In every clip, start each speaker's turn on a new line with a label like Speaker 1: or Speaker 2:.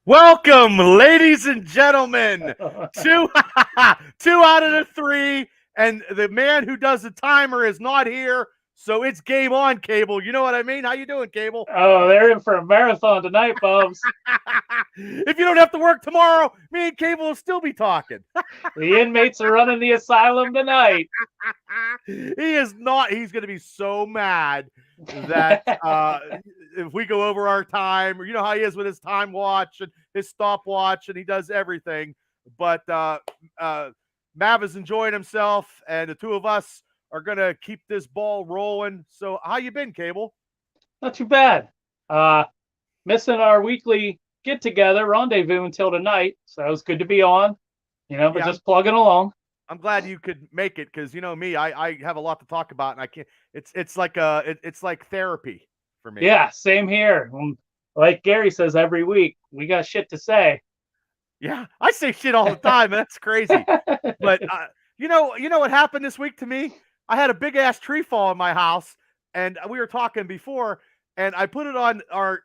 Speaker 1: Welcome, ladies and gentlemen. Two, two out of the three, and the man who does the timer is not here, so it's game on, Cable. You know what I mean? How you doing, Cable?
Speaker 2: Oh, they're in for a marathon tonight, Bubs.
Speaker 1: If you don't have to work tomorrow, me and Cable will still be talking.
Speaker 2: The inmates are running the asylum tonight.
Speaker 1: He is not. He's going to be so mad that if we go over our time, or you know how he is with his time watch and his stopwatch, and he does everything. But Mav is enjoying himself, and the two of us are going to keep this ball rolling. So, how you been, Cable?
Speaker 2: Not too bad. Missing our weekly get together rendezvous until tonight, so it was good to be on. But just plugging along.
Speaker 1: I'm glad you could make it because you know me, I have a lot to talk about, and I can't. It's like therapy for me.
Speaker 2: Yeah, same here. Like Gary says every week, we got shit to say.
Speaker 1: Yeah, I say shit all the time. That's crazy. But you know what happened this week to me? I had a big ass tree fall in my house, and we were talking before, and I put it on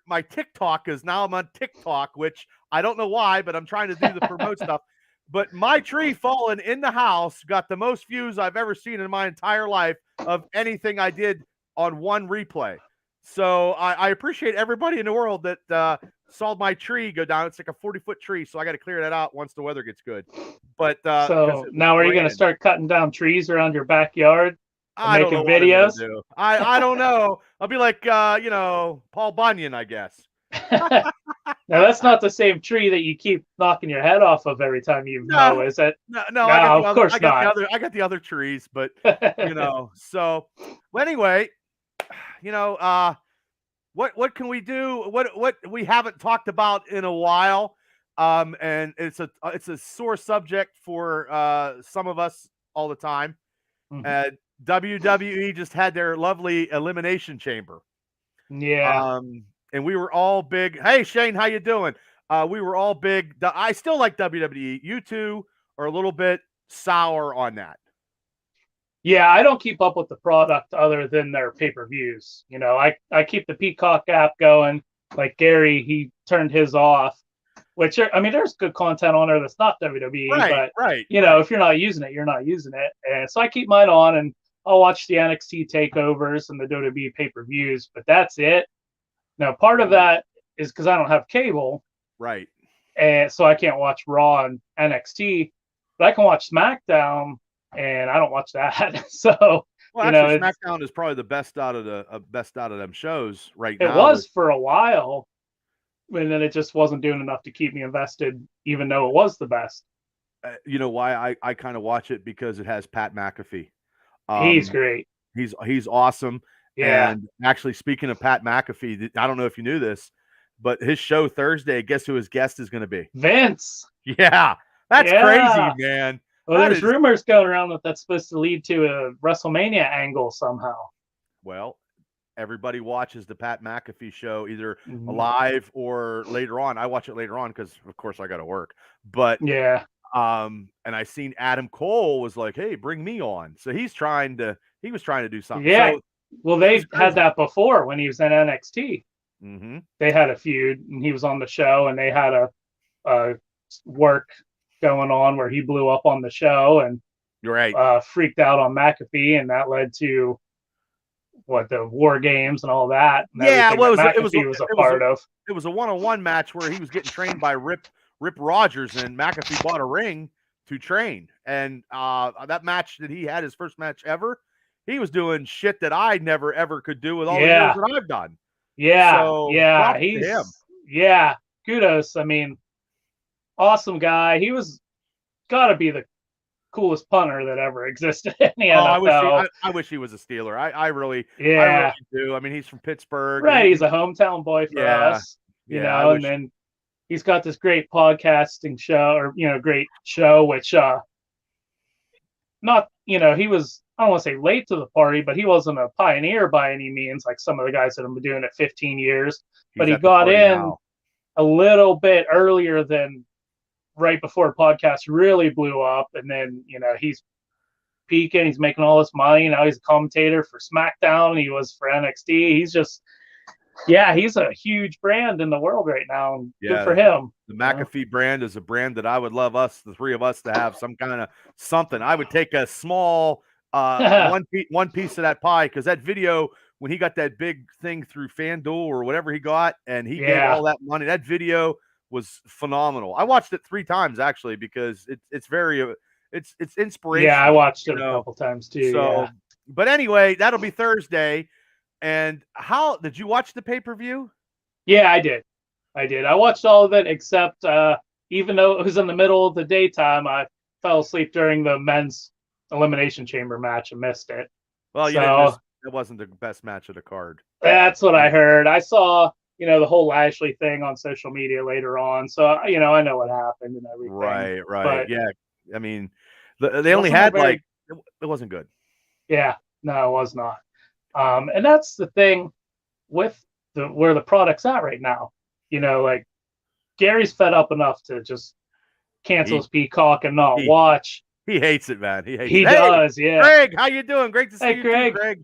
Speaker 1: my TikTok because now I'm on TikTok, which I don't know why, but I'm trying to do the promote stuff. But my tree falling in the house got the most views I've ever seen in my entire life of anything I did on one replay. So I appreciate everybody in the world that saw my tree go down. It's like a 40-foot tree, so I got to clear that out once the weather gets good. But
Speaker 2: so now are you going to start cutting down trees around your backyard?
Speaker 1: I don't know videos? What I'm gonna do. I don't know. I'll be like Paul Bunyan, I guess.
Speaker 2: Now that's not the same tree that you keep knocking your head off of every time you mow, is it?
Speaker 1: No, of course not. I got the other trees, but So well, anyway, what can we do? What we haven't talked about in a while, and it's a sore subject for some of us all the time. Mm-hmm. WWE just had their lovely Elimination Chamber.
Speaker 2: Yeah.
Speaker 1: And we were all big. Hey, Shane, how you doing? We were all big. I still like WWE. You two are a little bit sour on that.
Speaker 2: Yeah, I don't keep up with the product other than their pay-per-views. I keep the Peacock app going. Like Gary, he turned his off. Which, I mean, there's good content on there that's not WWE.
Speaker 1: Right,
Speaker 2: but, if you're not using it, you're not using it. And so I keep mine on, and I'll watch the NXT takeovers and the WWE pay-per-views. But that's it. Now, part of that is because I don't have cable.
Speaker 1: Right.
Speaker 2: And so I can't watch Raw and NXT, but I can watch SmackDown, and I don't watch that. So,
Speaker 1: actually, SmackDown is probably the best out of them shows right now.
Speaker 2: It was for a while, and then it just wasn't doing enough to keep me invested, even though it was the best.
Speaker 1: You know why I kind of watch it? Because it has Pat McAfee.
Speaker 2: He's great.
Speaker 1: He's awesome.
Speaker 2: Yeah.
Speaker 1: And actually, speaking of Pat McAfee, I don't know if you knew this, but his show Thursday, guess who his guest is going to be?
Speaker 2: Vince.
Speaker 1: Yeah. That's crazy, man.
Speaker 2: Well, there's rumors going around that that's supposed to lead to a WrestleMania angle somehow.
Speaker 1: Well, everybody watches the Pat McAfee show either live or later on. I watch it later on because, of course, I got to work. But
Speaker 2: yeah.
Speaker 1: And I seen Adam Cole was like, "Hey, bring me on." So he was trying to do something.
Speaker 2: Yeah.
Speaker 1: So,
Speaker 2: well, they had that before when he was in NXT.
Speaker 1: Mm-hmm.
Speaker 2: They had a feud, and he was on the show, and they had a work going on where he blew up on the show and
Speaker 1: you're right.
Speaker 2: Freaked out on McAfee, and that led to the War Games and all that. And
Speaker 1: yeah, well,
Speaker 2: it was a part of.
Speaker 1: It was a one-on-one match where he was getting trained by Rip Rodgers, and McAfee bought a ring to train. And that match that he had, his first match ever, he was doing shit that I never ever could do with all the years that I've done.
Speaker 2: Yeah,
Speaker 1: so,
Speaker 2: he's him. Yeah, kudos. I mean, awesome guy. He was got to be the coolest punter that ever existed in the NFL.
Speaker 1: I wish he was a Steeler. I really do. I mean, he's from Pittsburgh.
Speaker 2: Right, he's a hometown boy for us. And then he's got this great podcasting show, or great show, which not he was, I don't want to say late to the party, but he wasn't a pioneer by any means, like some of the guys that have been doing it 15 years. But he got in a little bit earlier than right before podcast really blew up. And then, he's peaking, he's making all this money. Now he's a commentator for SmackDown. He was for NXT. Yeah, he's a huge brand in the world right now. And good
Speaker 1: Yeah,
Speaker 2: for him.
Speaker 1: the McAfee brand is a brand that I would love the three of us, to have some kind of something. I would take a small one piece of that pie, because that video when he got that big thing through FanDuel or whatever he got, and he gave all that money. That video was phenomenal. I watched it 3 times actually, because it's very it's inspirational.
Speaker 2: Yeah, I watched it a couple times too.
Speaker 1: So, but anyway, that'll be Thursday. And how did you watch the pay-per-view?
Speaker 2: Yeah, I did. I watched all of it except even though it was in the middle of the daytime, I fell asleep during the men's Elimination Chamber match and missed it.
Speaker 1: Well, you didn't miss, it wasn't the best match of the card.
Speaker 2: That's what I heard. I saw, the whole Lashley thing on social media later on. So, I know what happened and everything.
Speaker 1: Right.
Speaker 2: But,
Speaker 1: yeah. I mean, they only had it wasn't good.
Speaker 2: Yeah, no, it was not. And that's the thing with where the product's at right now. Like Gary's fed up enough to just cancel his Peacock and not watch.
Speaker 1: He hates it, man. He
Speaker 2: does, yeah.
Speaker 1: Greg, how you doing? Great to see you,
Speaker 2: Greg.
Speaker 1: Too, Greg.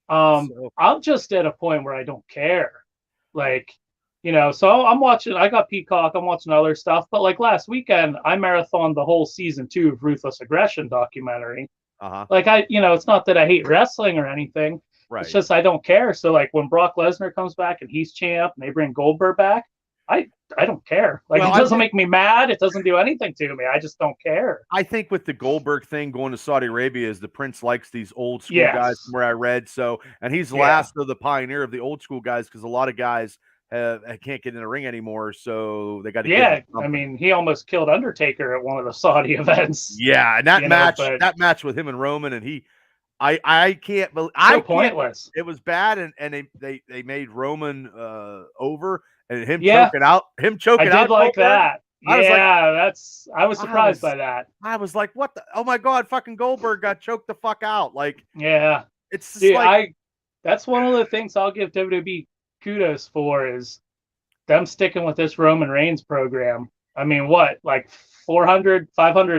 Speaker 2: I'm just at a point where I don't care. Like, so I'm watching. I got Peacock. I'm watching other stuff. But like last weekend, I marathoned the whole season 2 of Ruthless Aggression documentary. Like it's not that I hate wrestling or anything. Right. It's just I don't care. So like when Brock Lesnar comes back and he's champ and they bring Goldberg back, I don't care. Like, it doesn't make me mad. It doesn't do anything to me. I just don't care.
Speaker 1: I think with the Goldberg thing going to Saudi Arabia is the Prince likes these old school guys from where I read. So, and he's the last of the pioneer of the old school guys, because a lot of guys can't get in the ring anymore. So they got to
Speaker 2: get I mean, he almost killed Undertaker at one of the Saudi events.
Speaker 1: Yeah, and that match with him and Roman, and I can't believe
Speaker 2: pointless.
Speaker 1: It was bad, and they made Roman over. And him choking out. I
Speaker 2: did like that. I was surprised by that.
Speaker 1: I was like, what the? Oh my God, fucking Goldberg got choked the fuck out. Like,
Speaker 2: it's just that's one of the things I'll give WWE kudos for, is them sticking with this Roman Reigns program. I mean, what, like 500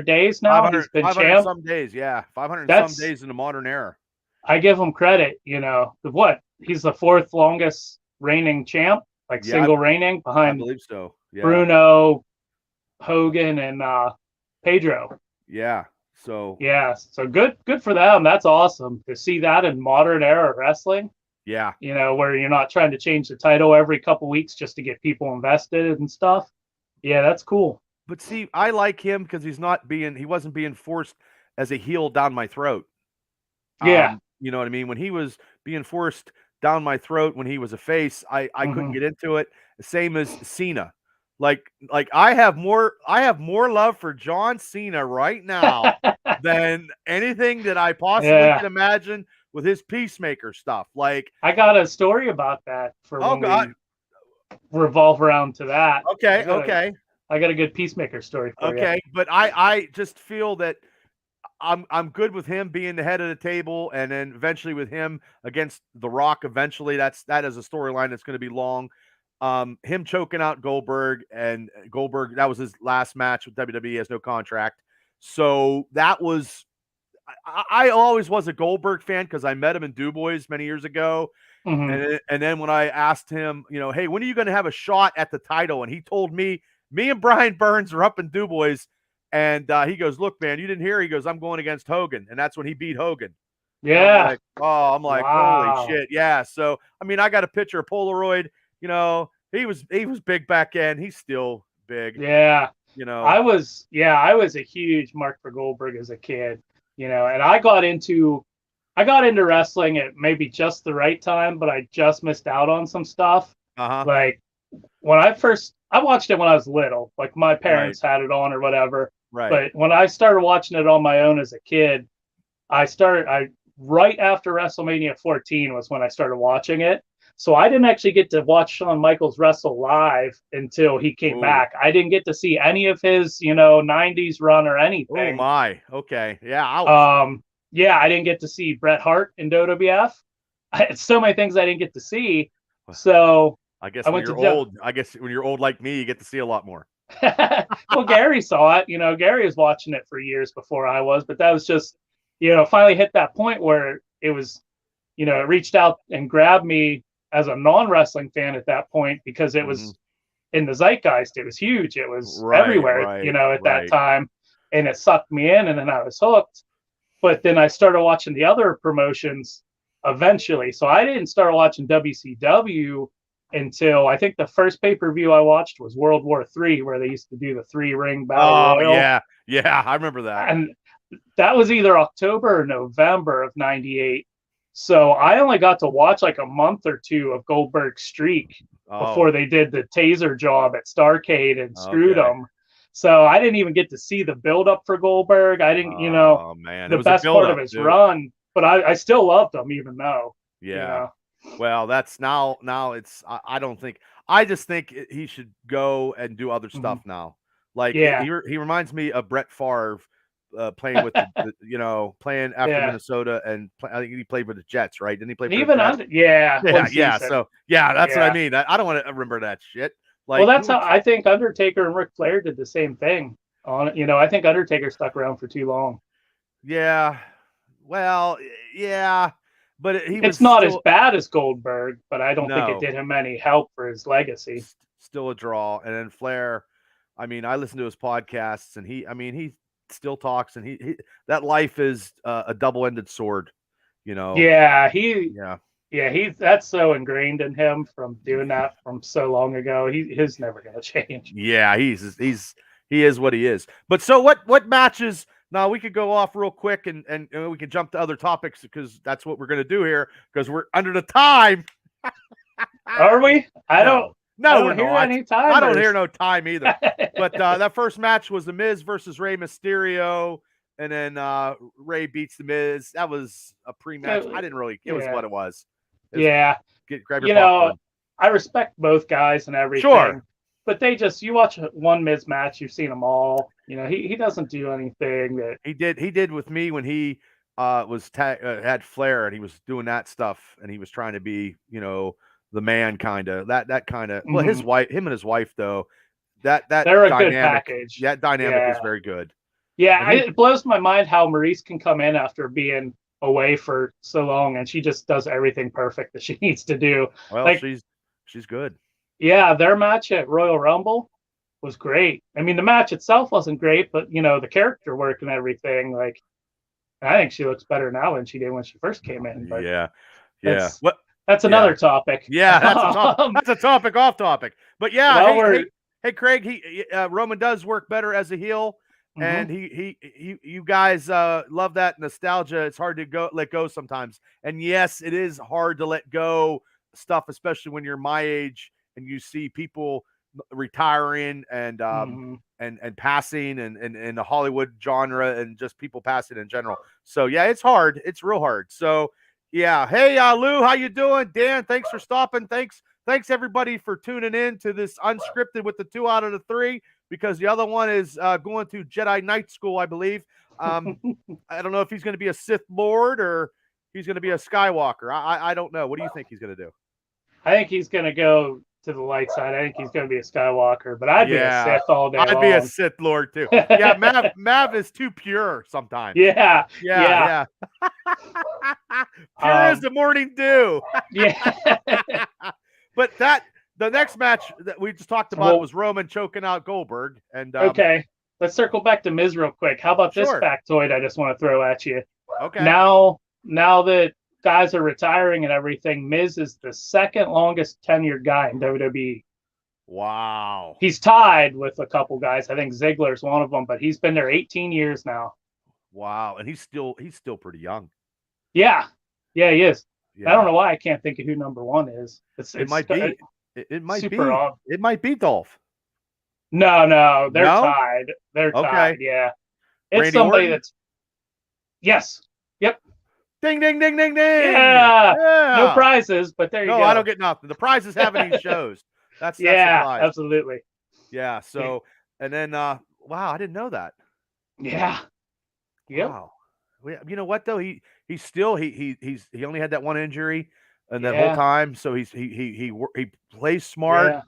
Speaker 2: days now? He's been champ.
Speaker 1: Some days, 500 some days in the modern era.
Speaker 2: I give him credit. He's the 4th longest reigning champ. Like single reigning behind,
Speaker 1: I believe so. Yeah.
Speaker 2: Bruno, Hogan, and Pedro.
Speaker 1: Yeah. So
Speaker 2: good for them. That's awesome to see that in modern era wrestling.
Speaker 1: Yeah.
Speaker 2: Where you're not trying to change the title every couple weeks just to get people invested and stuff. Yeah, that's cool.
Speaker 1: But see, I like him because he wasn't being forced as a heel down my throat.
Speaker 2: Yeah.
Speaker 1: You know what I mean? When he was being forced down my throat when he was a face, I couldn't get into it. Same as Cena. Like I have more love for John Cena right now than anything that I possibly can imagine with his Peacemaker stuff. Like, I
Speaker 2: got a story about that for we revolve around to that.
Speaker 1: Okay.
Speaker 2: I got a good Peacemaker story for you.
Speaker 1: Okay, but I just feel that I'm good with him being the head of the table, and then eventually with him against The Rock. Eventually, that is a storyline that's going to be long. Him choking out Goldberg, and Goldberg, that was his last match with WWE. He has no contract, so that was. I always was a Goldberg fan because I met him in Du Bois many years ago, and then when I asked him, hey, when are you going to have a shot at the title? And he told me and Brian Burns are up in Du Bois. And he goes, look, man, you didn't hear. He goes, I'm going against Hogan. And that's when he beat Hogan.
Speaker 2: Yeah.
Speaker 1: I'm like, holy shit. Yeah. So, I mean, I got a picture of Polaroid. He was big back then. He's still big.
Speaker 2: Yeah. I was a huge mark for Goldberg as a kid, and I got into wrestling at maybe just the right time, but I just missed out on some stuff. Like when I watched it when I was little, like my parents had it on or whatever. Right. But when I started watching it on my own as a kid, I right after WrestleMania 14 was when I started watching it. So I didn't actually get to watch Shawn Michaels wrestle live until he came back. I didn't get to see any of his, 90s run or anything.
Speaker 1: Oh my. Okay. Yeah.
Speaker 2: I didn't get to see Bret Hart in WWF. So many things I didn't get to see. So
Speaker 1: I guess when you're old like me, you get to see a lot more.
Speaker 2: Well, Gary saw it. Gary was watching it for years before I was, but that was just, finally hit that point where it was, it reached out and grabbed me as a non-wrestling fan at that point because it was in the zeitgeist. It was huge. It was everywhere, at that time. And it sucked me in, and then I was hooked. But then I started watching the other promotions eventually. So I didn't start watching WCW until I think the first pay-per-view I watched was World War III, where they used to do the 3-ring battle royal.
Speaker 1: Yeah, I remember that.
Speaker 2: And that was either October or November of '98. So I only got to watch like a month or two of Goldberg's streak before they did the taser job at Starrcade and screwed him. So I didn't even get to see the build-up for Goldberg. I didn't, the best part of his run. But I still loved him, even though.
Speaker 1: Yeah. Well, that's now it's, I just think he should go and do other stuff now. Like, he reminds me of Brett Favre playing with, playing after Minnesota, and I think he played with the Jets, right? Didn't he play for the Jets? So, that's what I mean. I don't want to remember that shit. Like,
Speaker 2: well, that's how I think Undertaker and Ric Flair did the same thing on it. I think Undertaker stuck around for too long.
Speaker 1: Yeah. Well, yeah. But
Speaker 2: it's not as bad as Goldberg, but I don't think it did him any help for his legacy.
Speaker 1: Still a draw. And then Flair, I mean, I listen to his podcasts, and he still talks, and he that life is a double-ended sword,
Speaker 2: Yeah, that's so ingrained in him from doing that from so long ago. He's never going to change.
Speaker 1: Yeah, he is what he is. But so what matches? Now, we could go off real quick and we can jump to other topics, because that's what we're going to do here, because we're under the time.
Speaker 2: Are we? I don't hear any time.
Speaker 1: I don't hear no time either. But that first match was The Miz versus Rey Mysterio, and then Rey beats The Miz. That was a pre-match. I didn't really. It was what it was. Grab your popcorn.
Speaker 2: I respect both guys and everything.
Speaker 1: Sure.
Speaker 2: But you watch one Miz match, you've seen them all. He doesn't do anything that
Speaker 1: he did with me when he had Flair, and he was doing that stuff, and he was trying to be, the man kind of that kind of. Well, him and his wife though, that
Speaker 2: they're a
Speaker 1: dynamic,
Speaker 2: good package.
Speaker 1: That dynamic is very good.
Speaker 2: Yeah, it blows my mind how Maurice can come in after being away for so long, and she just does everything perfect that she needs to do.
Speaker 1: Well, she's good.
Speaker 2: Yeah, their match at Royal Rumble was great. I mean, the match itself wasn't great, but the character work and everything. Like, I think she looks better now than she did when she first came in. But that's another topic.
Speaker 1: Yeah, that's a topic off topic. But yeah, hey, Craig, Roman does work better as a heel. And you guys love that nostalgia. It's hard to let go sometimes. And yes, it is hard to let go stuff, especially when you're my age and you see people retiring and passing and the Hollywood genre and just people passing in general. So yeah, it's hard. It's real hard. So yeah. Hey, Lou, how you doing? Dan, thanks for stopping. Thanks everybody for tuning in to this Unscripted with the 2 out of the 3, because the other one is going to Jedi Knight School, I believe. I don't know if he's going to be a Sith Lord or he's going to be a Skywalker. I don't know. What do you think he's going to do?
Speaker 2: I think he's going to go to the light side. I think he's going to be a Skywalker, but I'd be a Sith all day long.
Speaker 1: I'd be a Sith Lord too. Yeah, Mav is too pure sometimes.
Speaker 2: Yeah.
Speaker 1: Pure as the morning dew.
Speaker 2: Yeah.
Speaker 1: But the next match that we just talked about was Roman choking out Goldberg. And
Speaker 2: okay, let's circle back to Miz real quick. How about this factoid I just want to throw at you?
Speaker 1: Okay.
Speaker 2: Now that guys are retiring and everything, Miz is the second longest tenured guy in WWE.
Speaker 1: Wow.
Speaker 2: He's tied with a couple guys. I think Ziggler's one of them, but he's been there 18 years now.
Speaker 1: Wow, and he's still pretty young.
Speaker 2: Yeah, he is. Yeah. I don't know why I can't think of who number one is.
Speaker 1: It might be. It might be.
Speaker 2: Odd.
Speaker 1: It might be Dolph.
Speaker 2: No, they're tied. They're tied. Yeah, it's
Speaker 1: Randy
Speaker 2: somebody
Speaker 1: Orton?
Speaker 2: that's. Yes. Yep.
Speaker 1: Ding, ding, ding, ding, ding.
Speaker 2: Yeah. No prizes, but there you go.
Speaker 1: No, I don't get nothing. The prize is having these shows. That's
Speaker 2: absolutely.
Speaker 1: Yeah. So, and then, wow, I didn't know that.
Speaker 2: Yeah. Yep.
Speaker 1: Wow. You know what though? He's still he only had that one injury and that whole time, so he plays smart.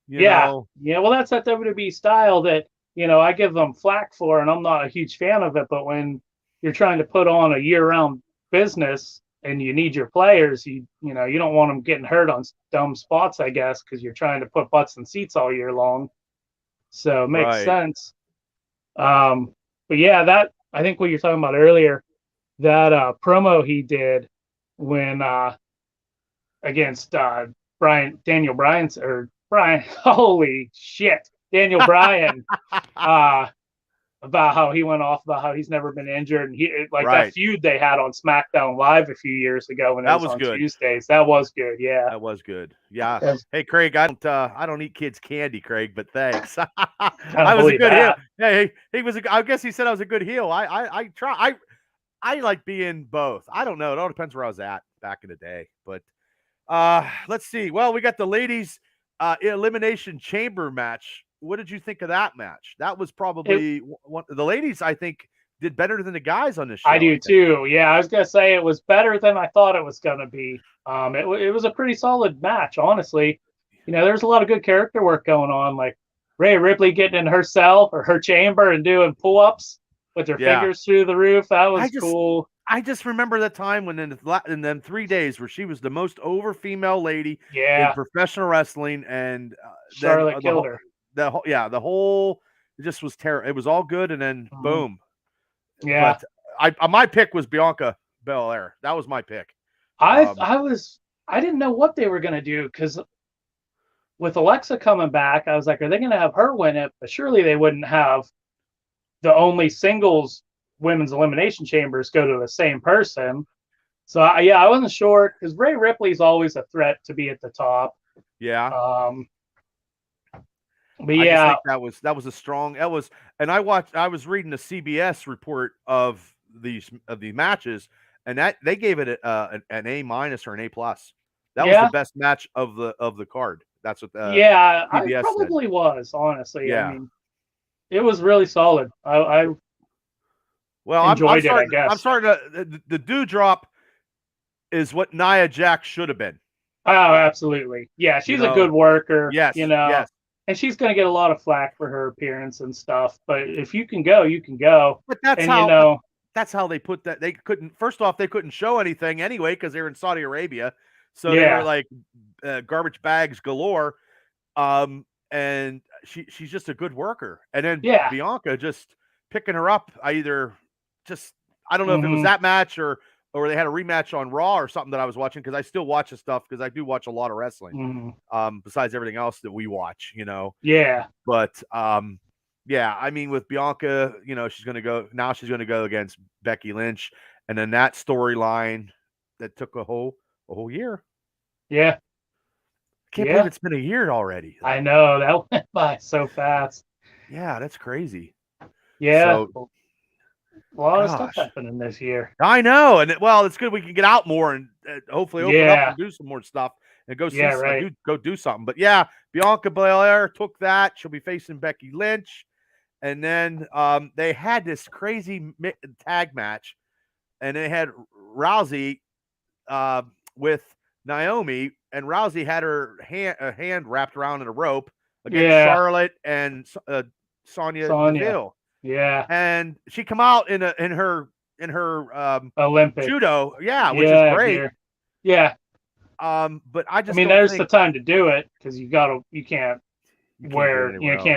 Speaker 2: Yeah. Well, that's that WWE style that I give them flack for, and I'm not a huge fan of it. But when you're trying to put on a year-round business and you need your players, you don't want them getting hurt on dumb spots, I guess, because you're trying to put butts in seats all year long. So it makes sense. But yeah, that I think what you're talking about earlier, that promo he did when against Daniel Bryan, holy shit, Daniel Bryan, about how he went off about how he's never been injured, and that feud they had on SmackDown Live a few years ago when it was on good. Tuesdays. That was good. Yeah,
Speaker 1: that was good. Yeah. Hey, Craig, I don't eat kids' candy, Craig, but thanks. I was a good heel. Yeah, he was. I guess he said I was a good heel. I like being both. I don't know. It all depends where I was at back in the day. But let's see. Well, we got the ladies Elimination Chamber match. What did you think of that match? That was probably one. The ladies, I think, did better than the guys on this show.
Speaker 2: I do too. Yeah, I was gonna say it was better than I thought it was gonna be. It was a pretty solid match, honestly. There's a lot of good character work going on, like Rhea Ripley getting in her cell or her chamber and doing pull-ups with her fingers through the roof. That was cool.
Speaker 1: I just remember that time when in them 3 days where she was the most over female lady
Speaker 2: in
Speaker 1: professional wrestling, and
Speaker 2: Charlotte killed her.
Speaker 1: The whole it just was terrible. It was all good, and then boom.
Speaker 2: Yeah.
Speaker 1: But my pick was Bianca Belair. That was my pick.
Speaker 2: I didn't know what they were gonna do, because with Alexa coming back, I was like, are they gonna have her win it? But surely they wouldn't have the only singles women's elimination chambers go to the same person. So I wasn't sure, because Rhea Ripley's always a threat to be at the top.
Speaker 1: Yeah.
Speaker 2: But yeah,
Speaker 1: I just think that was a strong. I was reading the CBS report of the matches, and that they gave it an A- or an A+. That was the best match of the card. That's what
Speaker 2: CBS
Speaker 1: I
Speaker 2: probably
Speaker 1: said.
Speaker 2: Was, honestly.
Speaker 1: Yeah.
Speaker 2: I mean, it was really solid. I enjoyed it, I guess.
Speaker 1: I'm starting to the Dewdrop is what Nia Jax should have been.
Speaker 2: Oh, absolutely. Yeah, she's a good worker.
Speaker 1: Yes. Yes.
Speaker 2: And she's going to get a lot of flack for her appearance and stuff. But if you can go, you can go.
Speaker 1: But that's how they put that. They couldn't. First off, they couldn't show anything anyway because they were in Saudi Arabia, so they were like garbage bags galore. And she's just a good worker. And then Bianca just picking her up. I don't know if it was that match or they had a rematch on Raw or something that I was watching, because I still watch the stuff, because I do watch a lot of wrestling. Besides everything else that we watch,
Speaker 2: Yeah.
Speaker 1: But I mean, with Bianca, she's going to go against Becky Lynch, and then that storyline that took a whole year.
Speaker 2: Yeah.
Speaker 1: Can't believe it's been a year already.
Speaker 2: I know, that went by so fast.
Speaker 1: Yeah, that's crazy.
Speaker 2: Yeah. So, a lot of stuff happening this year.
Speaker 1: I know, and it's good we can get out more and hopefully open up and do some more stuff and go go do something. But yeah, Bianca Belair took that. She'll be facing Becky Lynch, and then they had this crazy tag match, and they had Rousey with Naomi, and Rousey had her hand wrapped around in a rope against Charlotte and Sonya Deville.
Speaker 2: Yeah,
Speaker 1: and she come out in her
Speaker 2: Olympic
Speaker 1: judo, which is great.
Speaker 2: Yeah.
Speaker 1: But
Speaker 2: there's the time to do it, because you can't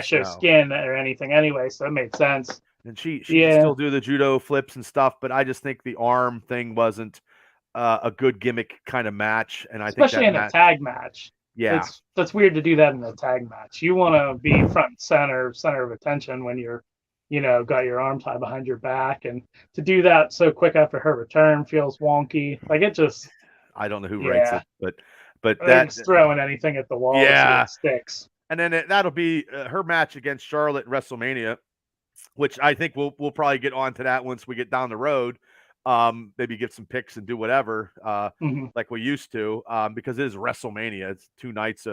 Speaker 2: show skin or anything anyway, so it made sense.
Speaker 1: And she can still do the judo flips and stuff, but I just think the arm thing wasn't a good gimmick kind of match, and
Speaker 2: especially in a tag match.
Speaker 1: Yeah,
Speaker 2: that's weird to do that in a tag match. You want to be front and center of attention when you're got your arm tied behind your back, and to do that so quick after her return feels wonky. Like, it just,
Speaker 1: I don't know who writes it, but
Speaker 2: that's throwing anything at the wall. So it sticks.
Speaker 1: And then that'll be her match against Charlotte at WrestleMania, which I think we'll probably get onto that once we get down the road. Maybe give some picks and do whatever, like we used to, because it is WrestleMania. It's 2 nights.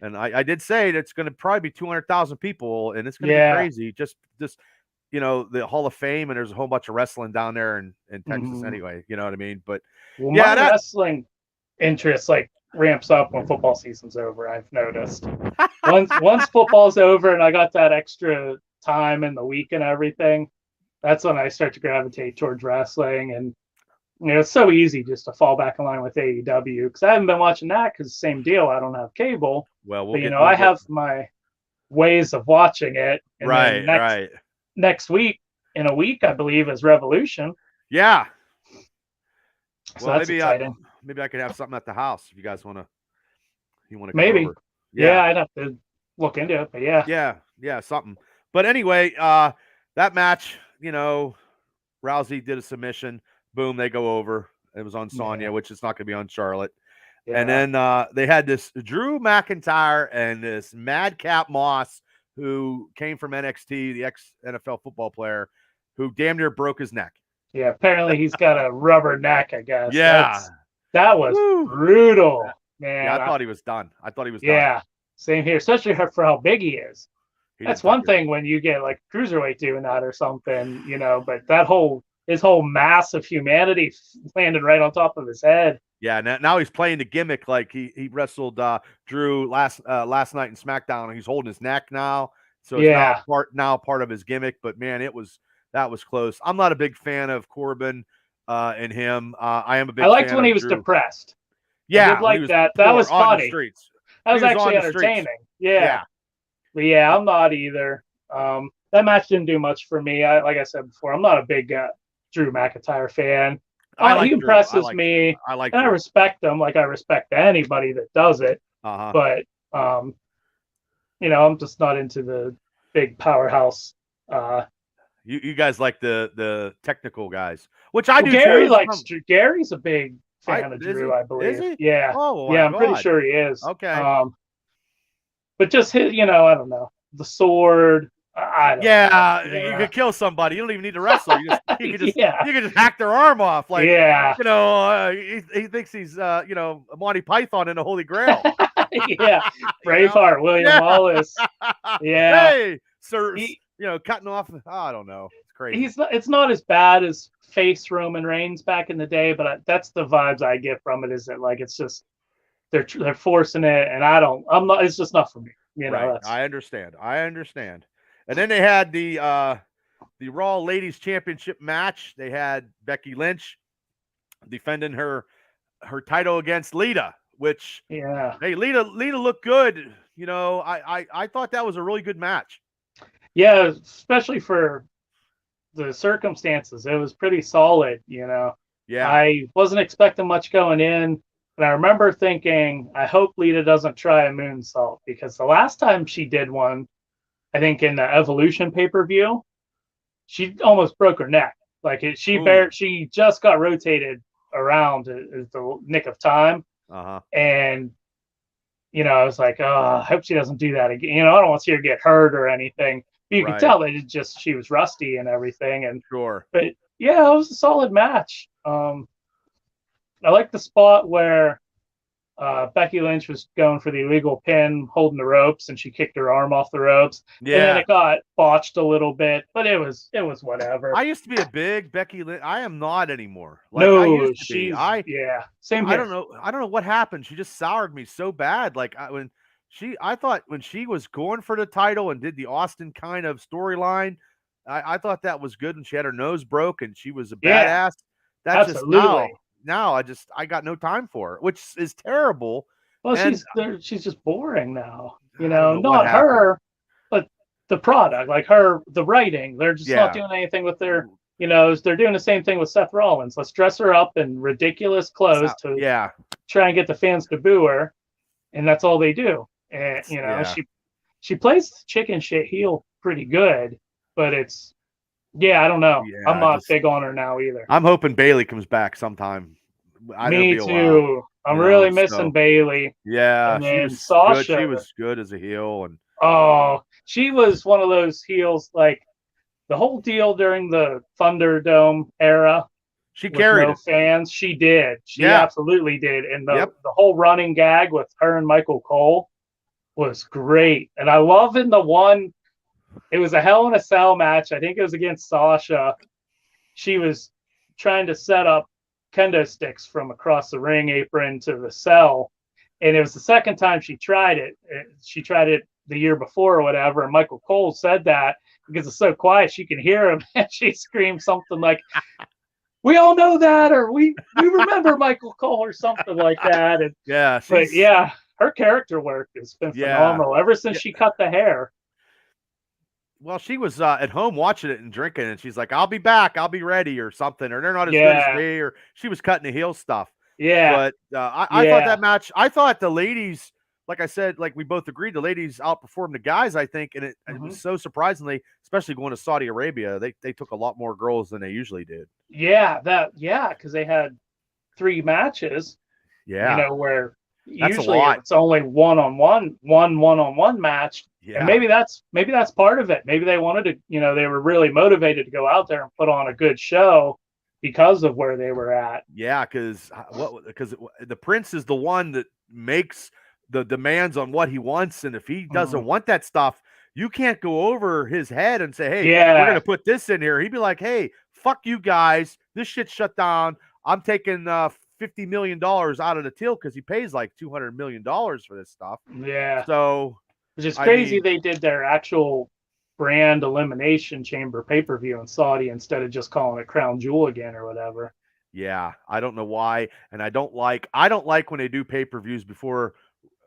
Speaker 1: And I did say that it's going to probably be 200,000 people, and it's going to be crazy. Just the Hall of Fame, and there's a whole bunch of wrestling down there in Texas anyway. You know what I mean? But
Speaker 2: my wrestling interest ramps up when football season's over. I've noticed once football's over and I got that extra time in the week and everything, that's when I start to gravitate towards wrestling. And it's so easy just to fall back in line with AEW because I haven't been watching that because same deal. I don't have cable.
Speaker 1: Well,
Speaker 2: But I have my ways of watching it. And
Speaker 1: right,
Speaker 2: then next week, in a week, I believe, is Revolution.
Speaker 1: Yeah.
Speaker 2: So well, that's exciting.
Speaker 1: Maybe I could have something at the house if you guys want to. You want to come
Speaker 2: maybe
Speaker 1: over.
Speaker 2: Yeah, I'd have to look into it, but
Speaker 1: yeah, something. But anyway, that match, Rousey did a submission. Boom, they go over. It was on Sonya, which is not going to be on Charlotte. Yeah. And then they had this Drew McIntyre and this Madcap Moss, who came from NXT, the ex-NFL football player, who damn near broke his neck.
Speaker 2: Yeah, apparently he's got a rubber neck, I guess.
Speaker 1: Yeah.
Speaker 2: That was brutal, man.
Speaker 1: Yeah, I thought he was done. Done.
Speaker 2: Yeah, same here, especially for how big he is. That's one thing when you get like cruiserweight doing that or something, but his whole mass of humanity landed right on top of his head.
Speaker 1: Yeah, now he's playing the gimmick like he wrestled Drew last night in SmackDown, and he's holding his neck now. So it's now part of his gimmick. But man, that was close. I'm not a big fan of Corbin and him. I am a big.
Speaker 2: I liked
Speaker 1: fan
Speaker 2: when
Speaker 1: of
Speaker 2: he was
Speaker 1: Drew.
Speaker 2: Depressed.
Speaker 1: Yeah,
Speaker 2: I did like that. That was funny. That was actually entertaining. Yeah. But yeah, I'm not either. That match didn't do much for me. Like I said before, I'm not a big Drew McIntyre fan. He impresses me. I respect him like I respect anybody that does it. But I'm just not into the big powerhouse.
Speaker 1: You guys like the technical guys, which I do.
Speaker 2: Gary likes Drew. Gary's a big fan of Drew, I believe. Is he? Yeah.
Speaker 1: Oh,
Speaker 2: yeah, I'm pretty sure he is.
Speaker 1: Okay.
Speaker 2: But just his, I don't know, the sword. I don't know.
Speaker 1: You could kill somebody. You don't even need to wrestle. You could just hack their arm off. Like, he thinks he's, Monty Python in the Holy Grail.
Speaker 2: Braveheart, William Wallace. Yeah.
Speaker 1: Hey, sir, cutting off. I don't know. It's crazy.
Speaker 2: It's not as bad as face Roman Reigns back in the day, but that's the vibes I get from it. Is that like it's just they're forcing it, and I'm not. It's just not for me.
Speaker 1: Right. I understand. And then they had the Raw Ladies Championship match. They had Becky Lynch defending her title against Lita, which hey, Lita looked good. I thought that was a really good match.
Speaker 2: Yeah, especially for the circumstances. It was pretty solid, Yeah. I wasn't expecting much going in, but I remember thinking, I hope Lita doesn't try a moonsault, because the last time she did one, I think in the Evolution pay-per-view, she almost broke her neck. Like she just got rotated around at the nick of time. And I was like, oh, I hope she doesn't do that again. I don't want to see her get hurt or anything. But you could tell that she was rusty and everything. And but yeah, it was a solid match. I like the spot where Becky Lynch was going for the illegal pin, holding the ropes, and she kicked her arm off the ropes. Yeah. And then it got botched a little bit, but it was whatever.
Speaker 1: I used to be a big Becky Lynch. I am not anymore.
Speaker 2: Same here.
Speaker 1: I don't know what happened. She just soured me so bad. Like I thought when she was going for the title and did the Austin kind of storyline, I thought that was good. And she had her nose broke and she was a badass. That's
Speaker 2: absolutely.
Speaker 1: Just now I got no time for her, which is terrible.
Speaker 2: Well, she's just boring now. Not her, but the product, like the writing. They're just not doing anything with their. They're doing the same thing with Seth Rollins. Let's dress her up in ridiculous clothes to try and get the fans to boo her, and that's all they do. And she plays chicken shit heel pretty good, but it's. Yeah, I don't know. Yeah, I'm not big on her now either.
Speaker 1: I'm hoping Bayley comes back sometime.
Speaker 2: Me too. I'm really missing Bayley.
Speaker 1: Yeah,
Speaker 2: and then Sasha.
Speaker 1: She was good as a heel, and
Speaker 2: she was one of those heels. Like the whole deal during the Thunderdome era.
Speaker 1: She carried
Speaker 2: no fans. She did. She absolutely did. And the whole running gag with her and Michael Cole was great. And I love in the one. It was a Hell in a Cell match. I think it was against Sasha. She was trying to set up kendo sticks from across the ring apron to the cell. And it was the second time she tried it. She tried it the year before or whatever. And Michael Cole said that because it's so quiet, she can hear him. And she screamed something like, we all know that, or we remember Michael Cole or something like that. And,
Speaker 1: yeah,
Speaker 2: but yeah, her character work has been phenomenal ever since she cut the hair.
Speaker 1: Well, she was at home watching it and drinking, and she's like, "I'll be back. I'll be ready," or something. Or they're not as good as me, or she was cutting the heel stuff.
Speaker 2: Yeah.
Speaker 1: But I thought that match. I thought the ladies, like I said, like we both agreed, the ladies outperformed the guys. I think, and it was so surprisingly, especially going to Saudi Arabia, they took a lot more girls than they usually did.
Speaker 2: Yeah, because they had 3 matches.
Speaker 1: Yeah,
Speaker 2: you know, where
Speaker 1: that's
Speaker 2: usually it's only one-on-one match.
Speaker 1: Yeah.
Speaker 2: And maybe that's part of it. Maybe they wanted to, they were really motivated to go out there and put on a good show because of where they were at.
Speaker 1: Yeah, because the prince is the one that makes the demands on what he wants, and if he doesn't want that stuff, you can't go over his head and say, "Hey, we're gonna put this in here." He'd be like, "Hey, fuck you guys, this shit's shut down. I'm taking $50 million out of the till," because he pays like $200 million for this stuff.
Speaker 2: Yeah.
Speaker 1: So,
Speaker 2: which is crazy. They did their actual brand Elimination Chamber pay-per-view in Saudi instead of just calling it Crown Jewel again or whatever.
Speaker 1: Yeah, I don't know why, and I don't like when they do pay-per-views before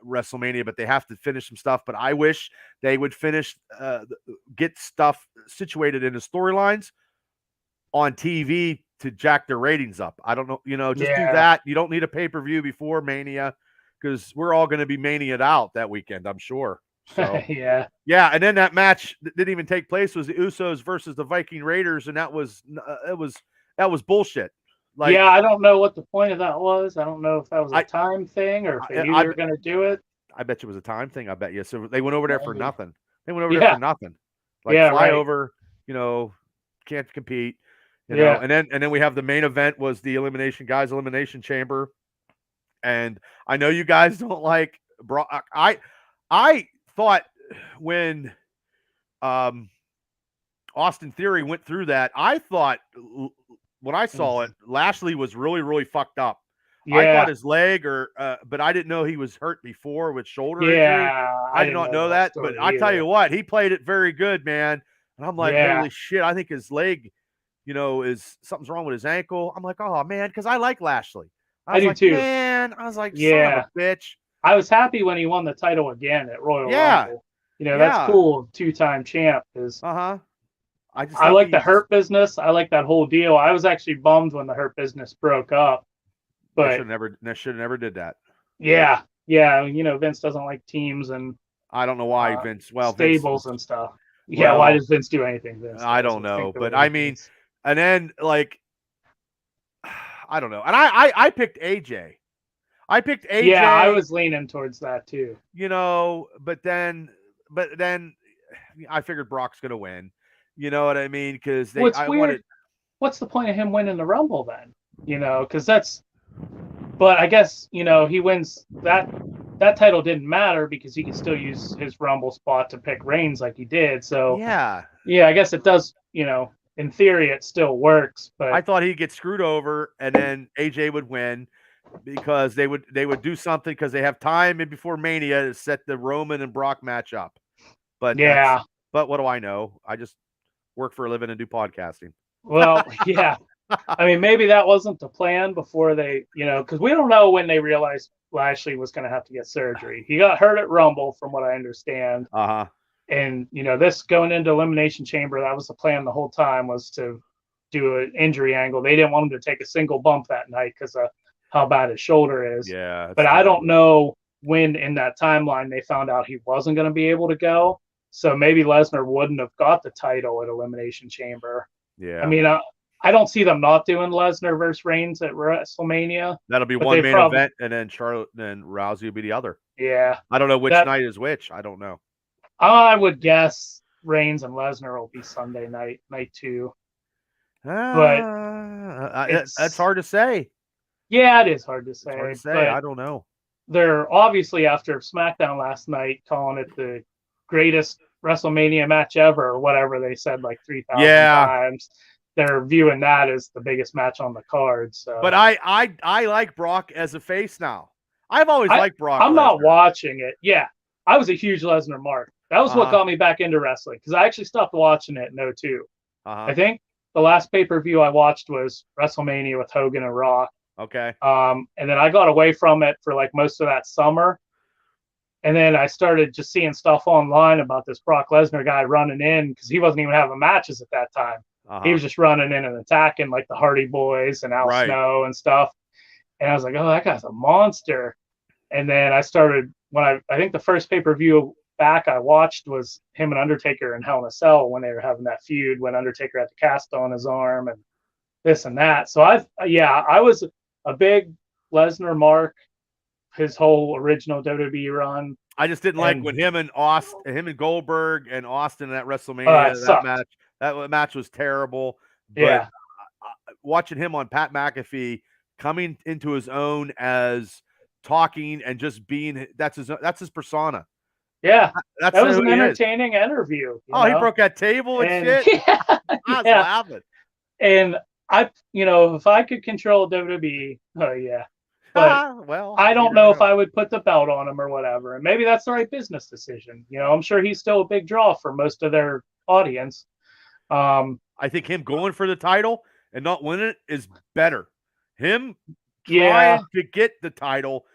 Speaker 1: WrestleMania, but they have to finish some stuff. But I wish they would get stuff situated in the storylines on TV to jack their ratings up. I don't know, just do that. You don't need a pay-per-view before Mania, because we're all going to be mania'd out that weekend, I'm sure. So,
Speaker 2: yeah.
Speaker 1: And then that match that didn't even take place was the Usos versus the Viking Raiders, and that was bullshit.
Speaker 2: Like, yeah, I don't know what the point of that was. I don't know if that was a time thing or if they knew they were going to do it.
Speaker 1: I bet you it was a time thing. I bet you. So they went over there for nothing. They went over there for nothing. Like fly over, can't compete. You know, and then we have the main event was the Elimination Chamber. And I know you guys don't like Brock. I thought when Austin Theory went through that, I thought when I saw it, Lashley was really, really fucked up. Yeah. I thought his leg but I didn't know he was hurt before with shoulder injury. I did not know that. But I tell you what, he played it very good, man. And I'm like, holy shit, I think his leg, is something's wrong with his ankle. I'm like, oh man, because I like Lashley.
Speaker 2: I do too.
Speaker 1: Man, I was like, son of a bitch.
Speaker 2: I was happy when he won the title again at Royal Rumble. That's cool. 2-time champ is. I like the Hurt Business. I like that whole deal. I was actually bummed when the Hurt Business broke up. But
Speaker 1: they should have never did that.
Speaker 2: Yeah. Vince doesn't like teams, and
Speaker 1: I don't know why Vince. Well,
Speaker 2: stables and stuff. Yeah, why does Vince do anything? Vince
Speaker 1: I don't know, but I mean, and then like, I don't know, and I picked AJ.
Speaker 2: Yeah, I was leaning towards that too.
Speaker 1: But then I figured Brock's gonna win. You know what I mean? Because
Speaker 2: what's the point of him winning the Rumble then? Because that's. But I guess he wins that title didn't matter because he could still use his Rumble spot to pick Reigns like he did. So yeah, I guess it does. In theory, it still works. But
Speaker 1: I thought he'd get screwed over, and then AJ would win because they would do something because they have time before Mania to set the Roman and Brock match up. But but what do I know? I just work for a living and do podcasting.
Speaker 2: Well, yeah. I mean, maybe that wasn't the plan before they, because we don't know when they realized Lashley was going to have to get surgery. He got hurt at Rumble, from what I understand. And, this going into Elimination Chamber, that was the plan the whole time, was to do an injury angle. They didn't want him to take a single bump that night because of how bad his shoulder is.
Speaker 1: Yeah.
Speaker 2: But I don't know when in that timeline they found out he wasn't going to be able to go. So maybe Lesnar wouldn't have got the title at Elimination Chamber.
Speaker 1: Yeah.
Speaker 2: I mean, I don't see them not doing Lesnar versus Reigns at WrestleMania.
Speaker 1: That'll be one main event, and then Charlotte and Rousey will be the other.
Speaker 2: Yeah.
Speaker 1: I don't know which night is which. I don't know.
Speaker 2: I would guess Reigns and Lesnar will be Sunday night 2. But
Speaker 1: that's hard to say.
Speaker 2: Yeah, it is hard to say.
Speaker 1: I don't know.
Speaker 2: They're obviously, after SmackDown last night, calling it the greatest WrestleMania match ever, or whatever they said like 3,000 times. They're viewing that as the biggest match on the card. So.
Speaker 1: But I like Brock as a face now. I've always liked Brock.
Speaker 2: I'm not watching it. Yeah, I was a huge Lesnar mark. That was what got me back into wrestling, because I actually stopped watching it in 2002. I think the last pay-per-view I watched was WrestleMania with Hogan and Rock.
Speaker 1: Okay.
Speaker 2: And then I got away from it for like most of that summer. And then I started just seeing stuff online about this Brock Lesnar guy running in because he wasn't even having matches at that time. He was just running in and attacking like the Hardy Boys and Al Snow and stuff. And I was like, oh, that guy's a monster. And then I started when I think the first pay-per-view back I watched was him and Undertaker in Hell in a Cell when they were having that feud when Undertaker had the cast on his arm and this and that. So I was a big Lesnar mark his whole original WWE run.
Speaker 1: I just didn't like when him and Goldberg and Austin at WrestleMania that match was terrible. But watching him on Pat McAfee coming into his own as talking and just being that's his persona.
Speaker 2: Yeah, that was an entertaining interview.
Speaker 1: He broke that table and shit. I was laughing.
Speaker 2: And if I could control WWE, oh yeah. But I don't know if I would put the belt on him or whatever. And maybe that's the right business decision. I'm sure he's still a big draw for most of their audience.
Speaker 1: I think him going for the title and not winning it is better. Him trying to get the title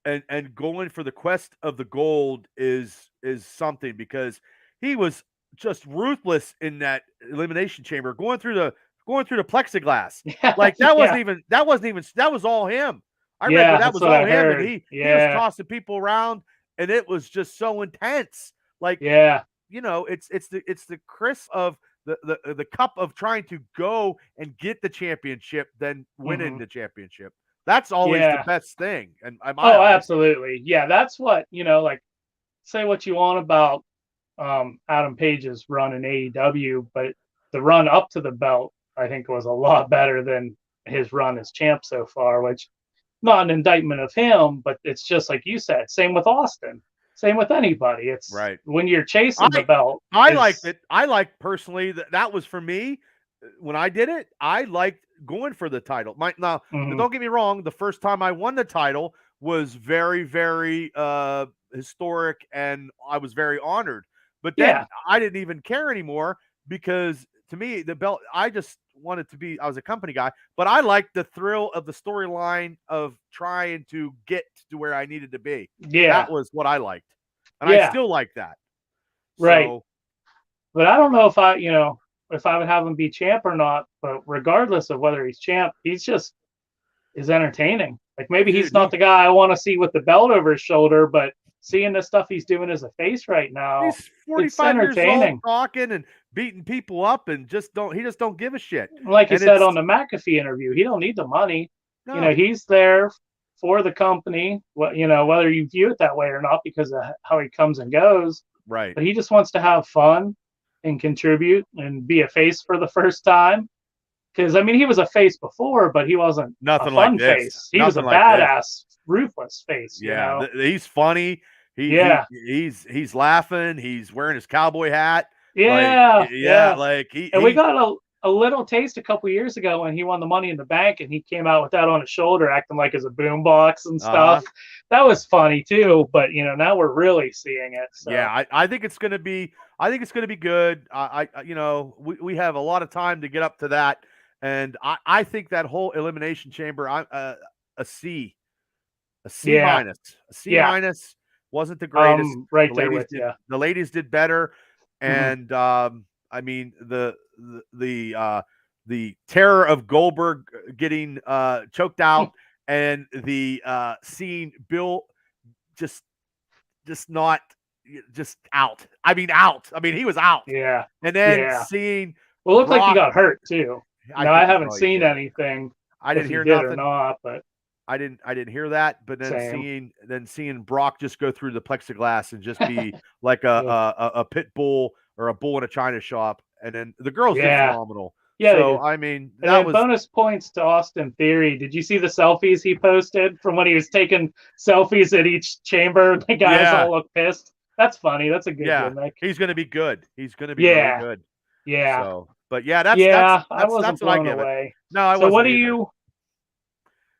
Speaker 1: and going for the quest of the gold is something because he was just ruthless in that Elimination Chamber, going through the plexiglass. Like that was all him. I remember that was all him, and he was tossing people around, and it was just so intense. Like, it's the Chris of the cup of trying to go and get the championship, then winning the championship. That's always the best thing. And
Speaker 2: absolutely, that's what like. Say what you want about Adam Page's run in AEW, but the run up to the belt, I think, was a lot better than his run as champ so far, which. Not an indictment of him, but it's just like you said. Same with Austin. Same with anybody. It's when you're chasing the belt.
Speaker 1: I liked it. I liked personally that was for me when I did it. I liked going for the title. Now, don't get me wrong. The first time I won the title was very, very historic, and I was very honored. But then I didn't even care anymore because to me, the belt. I just wanted to be. I was a company guy, but I liked the thrill of the storyline of trying to get to where I needed to be. That was what I liked, and I still like that.
Speaker 2: Right. So, but I don't know if I would have him be champ or not. But regardless of whether he's champ, he's just is entertaining. Like maybe he's not the guy I want to see with the belt over his shoulder, but seeing the stuff he's doing as a face right now,
Speaker 1: he's 45 years old, talking and beating people up, and just don't give a shit.
Speaker 2: Like you said on the McAfee interview, he don't need the money. No. He's there for the company. Whether you view it that way or not, because of how he comes and goes.
Speaker 1: Right.
Speaker 2: But he just wants to have fun and contribute and be a face for the first time. Because he was a face before, but he wasn't
Speaker 1: nothing
Speaker 2: a fun
Speaker 1: like this.
Speaker 2: face. He was a badass, ruthless face.
Speaker 1: Yeah, he's funny. He's laughing. He's wearing his cowboy hat.
Speaker 2: Yeah.
Speaker 1: We
Speaker 2: got a little taste a couple years ago when he won the Money in the Bank, and he came out with that on his shoulder, acting like as a boombox and stuff. That was funny too. But now we're really seeing it. So.
Speaker 1: Yeah, I think it's gonna be. I think it's gonna be good. We have a lot of time to get up to that, and I think that whole Elimination Chamber, a C minus, a C minus. Wasn't the greatest. The ladies did better, and the terror of Goldberg getting choked out, and the seeing Bill just not just out. Out. He was out.
Speaker 2: Yeah.
Speaker 1: And then seeing.
Speaker 2: Well, it looked like he got hurt too. I haven't seen anything.
Speaker 1: I didn't hear nothing
Speaker 2: or not, but.
Speaker 1: I didn't hear that, but then seeing Brock just go through the plexiglass and just be like a pit bull or a bull in a china shop, and then the girls did phenomenal. Yeah, so that was
Speaker 2: bonus points to Austin Theory. Did you see the selfies he posted from when he was taking selfies at each chamber? The guys all look pissed. That's funny. That's a good gimmick.
Speaker 1: He's going to be good. He's going to be really good.
Speaker 2: Yeah.
Speaker 1: So, but that's what I give it. No, I wasn't.
Speaker 2: So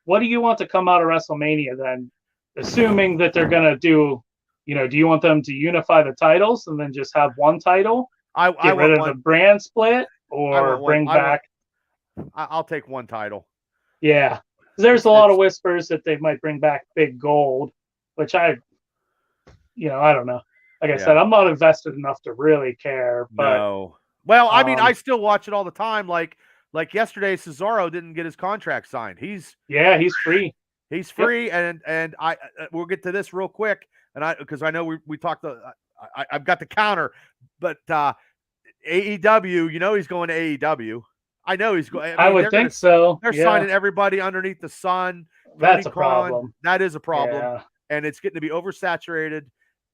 Speaker 2: what do you want to come out of WrestleMania then? Assuming that they're going to do, do you want them to unify the titles and then just have one title? Get rid of the brand split or bring back?
Speaker 1: I'll take one title.
Speaker 2: Yeah. There's a lot of whispers that they might bring back Big Gold, which I don't know. Like I said, I'm not invested enough to really care. But
Speaker 1: no. Well, I mean, I still watch it all the time. Like yesterday, Cesaro didn't get his contract signed. He's
Speaker 2: free.
Speaker 1: He's free, and we'll get to this real quick. And because I know we talked. I've got the counter, but AEW, he's going to AEW. I know he's going.
Speaker 2: I would think so.
Speaker 1: They're signing everybody underneath the sun.
Speaker 2: That's a problem.
Speaker 1: That is a problem, and it's getting to be oversaturated.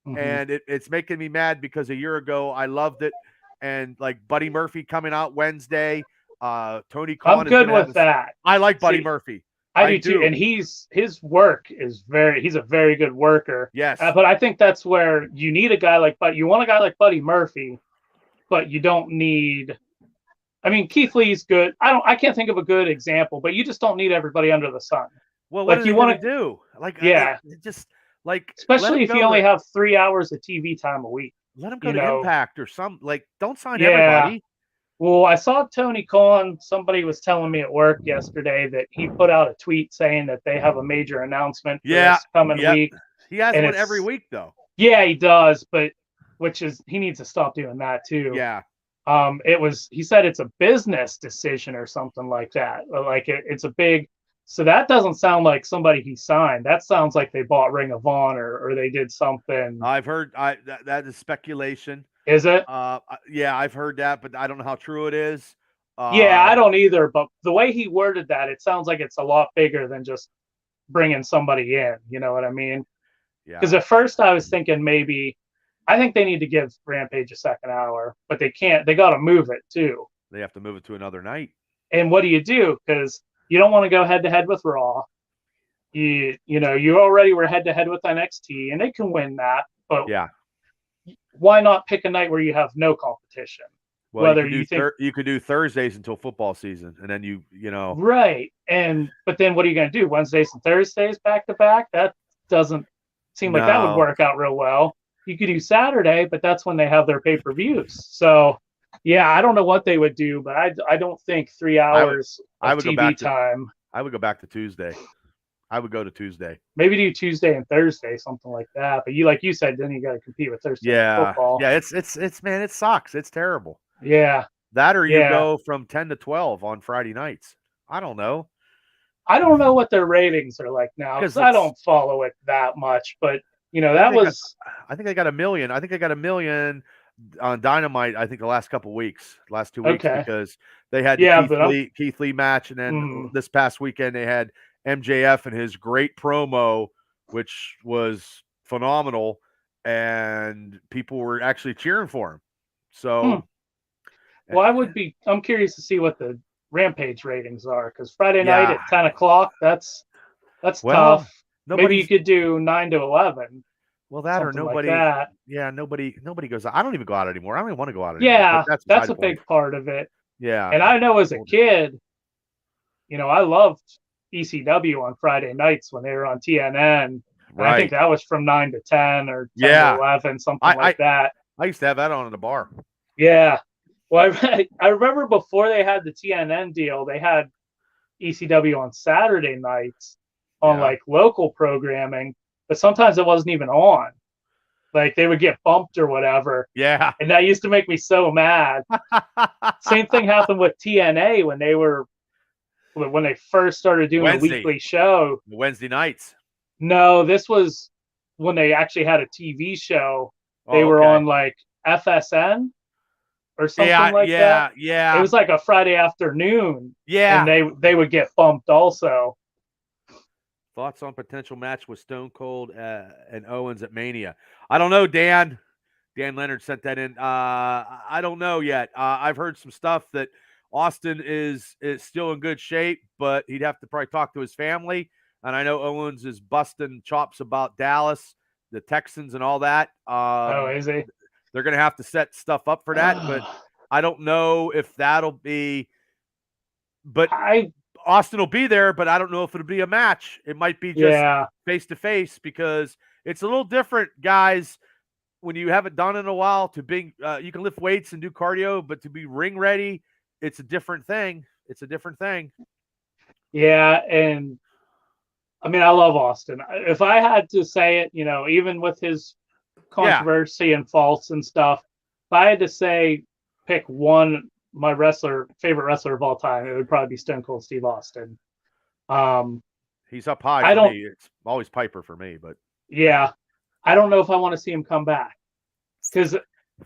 Speaker 1: Mm-hmm. And it's making me mad because a year ago I loved it, and like Buddy Murphy coming out Wednesday. Tony Khan.
Speaker 2: I'm good with that.
Speaker 1: I like Buddy Murphy.
Speaker 2: I do too, and his work is he's a very good worker.
Speaker 1: Yes,
Speaker 2: but I think that's where you need a guy like you want a guy like Buddy Murphy, but you don't need. I mean, Keith Lee's good. I can't think of a good example, but you just don't need everybody under the sun.
Speaker 1: Well, what do you want to do?
Speaker 2: Especially if you only have 3 hours of TV time a week.
Speaker 1: Let him go to Impact or some. Don't sign everybody.
Speaker 2: Well, I saw Tony Khan. Somebody was telling me at work yesterday that he put out a tweet saying that they have a major announcement for this coming week.
Speaker 1: He has one every week, though.
Speaker 2: Yeah, he does, but he needs to stop doing that too.
Speaker 1: Yeah.
Speaker 2: He said it's a business decision or something like that. Like it's a big. So that doesn't sound like somebody he signed. That sounds like they bought Ring of Honor or they did something.
Speaker 1: I've heard that is speculation.
Speaker 2: Is it?
Speaker 1: Yeah, I've heard that, but I don't know how true it is.
Speaker 2: I don't either. But the way he worded that, it sounds like it's a lot bigger than just bringing somebody in. You know what I mean?
Speaker 1: Yeah.
Speaker 2: Because at first I was thinking I think they need to give Rampage a second hour, but they can't. They got to move it too.
Speaker 1: They have to move it to another night.
Speaker 2: And what do you do? Because you don't want to go head to head with Raw. You already were head to head with NXT, and they can win that. But why not pick a night where you have no competition?
Speaker 1: Well, whether you could do Thursdays until football season, and then
Speaker 2: right. But then what are you going to do? Wednesdays and Thursdays back to back? That doesn't seem like that would work out real well. You could do Saturday, but that's when they have their pay-per-views. So, I don't know what they would do, but I don't think 3 hours of TV time.
Speaker 1: I would go back to Tuesday. I would go to Tuesday.
Speaker 2: Maybe do Tuesday and Thursday, something like that. But like you said, then you got to compete with Thursday football.
Speaker 1: Yeah, it's man, it sucks. It's terrible.
Speaker 2: Yeah.
Speaker 1: That or you go from 10 to 12 on Friday nights. I don't know.
Speaker 2: I don't know what their ratings are like now because I don't follow it that much. But I
Speaker 1: think they got 1 million. I think they got 1 million on Dynamite. I think the last 2 weeks, because they had the Keith Lee match, and then this past weekend they had MJF and his great promo, which was phenomenal, and people were actually cheering for him. So,
Speaker 2: well, I'm curious to see what the Rampage ratings are, because Friday night at 10 o'clock, that's tough. Maybe you could do 9 to 11.
Speaker 1: Well, that or nobody.
Speaker 2: Like that.
Speaker 1: Yeah, nobody goes out. I don't even go out anymore. I don't even want to go out anymore.
Speaker 2: Yeah, that's a big part of it.
Speaker 1: Yeah.
Speaker 2: And I know as a kid, I loved ECW on Friday nights when they were on TNN. Right. I think that was from 9 to 10 or 10 to 11, something like that.
Speaker 1: I used to have that on in the bar.
Speaker 2: Yeah. Well, I remember before they had the TNN deal, they had ECW on Saturday nights on like local programming, but sometimes it wasn't even on. Like they would get bumped or whatever.
Speaker 1: Yeah.
Speaker 2: And that used to make me so mad. Same thing happened with TNA when they first started doing a weekly show.
Speaker 1: Wednesday nights.
Speaker 2: No, this was when they actually had a TV show. They were on like FSN or something like that.
Speaker 1: Yeah.
Speaker 2: It was like a Friday afternoon.
Speaker 1: Yeah.
Speaker 2: And they would get bumped also.
Speaker 1: Thoughts on potential match with Stone Cold and Owens at Mania? I don't know, Dan. Dan Leonard sent that in. I don't know yet. I've heard some stuff that Austin is still in good shape, but he'd have to probably talk to his family. And I know Owens is busting chops about Dallas, the Texans, and all that.
Speaker 2: Is he?
Speaker 1: They're going to have to set stuff up for that, but I don't know if that'll be. But Austin will be there, but I don't know if it'll be a match. It might be just face-to-face, because it's a little different, guys, when you haven't done it in a while. To be, you can lift weights and do cardio, but to be ring ready, it's a different thing. it's a different thing.
Speaker 2: Yeah, and I mean, I love Austin. If I had to say it, even with his controversy and faults and stuff, if I had to say pick one, my favorite wrestler of all time, it would probably be Stone Cold Steve Austin.
Speaker 1: He's up high for me. It's always Piper for me, but
Speaker 2: yeah, I don't know if I want to see him come back, because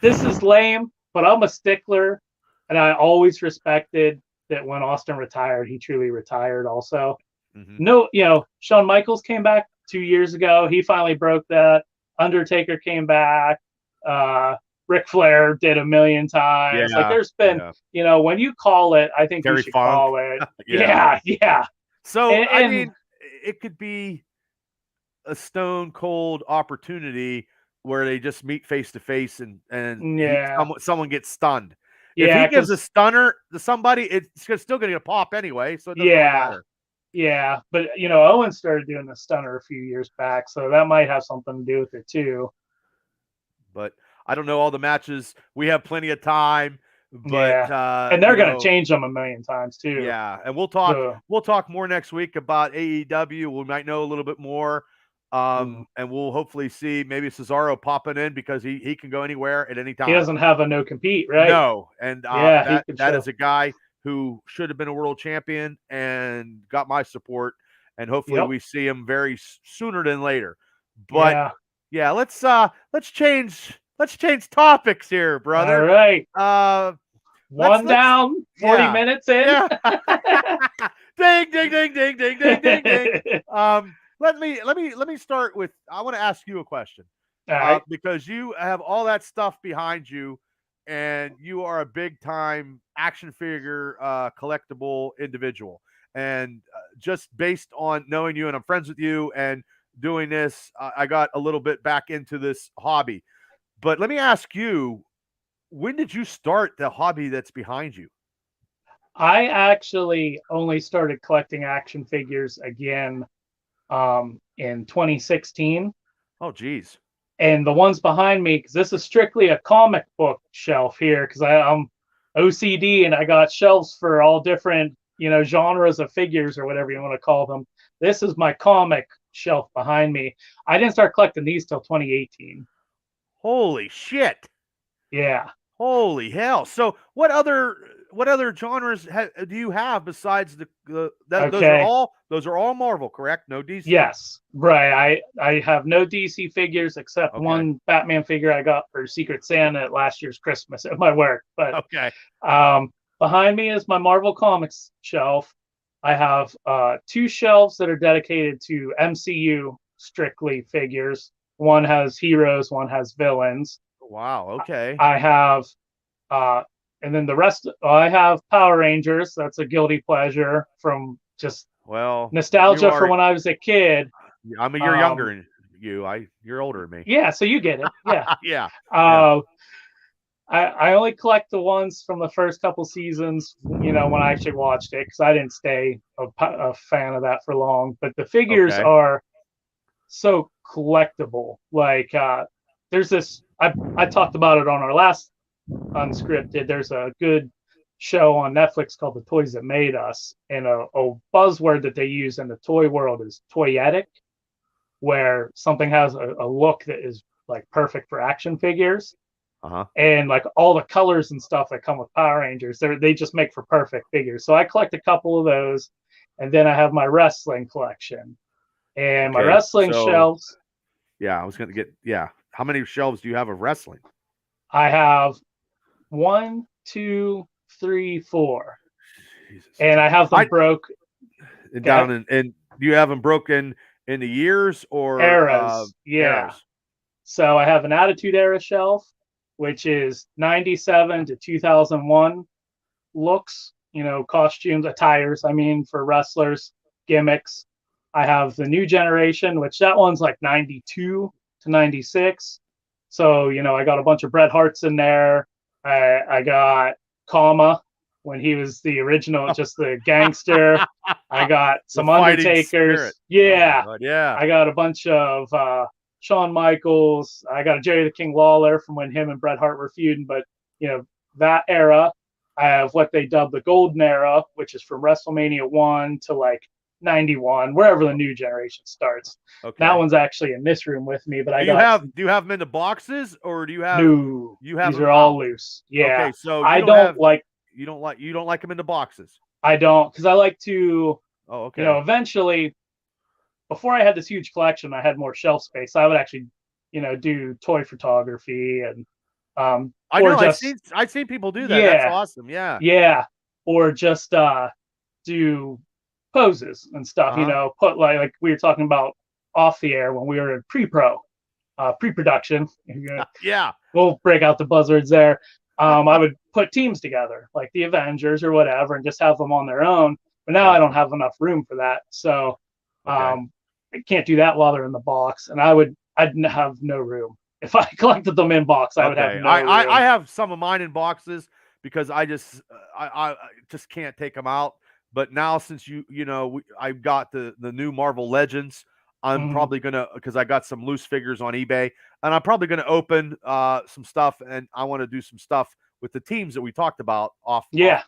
Speaker 2: this is lame, but I'm a stickler, and I always respected that when Austin retired, he truly retired also. Mm-hmm. No, Shawn Michaels came back 2 years ago. He finally broke that. Undertaker came back. Ric Flair did a million times. Like there's been, when you call it, I think you should call it. Yeah.
Speaker 1: So, I mean, it could be a stone cold opportunity where they just meet face to face and someone gets stunned. If he gives a stunner to somebody, it's still going to get a pop anyway. So it doesn't really matter.
Speaker 2: Yeah, but Owen started doing the stunner a few years back, so that might have something to do with it too.
Speaker 1: But I don't know all the matches. We have plenty of time, but
Speaker 2: and they're going to change them a million times too.
Speaker 1: Yeah, and we'll talk more next week about AEW. We might know a little bit more, and we'll hopefully see maybe Cesaro popping in because he can go anywhere at any time.
Speaker 2: He doesn't have a no compete, right?
Speaker 1: No, and that is a guy who should have been a world champion and got my support, and hopefully we see him very sooner than later. But let's change topics here, brother.
Speaker 2: All right. One down, 40 minutes in.
Speaker 1: Yeah. Ding, ding, ding, ding, ding, ding, ding, ding. Let me start with, I want to ask you a question.
Speaker 2: All right.
Speaker 1: Because you have all that stuff behind you, and you are a big time action figure collectible individual. And just based on knowing you, and I'm friends with you and doing this, I got a little bit back into this hobby. But let me ask you, when did you start the hobby that's behind you?
Speaker 2: I actually only started collecting action figures again in 2016.
Speaker 1: Oh, geez.
Speaker 2: And the ones behind me, because this is strictly a comic book shelf here, because I'm OCD and I got shelves for all different, genres of figures or whatever you want to call them. This is my comic shelf behind me. I didn't start collecting these till 2018.
Speaker 1: Holy shit.
Speaker 2: Yeah.
Speaker 1: Holy hell. So what other genres do you have besides those are all Marvel, correct? No DC?
Speaker 2: Yes. Right. I have no DC figures except one Batman figure I got for Secret Santa at last year's Christmas at my work. But behind me is my Marvel Comics shelf. I have 2 shelves that are dedicated to MCU strictly figures. One has heroes, one has villains.
Speaker 1: Wow, okay.
Speaker 2: I have, and then the rest, I have Power Rangers. That's a guilty pleasure from just nostalgia for when I was a kid.
Speaker 1: I'm a year younger than you. You're older than me.
Speaker 2: Yeah, so you get it. Yeah.
Speaker 1: Yeah.
Speaker 2: I only collect the ones from the first couple seasons, when I actually watched it, because I didn't stay a fan of that for long. But the figures are so collectible. Like, there's this, I talked about it on our last Unscripted. There's a good show on Netflix called The Toys That Made Us, and a buzzword that they use in the toy world is toyetic, where something has a look that is like perfect for action figures. And like all the colors and stuff that come with Power Rangers, they just make for perfect figures. So I collect a couple of those, and then I have my wrestling collection. And my wrestling shelves.
Speaker 1: Yeah, I was going to get, How many shelves do you have of wrestling?
Speaker 2: I have 1, 2, 3, 4. Jesus. And I have them broke
Speaker 1: down. And do you have them broken in the years or
Speaker 2: eras? Eras. So I have an Attitude Era shelf, which is 97 to 2001 looks, costumes, attires, for wrestlers, gimmicks. I have the New Generation, which that one's like 92 to 96. So, I got a bunch of Bret Harts in there. I got Kama when he was the original, just the gangster. I got some Undertakers. Yeah.
Speaker 1: Oh, yeah.
Speaker 2: I got a bunch of Shawn Michaels. I got a Jerry the King Lawler from when him and Bret Hart were feuding. But, that era. I have what they dub the Golden Era, which is from WrestleMania 1 to like 91, wherever the new generation starts.
Speaker 1: Okay.
Speaker 2: That one's actually in this room with me, but
Speaker 1: do you have them in the boxes, or do you have
Speaker 2: these are all loose? Yeah.
Speaker 1: Okay, so
Speaker 2: you don't like
Speaker 1: them in the boxes.
Speaker 2: I don't, because I like to eventually, before I had this huge collection, I had more shelf space. I would actually, do toy photography and
Speaker 1: I know I've seen people do that. That's awesome. Yeah.
Speaker 2: Yeah. Or just do poses and stuff, put like we were talking about off the air when we were in pre-production.
Speaker 1: Yeah.
Speaker 2: We'll break out the buzzwords there. I would put teams together, like the Avengers or whatever, and just have them on their own. But now I don't have enough room for that. So I can't do that while they're in the box. And I'd have no room. If I collected them in box, I would have no room.
Speaker 1: I have some of mine in boxes because I just can't take them out. But now since I've got the new Marvel Legends, I'm probably going to, because I got some loose figures on eBay, and I'm probably going to open some stuff, and I want to do some stuff with the teams that we talked about off the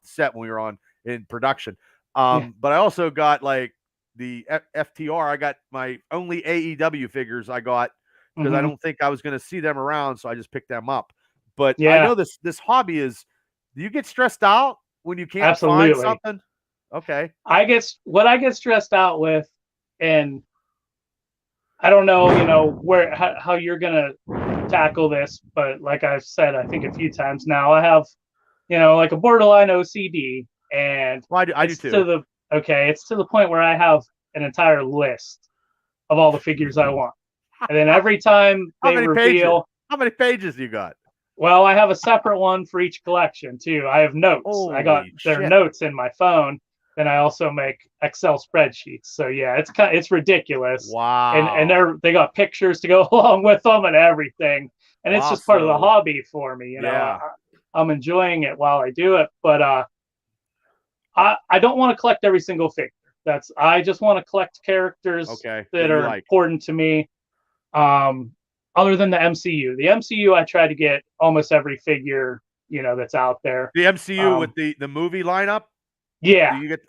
Speaker 1: set when we were in production. But I also got like the FTR. I got my only AEW figures I got because I don't think I was going to see them around, so I just picked them up. But I know this hobby is, do you get stressed out when you can't find something? Okay.
Speaker 2: I get stressed out with, and I don't know, how you're gonna tackle this, but like I've said, I think a few times now, I have, like a borderline OCD, and
Speaker 1: I do too.
Speaker 2: It's to the point where I have an entire list of all the figures I want, and then every time they reveal,
Speaker 1: how many pages you got?
Speaker 2: Well, I have a separate one for each collection too. I have notes. I got their notes in my phone. Then I also make Excel spreadsheets. So yeah, it's ridiculous.
Speaker 1: Wow.
Speaker 2: And they got pictures to go along with them and everything. And it's just part of the hobby for me. I'm enjoying it while I do it. But I don't want to collect every single figure. I just want to collect characters that are important to me. Other than the MCU. The MCU, I try to get almost every figure, that's out there.
Speaker 1: The MCU with the movie lineup?
Speaker 2: Yeah.
Speaker 1: You get,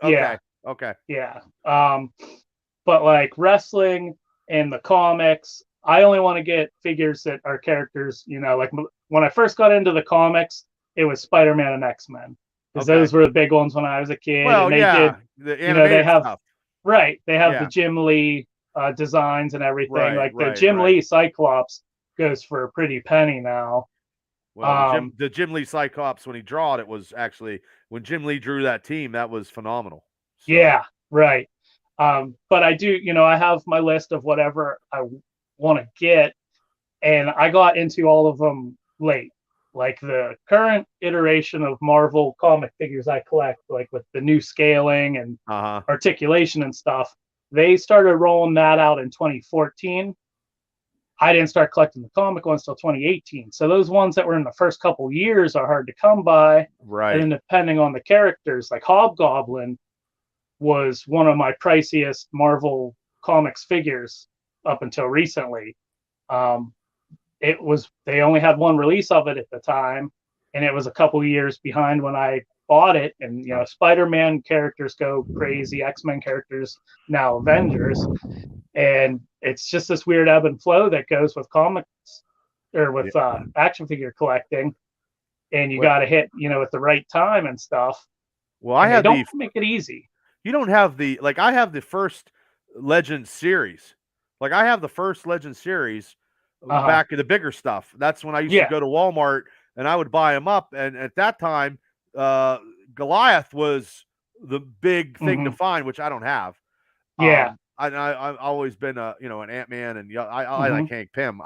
Speaker 1: okay.
Speaker 2: Yeah. But like wrestling and the comics, I only want to get figures that are characters, like when I first got into the comics, it was Spider-Man and X-Men. Because those were the big ones when I was a kid.
Speaker 1: Well,
Speaker 2: and
Speaker 1: the animated stuff.
Speaker 2: Right. They have the Jim Lee designs and everything. The Jim Lee Cyclops goes for a pretty penny now.
Speaker 1: Well, the Jim Lee Cyclops, when he drew it, was actually, when Jim Lee drew that team, that was phenomenal.
Speaker 2: So. Yeah, right. But I do, I have my list of whatever I want to get, and I got into all of them late. Like the current iteration of Marvel comic figures I collect, like with the new scaling and articulation and stuff, they started rolling that out in 2014. I didn't start collecting the comic ones until 2018. So those ones that were in the first couple years are hard to come by.
Speaker 1: Right.
Speaker 2: And then depending on the characters, like Hobgoblin was one of my priciest Marvel Comics figures up until recently. They only had one release of it at the time, and it was a couple years behind when I bought it. And Spider-Man characters go crazy, X-Men characters, now Avengers. And it's just this weird ebb and flow that goes with comics or with action figure collecting. And you got to hit, at the right time and stuff.
Speaker 1: Well, I
Speaker 2: don't make it easy.
Speaker 1: You don't have I have the first Legend series. Like I have the first Legend series back in the bigger stuff. That's when I used to go to Walmart and I would buy them up. And at that time, Goliath was the big thing to find, which I don't have.
Speaker 2: Yeah.
Speaker 1: I've always been an Ant-Man, and I like Hank Pym.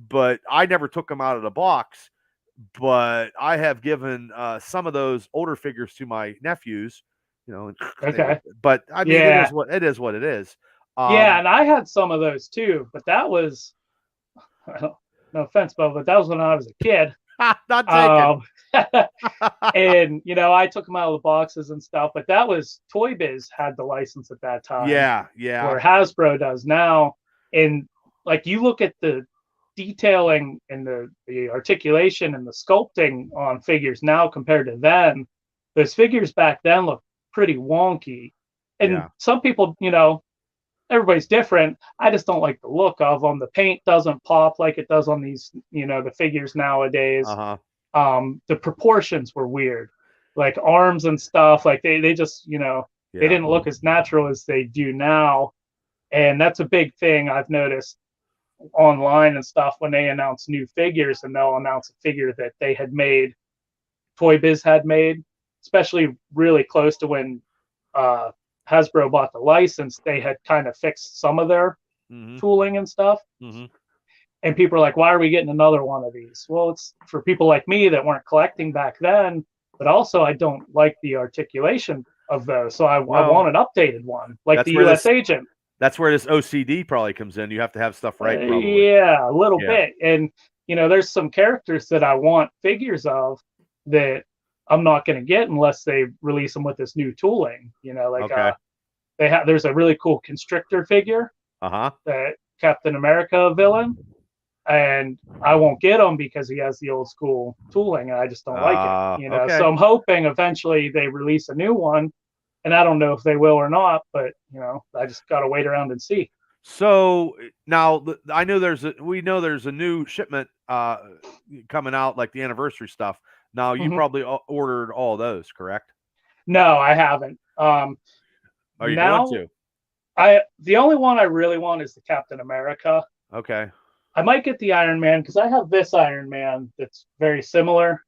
Speaker 1: But I never took them out of the box. But I have given some of those older figures to my nephews. But I mean, it is what it is.
Speaker 2: And I had some of those too, but that was no offense, but that was when I was a kid.
Speaker 1: Not taken.
Speaker 2: And I took them out of the boxes and stuff, but that was Toy Biz had the license at that time.
Speaker 1: Yeah.
Speaker 2: Where Hasbro does now. And like you look at the detailing and the articulation and the sculpting on figures now compared to then, those figures back then look pretty wonky. And some people, everybody's different. I just don't like the look of them. The paint doesn't pop like it does on these, the figures nowadays. The proportions were weird, like arms and stuff. Like they just, they didn't look as natural as they do now. And that's a big thing I've noticed online and stuff when they announce new figures, and they'll announce a figure that they had made, Toy Biz had made, especially really close to when Hasbro bought the license. They had kind of fixed some of their tooling and stuff. And people are like, why are we getting another one of these? Well, it's for people like me that weren't collecting back then, but also I don't like the articulation of those. So I want an updated one, like the US Agent.
Speaker 1: That's where this OCD probably comes in. You have to have stuff right, probably.
Speaker 2: Yeah, a little bit. And, there's some characters that I want figures of that I'm not going to get unless they release them with this new tooling. There's a really cool Constrictor figure, that Captain America villain, and I won't get him because he has the old school tooling, and I just don't like it. So I'm hoping eventually they release a new one. And I don't know if they will or not, but I just got to wait around and see.
Speaker 1: So now we know there's a new shipment coming out, like the anniversary stuff. Now you probably ordered all those, correct?
Speaker 2: No, I haven't.
Speaker 1: Are you going
Speaker 2: to? The only one I really want is the Captain America.
Speaker 1: Okay.
Speaker 2: I might get the Iron Man because I have this Iron Man that's very similar.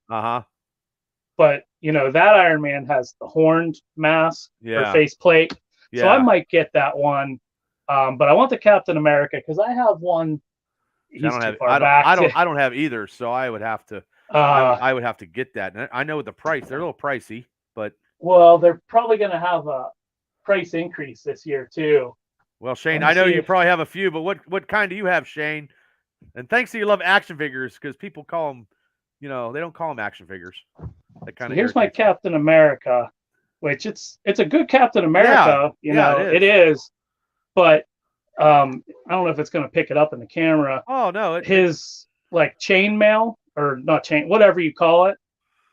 Speaker 2: But that Iron Man has the horned mask or faceplate, so I might get that one. But I want the Captain America because I have one. He's too far back.
Speaker 1: I don't have either, so I would have to. I would have to get that. And I know the price; they're a little pricey, but
Speaker 2: they're probably going to have a price increase this year too.
Speaker 1: Well, Shane, I know you probably have a few, but what kind do you have, Shane? And thanks that you love action figures, because people call them, they don't call them action figures.
Speaker 2: Here's my Captain America, which it's a good Captain America. It is, but I don't know if it's going to pick it up in the camera.
Speaker 1: Oh no,
Speaker 2: his like chainmail or not chain, whatever you call it,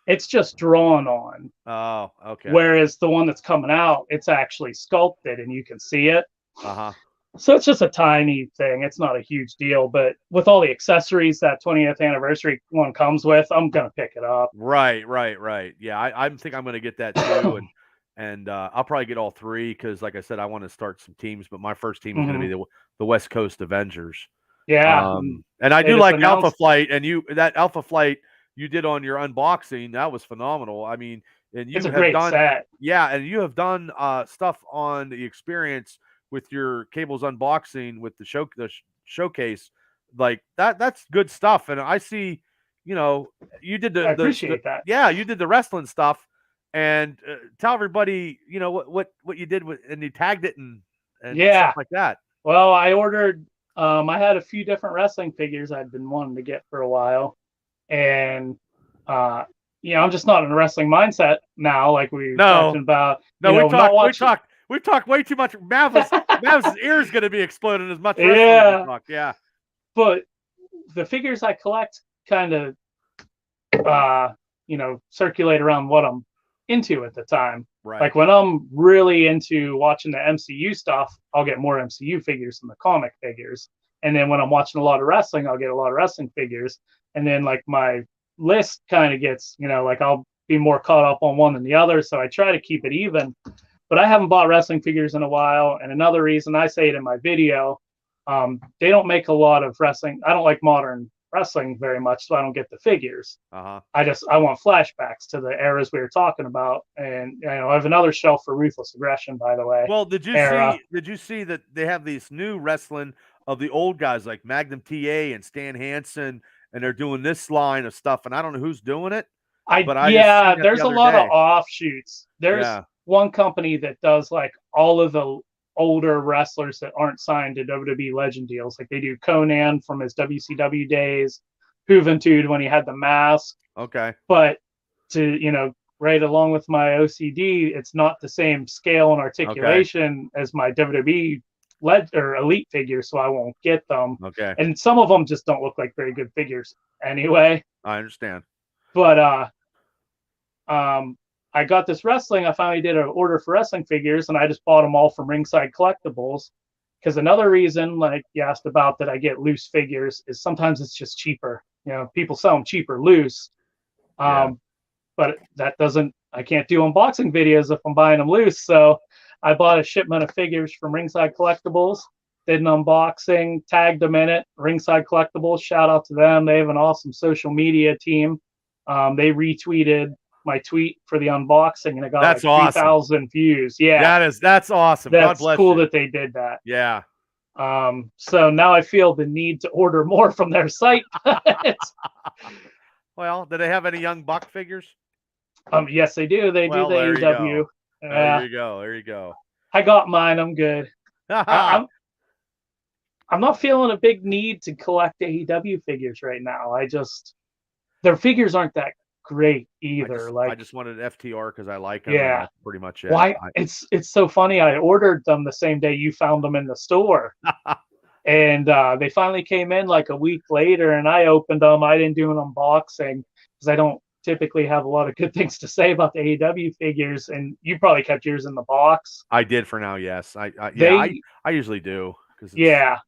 Speaker 2: it's just drawn on.
Speaker 1: Oh, okay.
Speaker 2: Whereas the one that's coming out, it's actually sculpted and you can see it. So it's just a tiny thing. It's not a huge deal, but with all the accessories that 20th anniversary one comes with, I'm going to pick it up.
Speaker 1: Right. Yeah, I think I'm going to get that too. and I'll probably get all three because, like I said, I want to start some teams, but my first team is going to be the West Coast Avengers.
Speaker 2: Yeah.
Speaker 1: And I do like Alpha Flight, and that Alpha Flight you did on your unboxing, that was phenomenal. I mean, and you
Speaker 2: it's a great set.
Speaker 1: Yeah, and you have done stuff on the experience with your Cables unboxing with the showcase, like that's good stuff. And I see, you did
Speaker 2: I appreciate that.
Speaker 1: Yeah, you did the wrestling stuff, and tell everybody, what you did with, and you tagged it and stuff like that.
Speaker 2: Well, I ordered. I had a few different wrestling figures I'd been wanting to get for a while, and I'm just not in a wrestling mindset now, like we were talking about.
Speaker 1: No, we've talked way too much. Mav's ear is going to be exploding as much.
Speaker 2: Yeah. But the figures I collect kind of, circulate around what I'm into at the time.
Speaker 1: Right.
Speaker 2: Like when I'm really into watching the MCU stuff, I'll get more MCU figures than the comic figures. And then when I'm watching a lot of wrestling, I'll get a lot of wrestling figures. And then like my list kind of gets, like I'll be more caught up on one than the other. So I try to keep it even. But I haven't bought wrestling figures in a while. And another reason, I say it in my video, they don't make a lot of wrestling. I don't like modern wrestling very much, so I don't get the figures. I want flashbacks to the eras we were talking about. And I have another shelf for Ruthless Aggression, by the way.
Speaker 1: Well, did you see that they have these new wrestling of the old guys like Magnum TA and Stan Hansen, and they're doing this line of stuff, and I don't know who's doing it.
Speaker 2: There's a lot of offshoots. There's one company that does like all of the older wrestlers that aren't signed to WWE Legend deals. Like they do Conan from his WCW days, Juventud when he had the mask.
Speaker 1: Okay.
Speaker 2: But to, right along with my OCD, it's not the same scale and articulation as my WWE elite figures, so I won't get them.
Speaker 1: Okay.
Speaker 2: And some of them just don't look like very good figures anyway.
Speaker 1: I understand.
Speaker 2: But I got this wrestling. I finally did an order for wrestling figures, and I just bought them all from Ringside Collectibles. Because another reason, like you asked about, that I get loose figures is sometimes it's just cheaper. People sell them cheaper loose. But that doesn't, I can't do unboxing videos if I'm buying them loose. So I bought a shipment of figures from Ringside Collectibles, did an unboxing, tagged them in it. Ringside Collectibles, shout out to them. They have an awesome social media team. They retweeted my tweet for the unboxing, and it got
Speaker 1: that's
Speaker 2: like
Speaker 1: awesome.
Speaker 2: 3,000 views. Yeah,
Speaker 1: that's awesome.
Speaker 2: That's
Speaker 1: God bless
Speaker 2: cool
Speaker 1: you.
Speaker 2: that they did that.
Speaker 1: Yeah.
Speaker 2: So now I feel the need to order more from their site.
Speaker 1: Well, do they have any Young Buck figures?
Speaker 2: Yes, they do. They do the AEW.
Speaker 1: There you go. There you go.
Speaker 2: I got mine. I'm good. I'm not feeling a big need to collect AEW figures right now. Their figures aren't that great either.
Speaker 1: I just wanted FTR because I like them.
Speaker 2: Yeah,
Speaker 1: that's pretty much it.
Speaker 2: Why? It's so funny. I ordered them the same day you found them in the store, and they finally came in like a week later, and I opened them. I didn't do an unboxing because I don't typically have a lot of good things to say about the AEW figures, and you probably kept yours in the box.
Speaker 1: I did for now, yes. I usually do.
Speaker 2: Yeah.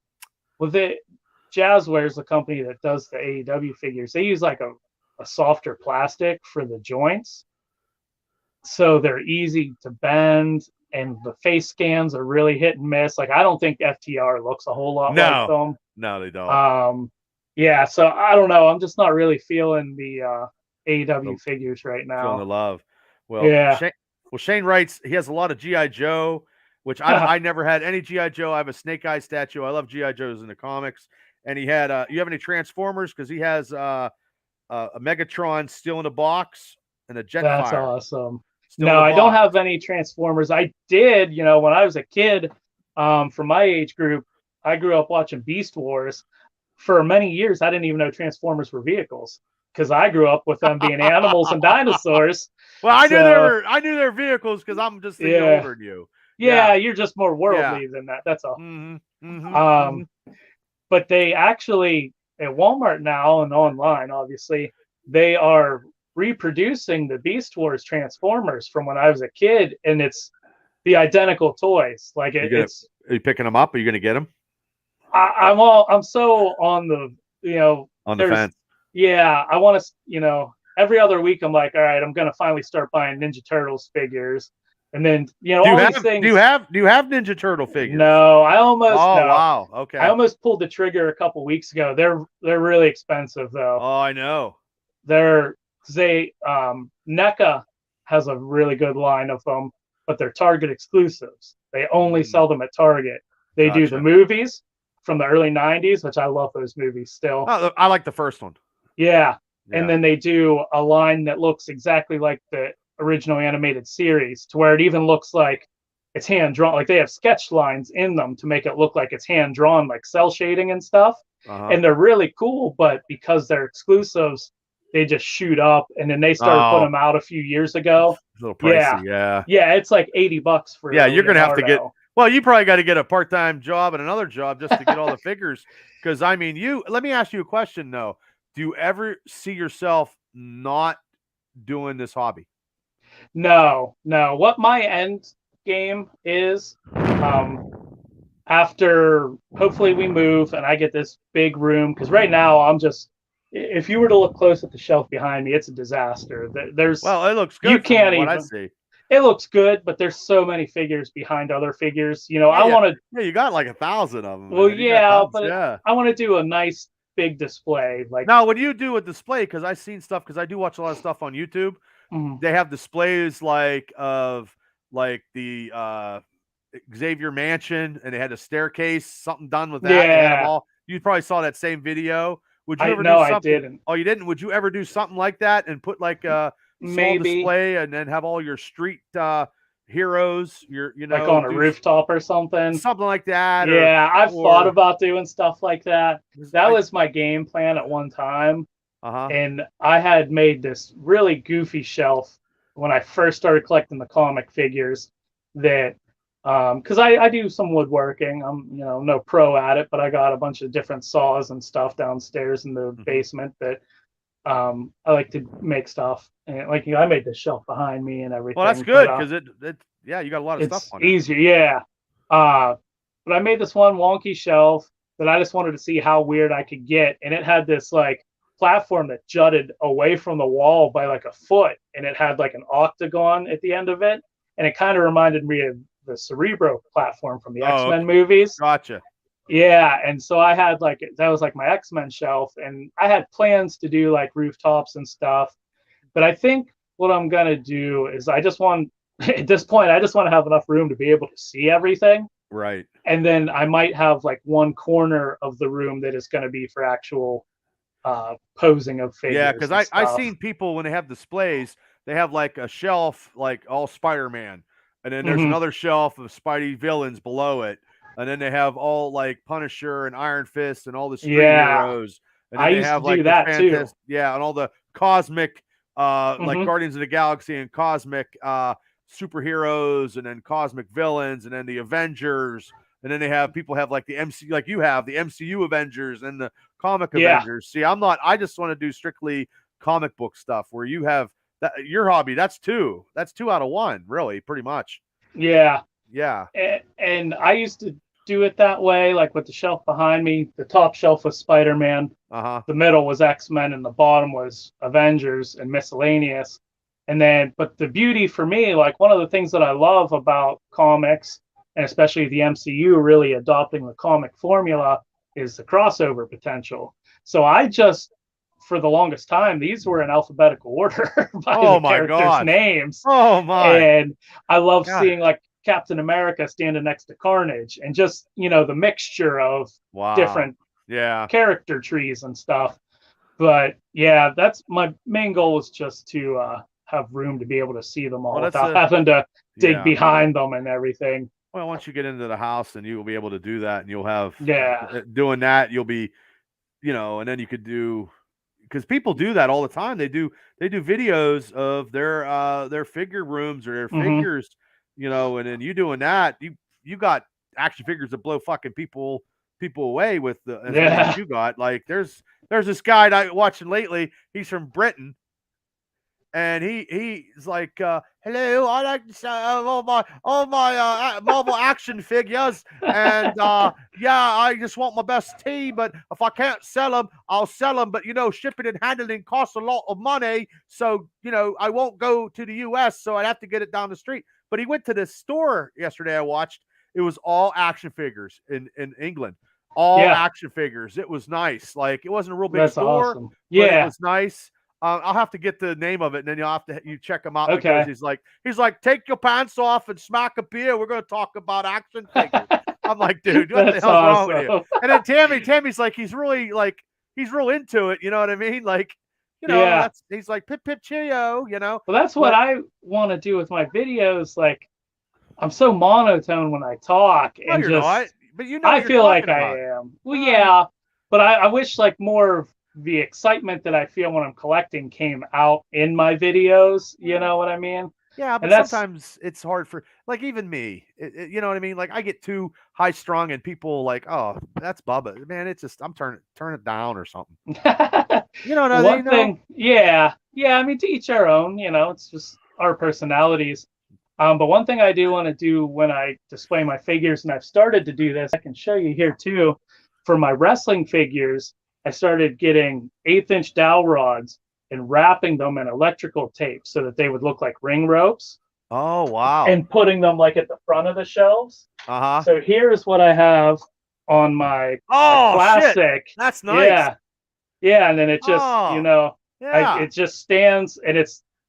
Speaker 2: Well, Jazzware's the company that does the AEW figures. They use like a softer plastic for the joints, so they're easy to bend, and the face scans are really hit and miss. Like, I don't think FTR looks a whole lot like them.
Speaker 1: No, they don't.
Speaker 2: Yeah, so I don't know. I'm just not really feeling the AEW figures right now.
Speaker 1: Feeling the love. Well,
Speaker 2: yeah.
Speaker 1: Shane writes he has a lot of G.I. Joe, which I never had any G.I. Joe. I have a Snake Eye statue. I love G.I. Joes in the comics. And he had you have any Transformers? Because he has a Megatron still in a box and a Jetfire.
Speaker 2: That's awesome. No, I don't have any Transformers. I did, when I was a kid, from my age group, I grew up watching Beast Wars. For many years, I didn't even know Transformers were vehicles because I grew up with them being animals and dinosaurs.
Speaker 1: Well, I knew they were vehicles because I'm just older than you.
Speaker 2: Yeah, you're just more worldly than that. That's all. But they actually, at Walmart now and online, obviously, they are reproducing the Beast Wars Transformers from when I was a kid, and it's the identical toys. Like are
Speaker 1: you picking them up? Are you going to get them?
Speaker 2: I'm so on the
Speaker 1: on the fence.
Speaker 2: Yeah, I want to every other week I'm like, all right, I'm going to finally start buying Ninja Turtles figures. And then
Speaker 1: do you have Ninja Turtle figures?
Speaker 2: No, I almost.
Speaker 1: Wow, okay.
Speaker 2: I almost pulled the trigger a couple weeks ago. They're really expensive though.
Speaker 1: Oh, I know.
Speaker 2: NECA has a really good line of them, but they're Target exclusives. They only sell them at Target. They do the movies from the early '90s, which I love those movies still.
Speaker 1: Oh, I like the first one.
Speaker 2: Yeah, and then they do a line that looks exactly like the original animated series, to where it even looks like it's hand drawn. Like they have sketch lines in them to make it look like it's hand drawn, like cell shading and stuff. And they're really cool, but because they're exclusives, they just shoot up. And then they started putting them out a few years ago.
Speaker 1: A little pricey,
Speaker 2: yeah. It's like $80 for.
Speaker 1: Yeah, you're gonna have to get. Well, you probably got to get a part-time job and another job just to get all the figures. Because I mean, let me ask you a question though. Do you ever see yourself not doing this hobby?
Speaker 2: No. What my end game is, after hopefully we move and I get this big room, because right now I'm just, if you were to look close at the shelf behind me, it's a disaster.
Speaker 1: Well, it looks good.
Speaker 2: You can't even.
Speaker 1: I see.
Speaker 2: It looks good, but there's so many figures behind other figures. I want to.
Speaker 1: Yeah, you got like 1,000 of them.
Speaker 2: Well, I want to do a nice big display. Like
Speaker 1: now, when you do a display, because I've seen stuff, because I do watch a lot of stuff on YouTube. They have displays of the Xavier Mansion, and they had a staircase, something done with that.
Speaker 2: Yeah,
Speaker 1: you probably saw that same video. Would you ever do something?
Speaker 2: I didn't.
Speaker 1: Oh, you didn't? Would you ever do something like that and put like a small display and then have all your street heroes,
Speaker 2: like on a rooftop or something
Speaker 1: like that?
Speaker 2: Yeah, I've thought about doing stuff like that. That was my game plan at one time. And I had made this really goofy shelf when I first started collecting the comic figures that Because I do some woodworking. I'm no pro at it, but I got a bunch of different saws and stuff downstairs in the basement that I like to make stuff. And like I made this shelf behind me and everything.
Speaker 1: Well, that's good because you got a lot of stuff on it.
Speaker 2: It's easier, yeah. But I made this one wonky shelf that I just wanted to see how weird I could get, and it had this like platform that jutted away from the wall by like a foot, and it had like an octagon at the end of it, and it kind of reminded me of the Cerebro platform from the X-Men movies.
Speaker 1: Gotcha.
Speaker 2: Yeah, and so I had that was like my X-Men shelf, and I had plans to do like rooftops and stuff, but I think what I'm gonna do is at this point I just want to have enough room to be able to see everything.
Speaker 1: Right.
Speaker 2: And then I might have like one corner of the room that is going to be for actual posing of figures.
Speaker 1: Yeah, because I've seen people when they have displays, they have like a shelf like all Spider-Man, and then there's another shelf of Spidey villains below it, and then they have all like Punisher and Iron Fist and all the street heroes. And then
Speaker 2: I used to do that too.
Speaker 1: Yeah, and all the cosmic like Guardians of the Galaxy and cosmic superheroes, and then cosmic villains, and then the Avengers, and then people have like the MC, like you have the MCU Avengers and the comic Avengers. See, I just want to do strictly comic book stuff where you have that your hobby. That's two out of one, really, pretty much.
Speaker 2: Yeah.
Speaker 1: And
Speaker 2: I used to do it that way, like with the shelf behind me. The top shelf was Spider-Man, the middle was X-Men, and the bottom was Avengers and miscellaneous. And then, but the beauty for me, like one of the things that I love about comics, and especially the MCU really adopting the comic formula, is the crossover potential. So I just, for the longest time, these were in alphabetical order by the characters' names.
Speaker 1: Oh my!
Speaker 2: And I love seeing like Captain America standing next to Carnage, and just the mixture of different character trees and stuff. But yeah, that's my main goal, is just to have room to be able to see them all without having to dig behind them and everything.
Speaker 1: Well, once you get into the house, then you will be able to do that, and you'll have doing that. You'll be, and then you could do, because people do that all the time. They do videos of their figure rooms or their figures, and then you doing that. You got action figures that blow fucking people away with the as you got. Like there's this guy I watching lately. He's from Britain. And he's like, hello, I like to sell all my Marvel action figures, and I just want my best tea. But if I can't sell them, I'll sell them. But shipping and handling costs a lot of money, so I won't go to the U.S. So I'd have to get it down the street. But he went to this store yesterday. I watched. It was all action figures in England, all action figures. It was nice. Like it wasn't a real big store,
Speaker 2: awesome.
Speaker 1: But it was nice. I'll have to get the name of it, and then you'll have to check him out.
Speaker 2: Okay.
Speaker 1: Because he's like, take your pants off and smack a beer. We're going to talk about action figures. I'm like, dude, what the hell's wrong with you? And then Tammy's like, he's real into it. You know what I mean? Like, he's like pip pip cheerio.
Speaker 2: Well, that's what I want to do with my videos. Like, I'm so monotone when I talk, and
Speaker 1: you're not. But
Speaker 2: I feel like I am. Well, yeah, but I wish like more of the excitement that I feel when I'm collecting came out in my videos. You know what I mean?
Speaker 1: Yeah, but sometimes it's hard for, like, even me. You know what I mean? Like, I get too high strung, and people like, oh, that's Bubba. Man, it's just turn it down or something. You know what I mean?
Speaker 2: One thing, yeah. I mean, to each our own. It's just our personalities. But one thing I do want to do when I display my figures, and I've started to do this, I can show you here too. For my wrestling figures, I started getting 1/8-inch dowel rods and wrapping them in electrical tape so that they would look like ring ropes.
Speaker 1: Oh, wow.
Speaker 2: And putting them like at the front of the shelves. So here's what I have on my classic.
Speaker 1: Shit. That's nice.
Speaker 2: Yeah. And then it just, it just stands, and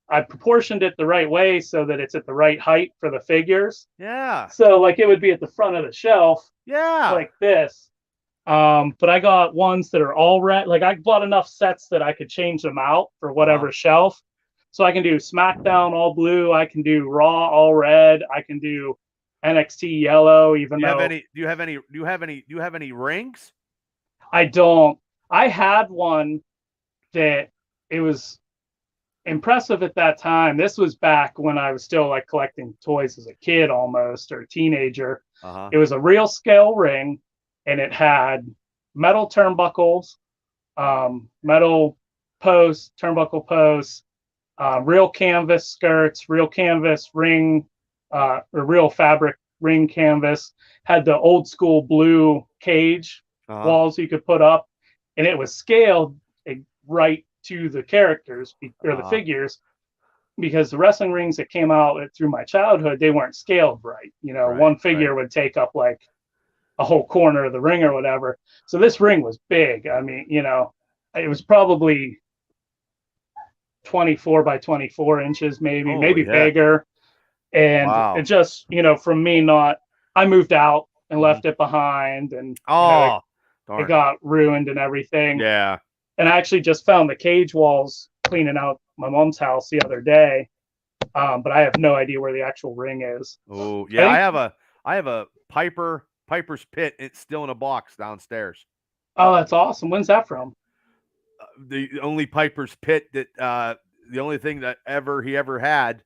Speaker 2: I proportioned it the right way so that it's at the right height for the figures.
Speaker 1: Yeah.
Speaker 2: So like it would be at the front of the shelf.
Speaker 1: Yeah.
Speaker 2: Like this. But I got ones that are all red. Like I bought enough sets that I could change them out for whatever shelf. So I can do SmackDown all blue. I can do Raw all red. I can do NXT yellow. Do
Speaker 1: you have any rings?
Speaker 2: I don't. I had one that it impressive at that time. This was back when I was still like collecting toys as a kid almost, or a teenager.
Speaker 1: Uh-huh.
Speaker 2: It was a real scale ring, and it had metal turnbuckles, metal posts, turnbuckle posts, real canvas skirts, real canvas ring, or real fabric ring canvas. Had the old school blue cage walls you could put up, and it was scaled right to the characters or the figures, because the wrestling rings that came out through my childhood, they weren't scaled right. You know, one figure would take up like a whole corner of the ring or whatever. So this ring was big. I mean, you know, it was probably 24 by 24 inches, maybe bigger. And it just, you know, from me I moved out and left it behind, and it got ruined and everything.
Speaker 1: Yeah.
Speaker 2: And I actually just found the cage walls cleaning out my mom's house the other day. But I have no idea where the actual ring is.
Speaker 1: Oh, yeah. I have a Piper's Pit. It's still in a box downstairs.
Speaker 2: Oh, that's awesome. When's that from?
Speaker 1: The only Piper's Pit that the only thing that he ever had.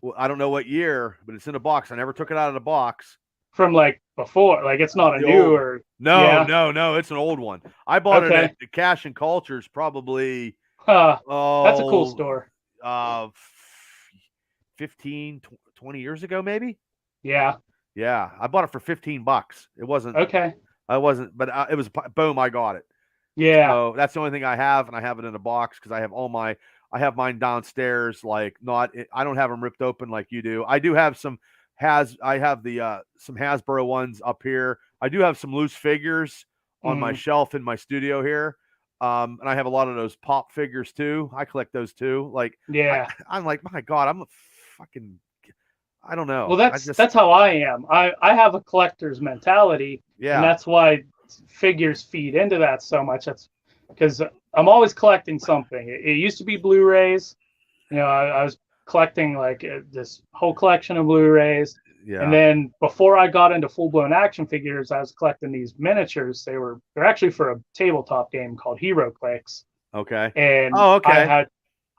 Speaker 1: Well, I don't know what year, but it's in a box. I never took it out of the box.
Speaker 2: From like before, like it's not a new or
Speaker 1: no, it's an old one. I bought it at Cash and Cultures probably.
Speaker 2: That's a cool store.
Speaker 1: 15, 20 years ago, maybe.
Speaker 2: Yeah.
Speaker 1: I bought it for $15. It wasn't
Speaker 2: okay.
Speaker 1: I wasn't, but it was boom. I got it.
Speaker 2: Yeah.
Speaker 1: So that's the only thing I have, and I have it in a box because I have mine downstairs. Like I don't have them ripped open like you do. I do have some. I have the some Hasbro ones up here. I do have some loose figures on my shelf in my studio here. And I have a lot of those pop figures too. I collect those too. Like, I'm like, my God, I'm a fucking, I don't know.
Speaker 2: Well, that's how I am. I have a collector's mentality.
Speaker 1: Yeah.
Speaker 2: And that's why figures feed into that so much. That's because I'm always collecting something. It used to be Blu-rays. You know, I was collecting like this whole collection of Blu-rays.
Speaker 1: Yeah.
Speaker 2: And then before I got into full-blown action figures, I was collecting these miniatures. They're actually for a tabletop game called Hero Clicks.
Speaker 1: Okay.
Speaker 2: And I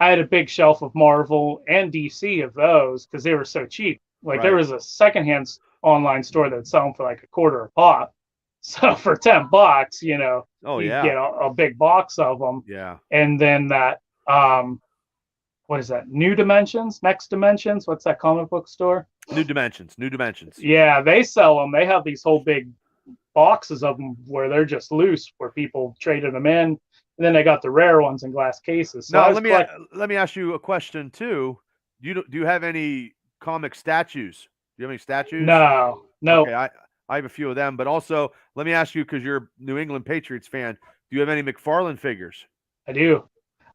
Speaker 2: had a big shelf of Marvel and DC of those because they were so cheap. Like there was a secondhand online store that sell them for like $0.25 a pop. So for $10, you know, you get a big box of them.
Speaker 1: Yeah.
Speaker 2: And then that what is that? Next Dimensions? What's that comic book store?
Speaker 1: New Dimensions.
Speaker 2: Yeah, they sell them. They have these whole big boxes of them where they're just loose, where people traded them in, and then they got the rare ones in glass cases. So
Speaker 1: now let me ask you a question too. Do you have any comic statues? Do you have any statues?
Speaker 2: No.
Speaker 1: Okay, I have a few of them, but also let me ask you, because you're a New England Patriots fan, do you have any McFarlane figures?
Speaker 2: I do.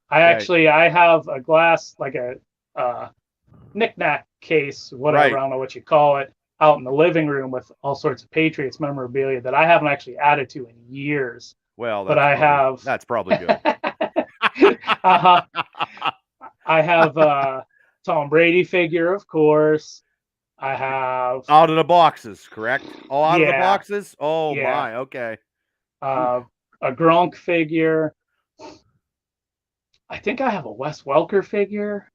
Speaker 2: I have a glass, like a knick-knack case, whatever, I don't know what you call it, out in the living room with all sorts of Patriots memorabilia that I haven't actually added to in years.
Speaker 1: Well,
Speaker 2: that's
Speaker 1: probably good.
Speaker 2: I have Tom Brady figure, of course. I have
Speaker 1: out of the boxes, correct? All out of the boxes? Oh my, okay.
Speaker 2: A Gronk figure. I think I have a Wes Welker figure.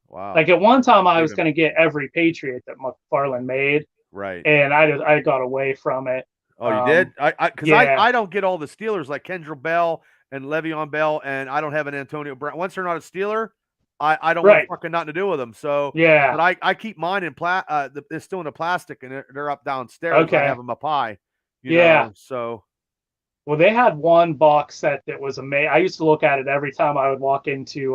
Speaker 1: Wow.
Speaker 2: Like at one time I was going to get every Patriot that McFarlane made.
Speaker 1: Right.
Speaker 2: And I got away from it.
Speaker 1: Oh, you did? I don't get all the Steelers like Kendra Bell and Le'Veon Bell, and I don't have an Antonio Brown. Once they're not a Steeler, I don't want fucking nothing to do with them. So but I keep mine in they're still in the plastic, and they're up downstairs. Okay. I have them up high. You know, so.
Speaker 2: Well, they had one box set that was amazing. I used to look at it every time I would walk into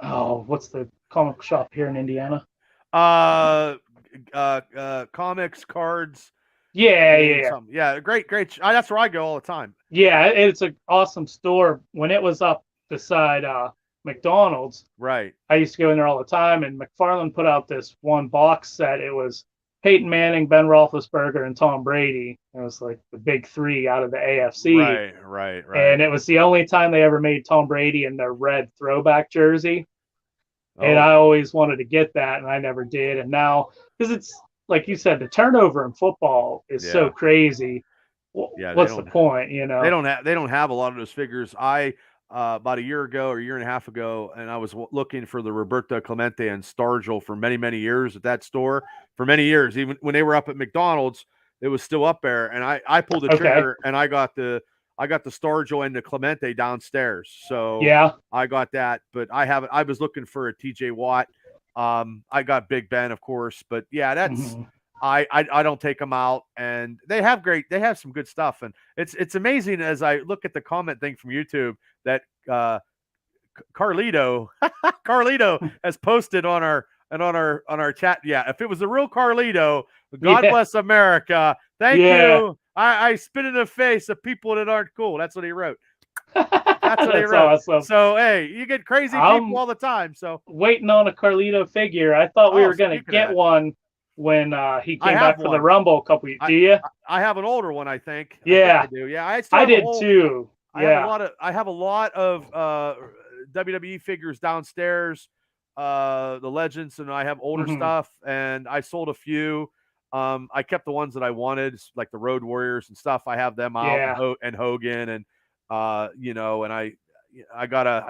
Speaker 2: what's the comic shop here in Indiana?
Speaker 1: Comics, cards.
Speaker 2: Yeah.
Speaker 1: Great. That's where I go all the time.
Speaker 2: Yeah, it's an awesome store. When it was up beside McDonald's,
Speaker 1: right,
Speaker 2: I used to go in there all the time. And McFarlane put out this one box set. It was Peyton Manning, Ben Roethlisberger, and Tom Brady. It was like the big three out of the AFC.
Speaker 1: Right.
Speaker 2: And it was the only time they ever made Tom Brady in their red throwback jersey. And I always wanted to get that, and I never did. And now, because it's like you said, the turnover in football is so crazy. What's the point? You know,
Speaker 1: they don't have a lot of those figures. I about a year ago or a year and a half ago, and I was looking for the Roberto Clemente and Stargell for many, many years at that store. For many years, even when they were up at McDonald's, it was still up there. And I pulled the trigger, and I got the Stargell and the Clemente downstairs. So
Speaker 2: yeah,
Speaker 1: I got that, but I haven't. I was looking for a TJ Watt. I got Big Ben, of course, but yeah, that's. I don't take them out, and they have some good stuff, and it's amazing as I look at the comment thing from YouTube that Carlito has posted on our chat. Yeah, if it was the real Carlito, God bless America. Thank you. I spit in the face of people that aren't cool. That's what he wrote. That's what he wrote. Awesome. So hey, you get crazy people all the time. So
Speaker 2: waiting on a Carlito figure. I thought we were gonna get one when he came back for the Rumble a couple years. Do you?
Speaker 1: I have an older one, I think.
Speaker 2: Yeah,
Speaker 1: I do. Yeah,
Speaker 2: I did too.
Speaker 1: I have a lot of WWE figures downstairs, the Legends, and I have older stuff, and I sold a few. I kept the ones that I wanted, like the Road Warriors and stuff. I have them out, and Hogan, and and I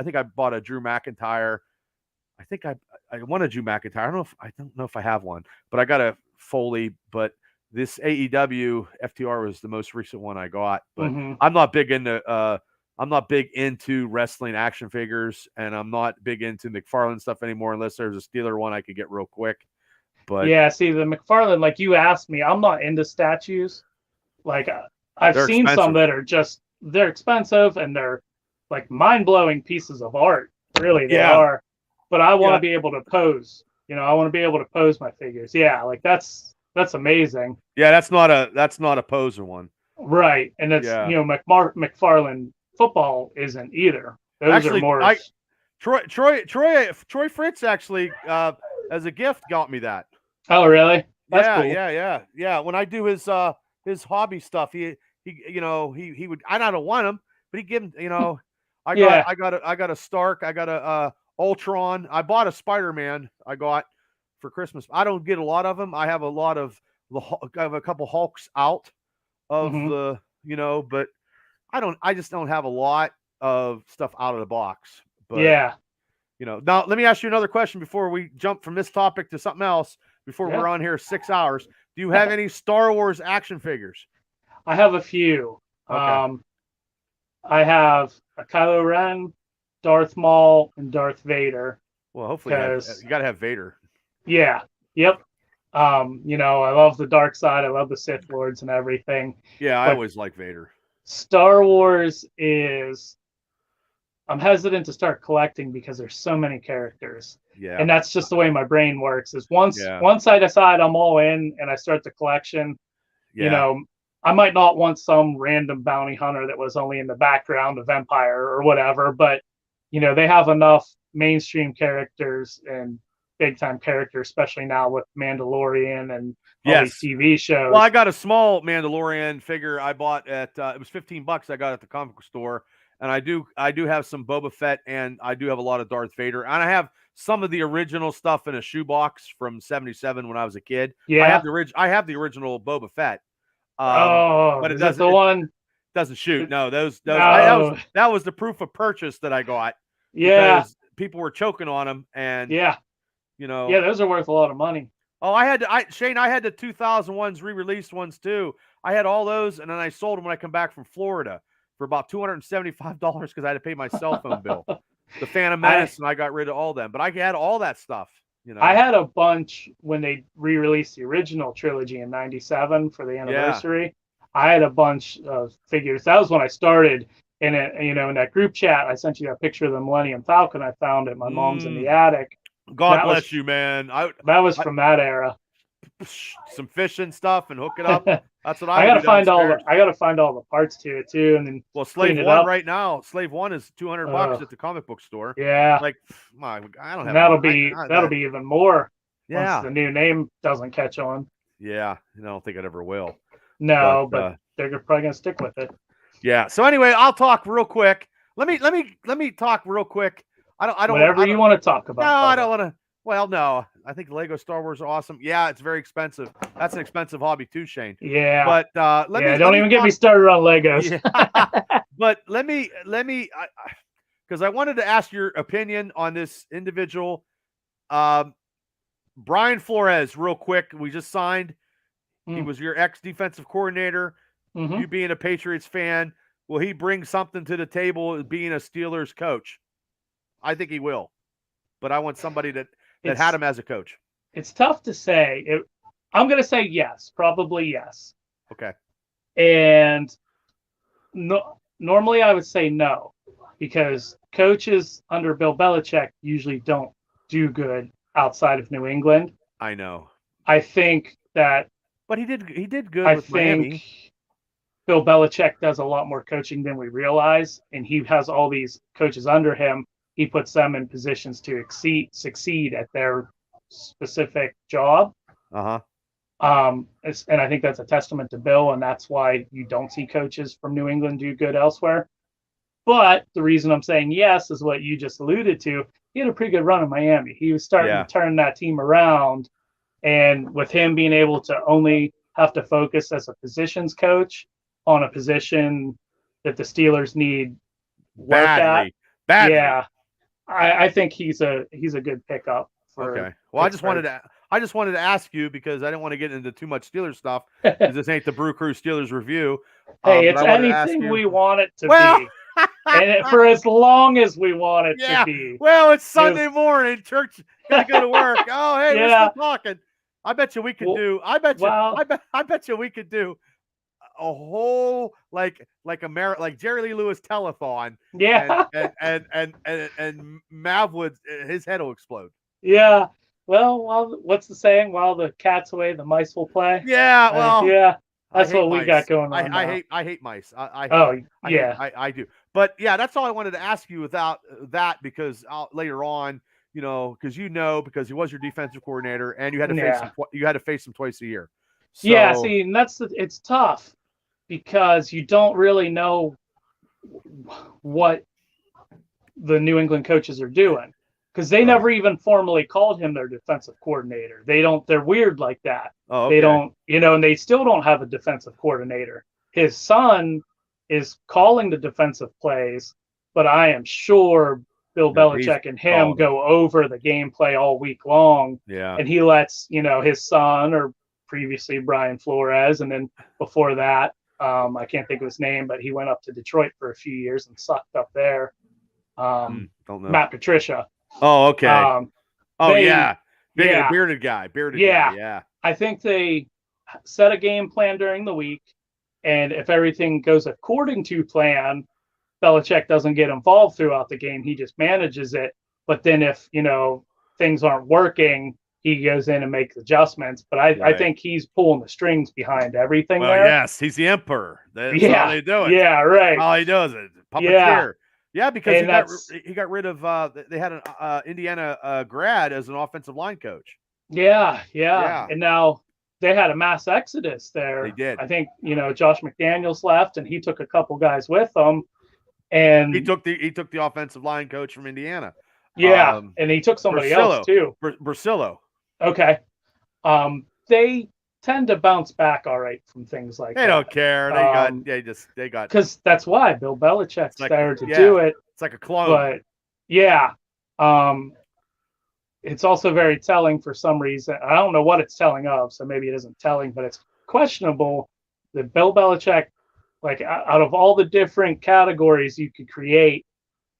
Speaker 1: think I bought a Drew McIntyre. I think I want a Drew McIntyre. I don't know if I have one, but I got a Foley. But this AEW FTR was the most recent one I got. But I'm not big into wrestling action figures, and I'm not big into McFarlane stuff anymore unless there's a Steeler one I could get real quick. But
Speaker 2: yeah, see the McFarlane, like you asked me, I'm not into statues. Like I've seen some that are they're expensive and they're like mind-blowing pieces of art. Really, they are. But I want to be able to pose. I want to be able to pose my figures. Yeah, like that's amazing.
Speaker 1: Yeah, that's not a poser one.
Speaker 2: Right, and it's McFarlane football isn't either. Those actually, are more.
Speaker 1: Troy Fritz actually as a gift got me that.
Speaker 2: Oh really? That's cool.
Speaker 1: Yeah. When I do his hobby stuff, he would. I don't want him, but he give him. I got a Stark. I got a Ultron. I bought a Spider-Man. I got for Christmas. I don't get a lot of them. I have a lot of I have a couple Hulks out of the but I just don't have a lot of stuff out of the box. But now let me ask you another question before we jump from this topic to something else. Before we're on here 6 hours, do you have any Star Wars action figures?
Speaker 2: I have a few. Okay. I have a Kylo Ren, Darth Maul, and Darth Vader.
Speaker 1: Well, hopefully you got to have Vader.
Speaker 2: Yeah. Yep. I love the dark side. I love the Sith Lords and everything.
Speaker 1: Yeah, I always like Vader.
Speaker 2: Star Wars is. I'm hesitant to start collecting because there's so many characters.
Speaker 1: Yeah.
Speaker 2: And that's just the way my brain works. Is once I decide I'm all in and I start the collection, I might not want some random bounty hunter that was only in the background of Empire or whatever, but they have enough mainstream characters and big time characters, especially now with Mandalorian and all these TV shows.
Speaker 1: Well, I got a small Mandalorian figure I bought at it was $15 I got at the comic book store. And I do have some Boba Fett, and I do have a lot of Darth Vader, and I have some of the original stuff in a shoebox from '77 when I was a kid.
Speaker 2: Yeah,
Speaker 1: I have the original Boba Fett.
Speaker 2: But it doesn't.
Speaker 1: Doesn't shoot. No, that was the proof of purchase that I got.
Speaker 2: Yeah,
Speaker 1: people were choking on them, and
Speaker 2: those are worth a lot of money.
Speaker 1: Oh, I had the 2001s re-released ones too. I had all those, and then I sold them when I come back from Florida for about $275 because I had to pay my cell phone bill. The Phantom Menace, and I got rid of all them. But I had all that stuff.
Speaker 2: I had a bunch when they re-released the original trilogy in '97 for the anniversary. Yeah. I had a bunch of figures. That was when I started. And in that group chat, I sent you that picture of the Millennium Falcon I found at my mom's in the attic.
Speaker 1: God bless you, man.
Speaker 2: That was from that era.
Speaker 1: Some fishing stuff and hook it up. That's what
Speaker 2: I gotta find all the parts to it too, and then
Speaker 1: Slave One right now. Slave One is $200 at the comic book store.
Speaker 2: Yeah,
Speaker 1: like I don't have.
Speaker 2: That'll be even more. Yeah, once the new name doesn't catch on.
Speaker 1: Yeah, I don't think it ever will.
Speaker 2: No, but they're probably gonna stick with it.
Speaker 1: Yeah. So anyway, I'll talk real quick. Let me talk real quick. I don't.
Speaker 2: Whatever you want to talk about.
Speaker 1: No, I don't want to. Well, no. I think the Lego Star Wars are awesome. Yeah, it's very expensive. That's an expensive hobby too, Shane.
Speaker 2: Yeah.
Speaker 1: But
Speaker 2: don't even get me started on Legos.
Speaker 1: Yeah. But let me. because I wanted to ask your opinion on this individual. Brian Flores, real quick. We just signed. He was your ex-defensive coordinator. You being a Patriots fan, will he bring something to the table being a Steelers coach? I think he will. But I want somebody that had him as a coach.
Speaker 2: It's tough to say. I'm going to say yes, probably yes.
Speaker 1: Okay.
Speaker 2: And normally I would say no, because coaches under Bill Belichick usually don't do good outside of New England.
Speaker 1: I know.
Speaker 2: I think that.
Speaker 1: But he did good with Miami.
Speaker 2: Bill Belichick does a lot more coaching than we realize, and he has all these coaches under him. He puts them in positions to succeed at their specific job.
Speaker 1: And
Speaker 2: I think that's a testament to Bill, and that's why you don't see coaches from New England do good elsewhere. But the reason I'm saying yes is what you just alluded to. He had a pretty good run in Miami. He was starting to turn that team around, and with him being able to only have to focus as a positions coach on a position that the Steelers need
Speaker 1: badly.
Speaker 2: Yeah, I think he's a good pickup.
Speaker 1: Okay. Well, I just wanted to ask you because I didn't want to get into too much Steelers stuff because this ain't the Brew Crew Steelers review.
Speaker 2: Hey, it's anything we want it to be. And for as long as we want it to be.
Speaker 1: Well, it's Sunday morning. Church gotta go to work. Oh, hey, we're still talking. I bet you we could do. I bet you we could do a whole like Jerry Lee Lewis telethon.
Speaker 2: Yeah.
Speaker 1: And Mav would his head will explode.
Speaker 2: Yeah. Well, what's the saying? While the cat's away, the mice will play.
Speaker 1: Yeah. Well.
Speaker 2: That's what we got going on.
Speaker 1: I hate mice. I do. But yeah, that's all I wanted to ask you without that because later on, because he was your defensive coordinator and you had to face him twice a year. So,
Speaker 2: yeah, see, and it's tough because you don't really know what the New England coaches are doing because they never even formally called him their defensive coordinator. They're weird like that.
Speaker 1: Oh, okay.
Speaker 2: They don't, and they still don't have a defensive coordinator. His son is calling the defensive plays, but I am sure Bill Belichick and him go over the gameplay all week long.
Speaker 1: Yeah.
Speaker 2: And he lets, his son or previously Brian Flores. And then before that, I can't think of his name, but he went up to Detroit for a few years and sucked up there.
Speaker 1: Don't know.
Speaker 2: Matt Patricia.
Speaker 1: Oh, okay. Bearded guy. Yeah.
Speaker 2: I think they set a game plan during the week. And if everything goes according to plan, Belichick doesn't get involved throughout the game. He just manages it. But then if, things aren't working, he goes in and makes adjustments. But I think he's pulling the strings behind everything there.
Speaker 1: Yes, he's the emperor. That's how they do it.
Speaker 2: Yeah, right.
Speaker 1: All he does is puppeteer. Yeah, because he got rid of they had an Indiana grad as an offensive line coach.
Speaker 2: Yeah. And now they had a mass exodus there.
Speaker 1: They did.
Speaker 2: I think, Josh McDaniels left and he took a couple guys with him. And
Speaker 1: he took the offensive line coach from Indiana.
Speaker 2: Yeah, and he took somebody else too.
Speaker 1: Brasillo.
Speaker 2: Okay. They tend to bounce back all right from things like that.
Speaker 1: They don't care. They got
Speaker 2: because that's why Bill Belichick's there to do it.
Speaker 1: It's like a clone.
Speaker 2: But yeah. It's also very telling for some reason. I don't know what it's telling of, so maybe it isn't telling, but it's questionable that Bill Belichick, like out of all the different categories you could create,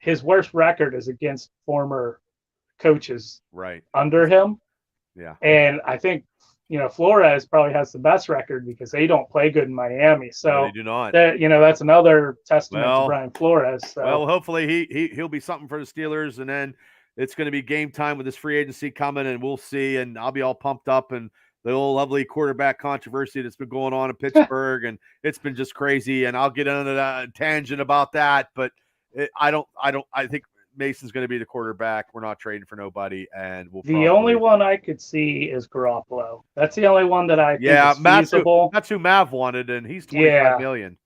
Speaker 2: his worst record is against former coaches under him.
Speaker 1: Yeah.
Speaker 2: And I think, Flores probably has the best record because they don't play good in Miami. So
Speaker 1: no, they do not.
Speaker 2: That's another testament to Brian Flores. So.
Speaker 1: Well, hopefully he'll be something for the Steelers, and then it's going to be game time with this free agency coming, and we'll see. And I'll be all pumped up, and the old lovely quarterback controversy that's been going on in Pittsburgh, and it's been just crazy. And I'll get into that tangent about that, but I think Mason's going to be the quarterback. We're not trading for nobody, and
Speaker 2: the only one I could see is Garoppolo. That's the only one that I think is feasible.
Speaker 1: That's who Mav wanted, and he's $25 million.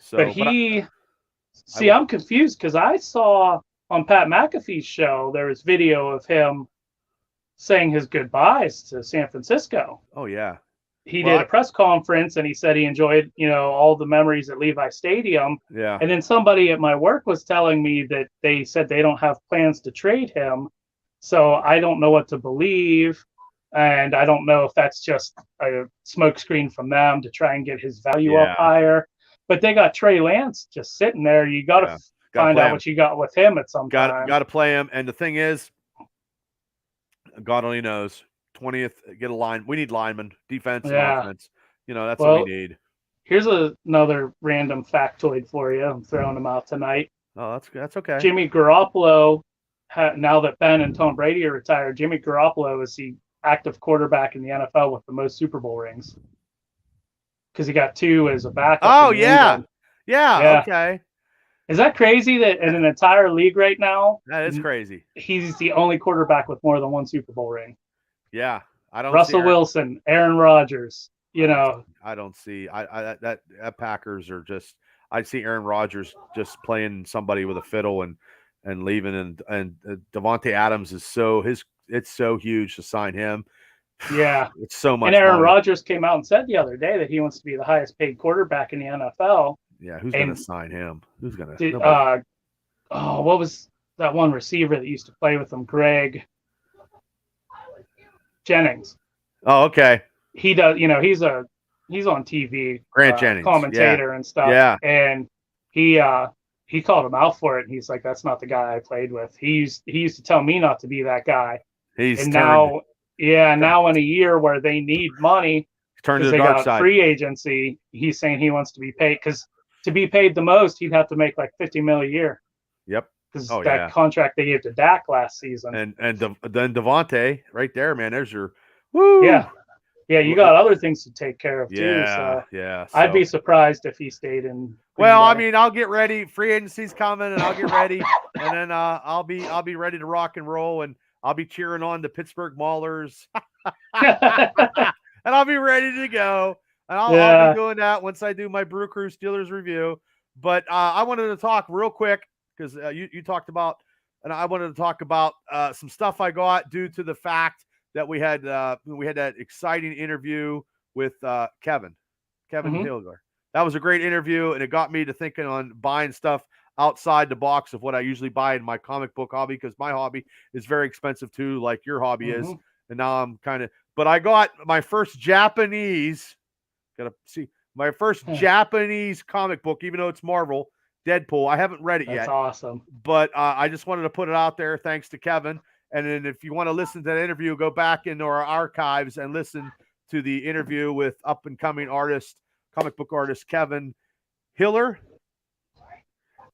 Speaker 1: So,
Speaker 2: I'm confused because I saw on Pat McAfee's show there was video of him saying his goodbyes to San Francisco.
Speaker 1: Oh yeah.
Speaker 2: he did a press conference and he said he enjoyed, all the memories at Levi Stadium.
Speaker 1: Yeah.
Speaker 2: And then somebody at my work was telling me that they said they don't have plans to trade him. So I don't know what to believe. And I don't know if that's just a smokescreen from them to try and get his value up higher. But they got Trey Lance just sitting there. You got to find out what you got with him at some time.
Speaker 1: Got to play him. And the thing is, God only knows. 20th, get a line. We need linemen, defense and offense. That's what we need.
Speaker 2: Here's another random factoid for you. I'm throwing them out tonight.
Speaker 1: Oh, that's okay.
Speaker 2: Jimmy Garoppolo, now that Ben and Tom Brady are retired, Jimmy Garoppolo is the active quarterback in the NFL with the most Super Bowl rings. Because he got 2 as a backup.
Speaker 1: Oh, yeah. Yeah. Okay.
Speaker 2: Is that crazy that in an entire league right now?
Speaker 1: That is crazy.
Speaker 2: He's the only quarterback with more than 1 Super Bowl ring.
Speaker 1: Yeah. I don't
Speaker 2: Russell Wilson, Aaron Rodgers,
Speaker 1: I don't see that Packers are just. I see Aaron Rodgers just playing somebody with a fiddle and leaving, and Devontae Adams is it's so huge to sign him.
Speaker 2: Yeah,
Speaker 1: it's so much.
Speaker 2: And Aaron Rodgers came out and said the other day that he wants to be the highest paid quarterback in the NFL.
Speaker 1: Yeah, who's going to sign him? Who's going
Speaker 2: to? What was that one receiver that used to play with him? Greg Jennings.
Speaker 1: Oh, okay.
Speaker 2: He does. He's on TV.
Speaker 1: Grant Jennings,
Speaker 2: commentator and stuff.
Speaker 1: Yeah,
Speaker 2: and he called him out for it. And he's like, "That's not the guy I played with. He used to tell me not to be that guy." Now in a year where they need money,
Speaker 1: because they got
Speaker 2: free agency, he's saying he wants to be paid, because to be paid the most, he'd have to make like $50 million a year.
Speaker 1: Yep.
Speaker 2: Because that contract they gave to Dak last season.
Speaker 1: And then Devontae right there, man. There's your woo.
Speaker 2: Yeah. Yeah, you got other things to take care of too.
Speaker 1: So
Speaker 2: I'd be surprised if he stayed in.
Speaker 1: Well, I mean, I'll get ready. Free agency's coming, and I'll get ready, and then I'll be ready to rock and roll, and I'll be cheering on the Pittsburgh Maulers, and I'll be ready to go. And I'll be doing that once I do my Brew Crew Steelers review. But I wanted to talk real quick because you talked about, and I wanted to talk about some stuff I got due to the fact that we had that exciting interview with Kevin Hilger. That was a great interview, and it got me to thinking on buying stuff outside the box of what I usually buy in my comic book hobby, because my hobby is very expensive too, like your hobby is. And now I'm but I got my first Japanese comic book, even though it's Marvel, Deadpool. I haven't read it yet.
Speaker 2: That's awesome.
Speaker 1: But I just wanted to put it out there, thanks to Kevin. And then if you want to listen to that interview, go back into our archives and listen to the interview with up-and-coming comic book artist Kevin Hiller.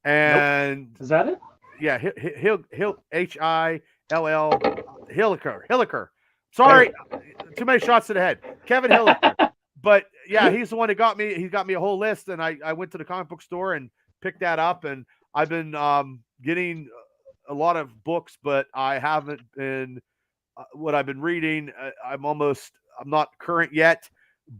Speaker 1: And
Speaker 2: is that it?
Speaker 1: Yeah, Hill Hilliker. Sorry, too many shots to the head. Kevin Hilliker. But yeah, he's the one that got me. He got me a whole list, and I went to the comic book store and picked that up. And I've been getting a lot of books, but I haven't been what I've been reading. I'm not current yet,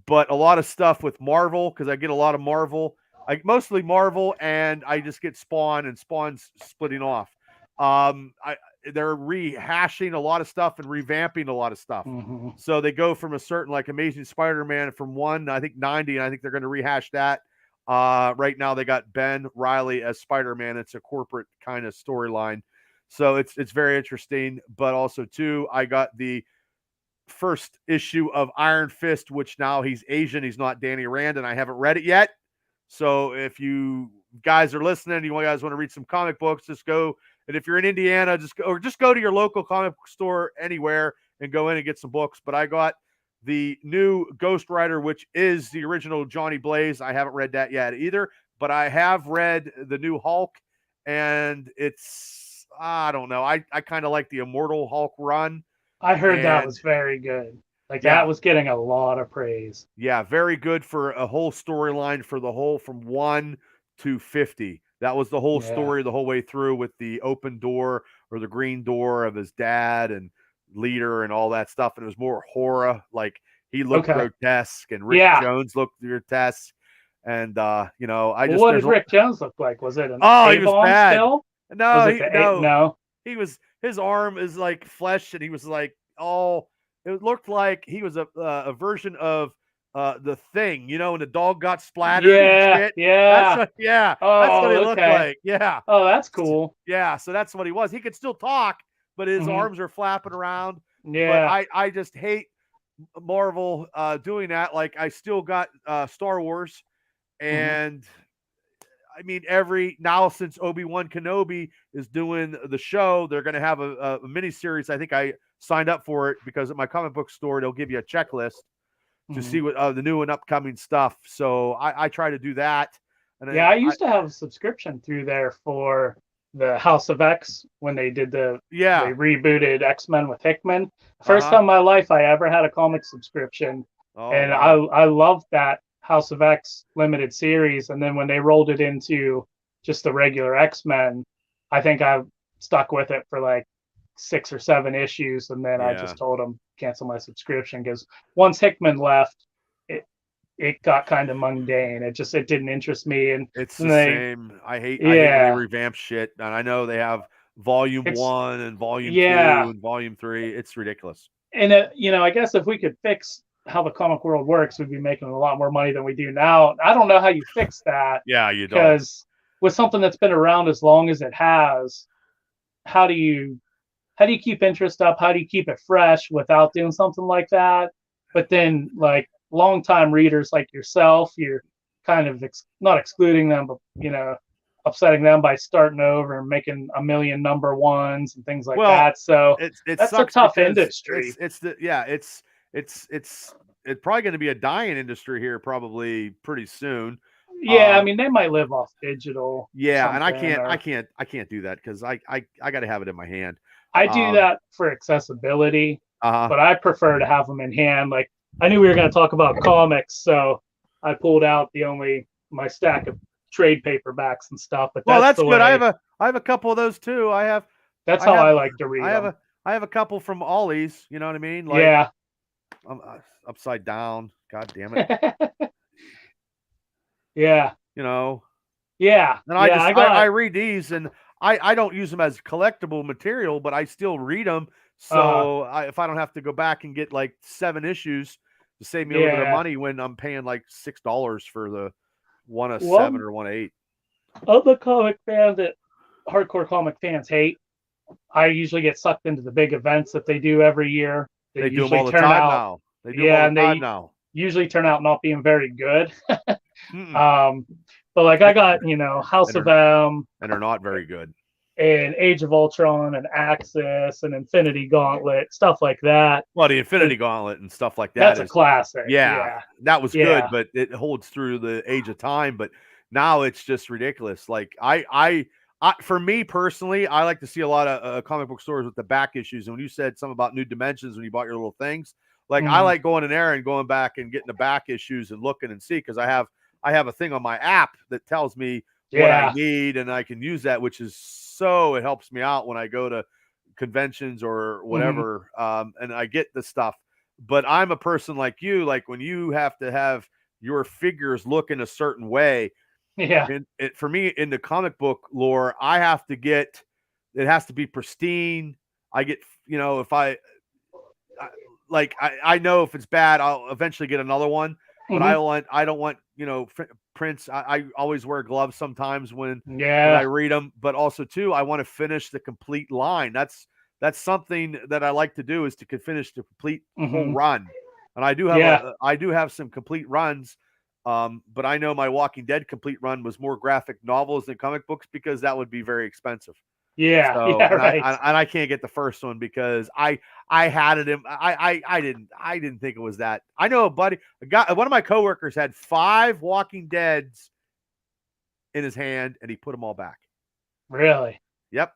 Speaker 1: but a lot of stuff with Marvel, because I get a lot of Marvel. Mostly Marvel, and I just get Spawn, and Spawn's splitting off. They're rehashing a lot of stuff and revamping a lot of stuff. So they go from a certain, like Amazing Spider-Man from 1, I think 90, and I think they're going to rehash that. Right now they got Ben Reilly as Spider-Man. It's a corporate kind of storyline. So it's very interesting. But also too, I got the first issue of Iron Fist, which now he's Asian. He's not Danny Rand, and I haven't read it yet. So if you guys are listening, you guys want to read some comic books, just go. And if you're in Indiana, just go to your local comic book store anywhere and go in and get some books. But I got the new Ghost Rider, which is the original Johnny Blaze. I haven't read that yet either, but I have read the new Hulk, and it's, I don't know. I kind of like the Immortal Hulk run.
Speaker 2: I heard that was very good. That was getting a lot of praise.
Speaker 1: Yeah, very good for a whole storyline for the whole from 1 to 50. That was the whole story the whole way through, with the open door or the green door of his dad and leader and all that stuff. And it was more horror. Like, he looked grotesque, and Rick Jones looked grotesque. And
Speaker 2: what did Rick Jones look like? Was it an
Speaker 1: he was bad.
Speaker 2: Still?
Speaker 1: No. He was, his arm is like flesh, and he was like, it looked like he was a version of the Thing, and the dog got splattered and
Speaker 2: Yeah,
Speaker 1: shit.
Speaker 2: yeah.
Speaker 1: That's what he
Speaker 2: Oh,
Speaker 1: looked
Speaker 2: okay.
Speaker 1: like. Yeah.
Speaker 2: Oh, that's cool.
Speaker 1: Yeah, so that's what he was. He could still talk, but his
Speaker 2: Mhm.
Speaker 1: arms are flapping around. But
Speaker 2: Yeah.
Speaker 1: I just hate Marvel doing that. Like I still got Star Wars,
Speaker 2: Mhm.
Speaker 1: and I mean since Obi-Wan Kenobi is doing the show, they're going to have a mini series. I think I signed up for it because at my comic book store they'll give you a checklist to
Speaker 2: Mhm.
Speaker 1: see what the new and upcoming stuff. So I try to do that. And
Speaker 2: Yeah, I
Speaker 1: then
Speaker 2: used to have a subscription through there for the House of X when they did they
Speaker 1: yeah,
Speaker 2: rebooted X-Men with Hickman. First
Speaker 1: uh-huh.
Speaker 2: time in my life I ever had a comic subscription,
Speaker 1: Oh
Speaker 2: and
Speaker 1: wow.
Speaker 2: I loved that House of X limited series. And then when they rolled it into just the regular X-Men, I think I stuck with it for like 6 or 7 issues, and then I
Speaker 1: Yeah.
Speaker 2: just told them cancel my subscription because once Hickman left, it it got kind of mundane. It didn't interest me, and
Speaker 1: It's
Speaker 2: then
Speaker 1: the
Speaker 2: they
Speaker 1: same. I hate when they
Speaker 2: yeah,
Speaker 1: revamp shit. And I know they have volume
Speaker 2: it's
Speaker 1: 1 and volume 2
Speaker 2: yeah,
Speaker 1: and volume 3. It's ridiculous.
Speaker 2: and I guess if we could fix how the comic world works, we'd be making a lot more money than we do now. I don't know how you fix that
Speaker 1: Yeah, you don't.
Speaker 2: because with something that's been around as long as it has, how do you how do you keep interest up? How do you keep it fresh without doing something like that? But then, like longtime readers like yourself, you're kind of not excluding them, but upsetting them by starting over and making a million number ones and things like
Speaker 1: Well,
Speaker 2: that. So
Speaker 1: it
Speaker 2: that's a
Speaker 1: sucks
Speaker 2: tough
Speaker 1: because
Speaker 2: industry.
Speaker 1: it's probably going to be a dying industry here probably pretty soon.
Speaker 2: Yeah, I
Speaker 1: Um,
Speaker 2: mean they might live off digital
Speaker 1: yeah, and I
Speaker 2: something,
Speaker 1: can't I
Speaker 2: or
Speaker 1: can't I can't do that because I got to have it in my hand.
Speaker 2: I do
Speaker 1: Um,
Speaker 2: that for accessibility,
Speaker 1: uh-huh.
Speaker 2: but I prefer to have them in hand. Like I knew we were going to talk about comics, so I pulled out my stack of trade paperbacks and stuff. But
Speaker 1: Well,
Speaker 2: that's
Speaker 1: that's
Speaker 2: the
Speaker 1: good.
Speaker 2: way.
Speaker 1: I have a couple of those too.
Speaker 2: That's
Speaker 1: I
Speaker 2: how I
Speaker 1: have
Speaker 2: like to read
Speaker 1: I have
Speaker 2: them.
Speaker 1: a I have a couple from Ollie's. You know what I mean? Like
Speaker 2: Yeah,
Speaker 1: I'm upside down. God damn it.
Speaker 2: yeah,
Speaker 1: You know,
Speaker 2: yeah,
Speaker 1: and
Speaker 2: yeah. I
Speaker 1: I
Speaker 2: got.
Speaker 1: read these and I don't use them as collectible material, but I still read them.
Speaker 2: Uh,
Speaker 1: So if I don't have to go back and get like 7 issues to save me a little bit of
Speaker 2: yeah.
Speaker 1: money when I'm paying like $6 for the one of seven
Speaker 2: One
Speaker 1: or 1 of 8.
Speaker 2: of the comic fans that hardcore comic fans hate. I usually get sucked into the big events that they do every year. They
Speaker 1: They do them
Speaker 2: usually
Speaker 1: all the
Speaker 2: turn
Speaker 1: time
Speaker 2: out,
Speaker 1: now. They do them all
Speaker 2: yeah,
Speaker 1: the
Speaker 2: and
Speaker 1: time
Speaker 2: they
Speaker 1: now.
Speaker 2: usually turn out not being very good.
Speaker 1: Mm-mm.
Speaker 2: Um, but like I got,
Speaker 1: And
Speaker 2: House of M
Speaker 1: they're not very good.
Speaker 2: and Age of Ultron and Axis and Infinity Gauntlet, stuff like that.
Speaker 1: Well, the Infinity Gauntlet and stuff like that
Speaker 2: That's a
Speaker 1: is,
Speaker 2: classic.
Speaker 1: yeah,
Speaker 2: Yeah.
Speaker 1: that was good,
Speaker 2: Yeah.
Speaker 1: but it holds through the age of time. But now it's just ridiculous. Like for me personally, I like to see a lot of comic book stores with the back issues. And when you said something about New Dimensions when you bought your little things, like I
Speaker 2: Mhm.
Speaker 1: like going in there and going back and getting the back issues and looking and see because I have a thing on my app that tells me what I
Speaker 2: Yeah.
Speaker 1: need and I can use that, which is so it helps me out when I go to conventions or
Speaker 2: Mhm.
Speaker 1: whatever, and I get the stuff. But I'm a person like you, like when you have to have your figures look in a certain way,
Speaker 2: Yeah.
Speaker 1: and for me in the comic book lore, I have to get it has to be pristine. I get if I like I know if it's bad, I'll eventually get another one. But
Speaker 2: Mhm.
Speaker 1: I don't want prints. I always wear gloves sometimes when I
Speaker 2: Yeah.
Speaker 1: read them, but also too I want to finish the complete line. That's something that I like to do is to finish the complete whole
Speaker 2: Mhm.
Speaker 1: run. And
Speaker 2: Yeah.
Speaker 1: I do have some complete runs. But I know my Walking Dead complete run was more graphic novels than comic books because that would be very expensive.
Speaker 2: Yeah.
Speaker 1: So,
Speaker 2: Yeah. Right.
Speaker 1: and I can't get the first one because I had it in I didn't think it was that. I know a guy one of my coworkers had 5 Walking Deads in his hand and he put them all back.
Speaker 2: Really.
Speaker 1: Yep.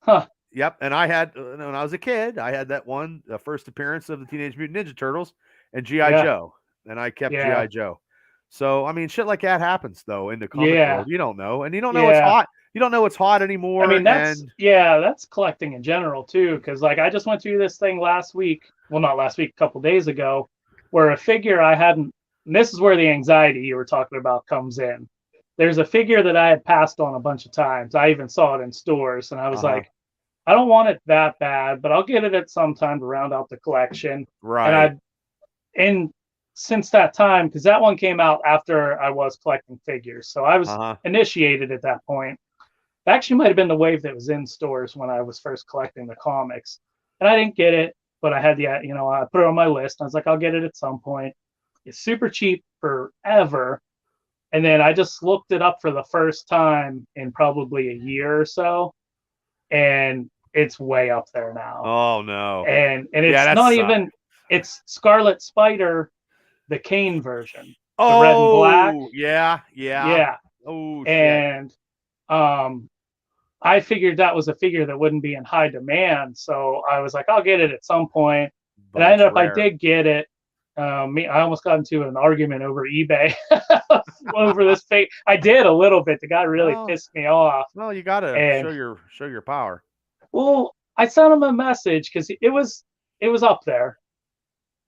Speaker 2: Huh.
Speaker 1: Yep. And I had when I was a kid, I had that one, the first appearance of the Teenage Mutant Ninja Turtles and GI
Speaker 2: Yeah.
Speaker 1: Joe, and I kept
Speaker 2: Yeah.
Speaker 1: GI Joe. So I mean, shit like that happens though in the comic
Speaker 2: Yeah.
Speaker 1: world. You don't know, and you don't know what's
Speaker 2: Yeah.
Speaker 1: hot. You don't know what's hot
Speaker 2: I
Speaker 1: anymore,
Speaker 2: mean,
Speaker 1: and
Speaker 2: that's collecting in general too. Because like I just went through this thing last week. Well, not last week, a couple days ago, where a figure I hadn't. And this is where the anxiety you were talking about comes in. There's a figure that I had passed on a bunch of times. I even saw it in stores, and I was
Speaker 1: uh-huh.
Speaker 2: like, I don't want it that bad, but I'll get it at some time to round out the collection. And
Speaker 1: Right.
Speaker 2: I, and since that time, because that one came out after I was collecting figures, so I was initiated at that point. It actually might have been the wave that was in stores when I was first collecting the comics, and I didn't get it, but I had I put it on my list. I was like, I'll get it at some point. It's super cheap forever. And then I just looked it up for the first time in probably a year or so, and it's way up there now.
Speaker 1: Oh no!
Speaker 2: And it's not even. It's Scarlet Spider, the Kane version, the red and black.
Speaker 1: Yeah. Oh shit!
Speaker 2: And I figured that was a figure that wouldn't be in high demand, so I was like, I'll get it at some point. But I ended up, I did get it. I almost got into an argument over eBay over this fake. I did a little bit. The guy really pissed me off.
Speaker 1: Well, you gotta show your power.
Speaker 2: Well, I sent him a message because it was up there,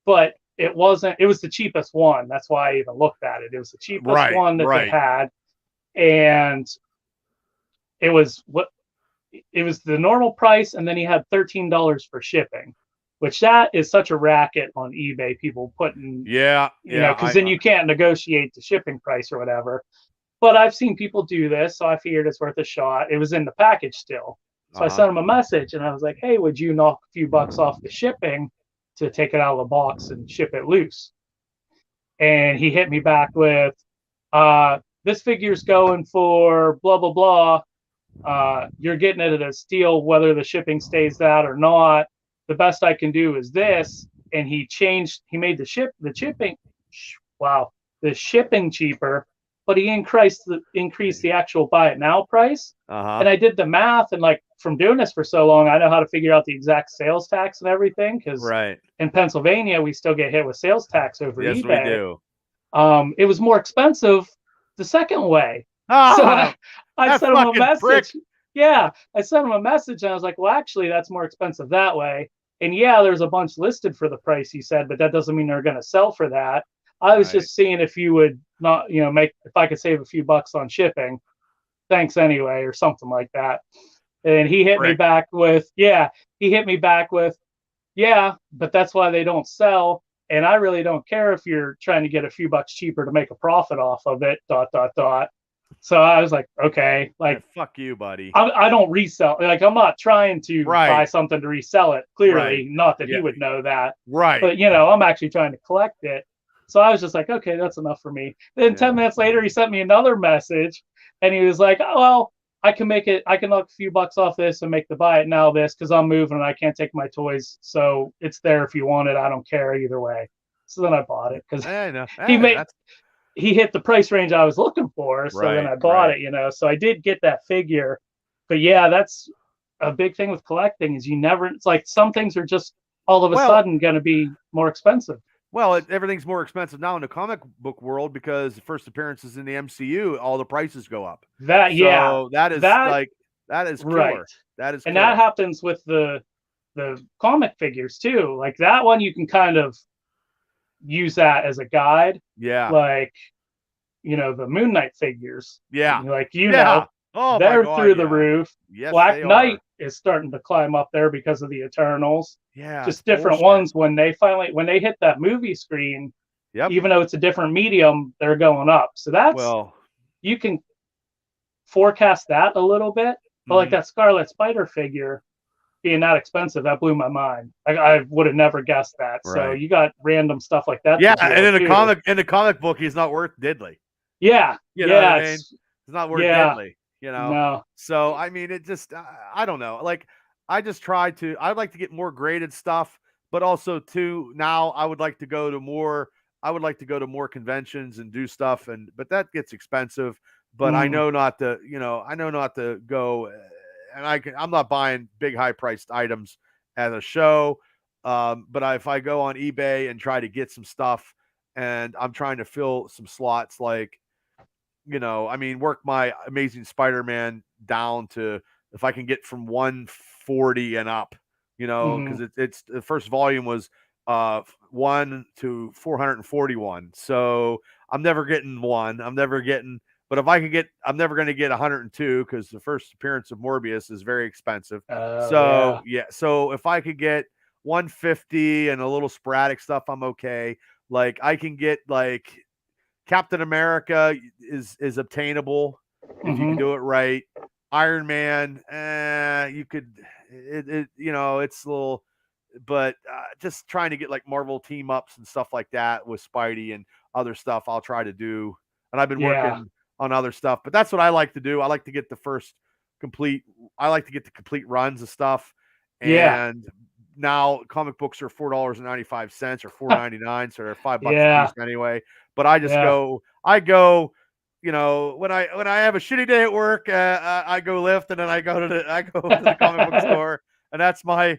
Speaker 2: but it wasn't. It was the cheapest one. That's why I even looked at it. It was the cheapest one that they had, and it was the normal price, and then he had $13 for shipping. Which that is such a racket on eBay. People putting, because then you can't negotiate the shipping price or whatever. But I've seen people do this, so I figured it's worth a shot. It was in the package still, so I sent him a message and I was like, "Hey, would you knock a few bucks off the shipping to take it out of the box and ship it loose?" And he hit me back with, "This figure's going for blah blah blah. You're getting it at a steal, whether the shipping stays that or not. The best I can do is this." And he made the shipping cheaper, but he increased the actual buy it now price. And I did the math, and like from doing this for so long, I know how to figure out the exact sales tax and everything. Because in Pennsylvania, we still get hit with sales tax over eBay.
Speaker 1: Yes, we do.
Speaker 2: It was more expensive the second way. So I sent him a message. Prick. Yeah, I sent him a message, and I was like, "Well, actually, that's more expensive that way." And yeah, there's a bunch listed for the price he said, but that doesn't mean they're going to sell for that. I was just seeing if you would not, if I could save a few bucks on shipping. Thanks anyway, or something like that. And he hit me back with, but that's why they don't sell. And I really don't care if you're trying to get a few bucks cheaper to make a profit off of it, ... So I was like, okay, like,
Speaker 1: fuck you, buddy.
Speaker 2: I don't resell. Like, I'm not trying to buy something to resell it. Clearly, not that he would know that.
Speaker 1: Right.
Speaker 2: But, I'm actually trying to collect it. So I was just like, okay, that's enough for me. Then 10 minutes later, he sent me another message, and he was like, oh, well, I can knock a few bucks off this and make the buy it now this, because I'm moving and I can't take my toys. So it's there if you want it. I don't care either way. So then I bought it because he hit the price range I was looking for. So then I bought it, so I did get that figure. But yeah, that's a big thing with collecting is it's like some things are just all of a sudden going to be more expensive.
Speaker 1: Well, everything's more expensive now in the comic book world because the first appearances in the MCU, all the prices go up.
Speaker 2: That is
Speaker 1: killer.
Speaker 2: Right.
Speaker 1: That is
Speaker 2: and
Speaker 1: killer.
Speaker 2: That happens with the comic figures too. Like that one, you can kind of use that as a guide.
Speaker 1: Yeah.
Speaker 2: Like, the Moon Knight figures.
Speaker 1: Yeah.
Speaker 2: Like,
Speaker 1: they're
Speaker 2: through the roof.
Speaker 1: Yes,
Speaker 2: Black Knight is starting to climb up there because of the Eternals.
Speaker 1: Yeah.
Speaker 2: Just different ones when they hit that movie screen, even though it's a different medium, they're going up. So you can forecast that a little bit. But like that Scarlet Spider figure being that expensive, that blew my mind. I would have never guessed that. Right. So you got random stuff like that.
Speaker 1: Yeah, and in the comic book, he's not worth diddly.
Speaker 2: Yeah,
Speaker 1: you know what I mean? It's not worth diddly.
Speaker 2: No.
Speaker 1: So I mean, it just I don't know. Like I just try to. I'd like to get more graded stuff, but also too now I would like to go to more. I would like to go to more conventions and do stuff, but that gets expensive. But I know not to. I know not to go. And I'm not buying big, high-priced items at a show. But if I go on eBay and try to get some stuff, and I'm trying to fill some slots, like, work my Amazing Spider-Man down to if I can get from 140 and up, because it's the first volume was 1 to 441. So I'm never getting 1. But if I could I'm never going to get 102 because the first appearance of Morbius is very expensive. So if I could get 150 and a little sporadic stuff, I'm okay. Like I can get like Captain America is obtainable if you can do it right. Iron Man, you could it's a little, but just trying to get like Marvel team ups and stuff like that with Spidey and other stuff I'll try to do. And I've been working on other stuff, but that's what I like to do. I like to get the complete runs of stuff. And now comic books are $4.95 or $4.99, so they're $5 a piece anyway. But I just I go, when I have a shitty day at work, I go lift, and then I go to the comic book store, and that's my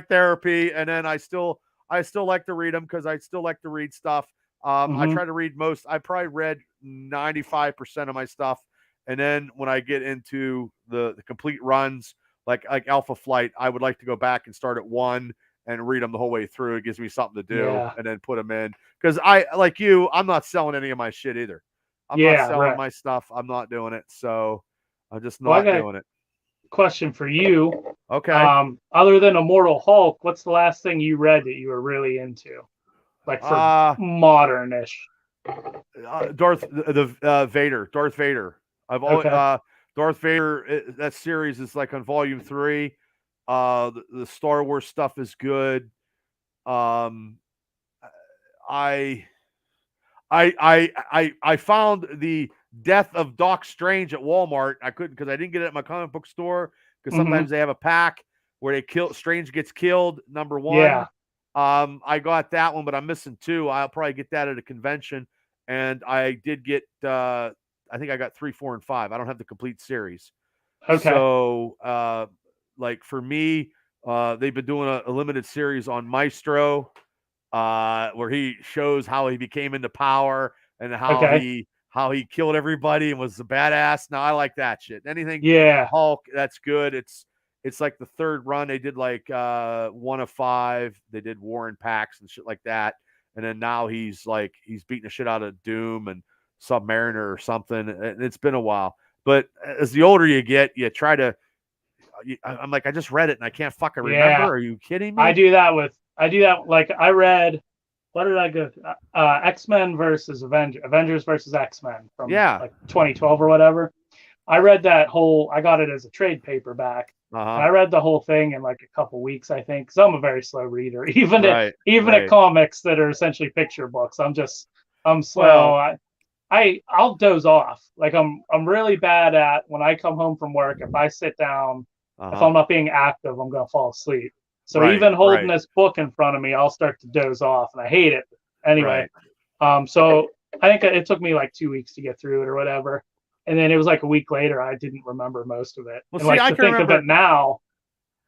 Speaker 1: therapy. And then I still like to read them because I still like to read stuff. I try to read I probably read 95% of my stuff. And then when I get into the complete runs, like Alpha Flight, I would like to go back and start at 1 and read them the whole way through. It gives me something to do, and then put them in. Because I'm not selling any of my shit either. I'm not selling my stuff. I'm not doing it. So I'm just not doing it.
Speaker 2: Question for you.
Speaker 1: Okay.
Speaker 2: Other than Immortal Hulk, what's the last thing you read that you were really into? Like for modern-ish.
Speaker 1: Darth Vader. I've always Darth Vader, that series is like on volume 3. The Star Wars stuff is good. I found the Death of Doc Strange at Walmart. I couldn't because I didn't get it at my comic book store because sometimes they have a pack where Strange gets killed. Number 1.
Speaker 2: Yeah.
Speaker 1: I got that one, but I'm missing 2. I'll probably get that at a convention. And I did get I think I got 3, 4, and 5. I don't have the complete series.
Speaker 2: Okay.
Speaker 1: So, like for me, they've been doing a limited series on Maestro, where he shows how he became into power and how he killed everybody and was a badass. Now I like that shit. Anything Hulk, that's good. It's like the 3rd run. They did like 1 of 5. They did Warren Pax and shit like that. And then now he's beating the shit out of Doom and Submariner or something. And it's been a while. But as the older you get, you try to. I'm like, I just read it and I can't fucking remember. Are you kidding me?
Speaker 2: I do that. Like I read. What did I go? X-Men versus Avengers versus X-Men from like 2012 or whatever. I read that whole. I got it as a trade paperback. I read the whole thing in like a couple weeks, I think. So I'm a very slow reader, even at comics that are essentially picture books. I'm slow. I'll doze off. Like I'm really bad at when I come home from work. If I sit down, if I'm not being active, I'm gonna fall asleep. So even holding this book in front of me, I'll start to doze off, and I hate it. Anyway, so I think it took me like 2 weeks to get through it or whatever. And then it was like a week later, I didn't remember most of it.
Speaker 1: Well,
Speaker 2: and I can remember of it now,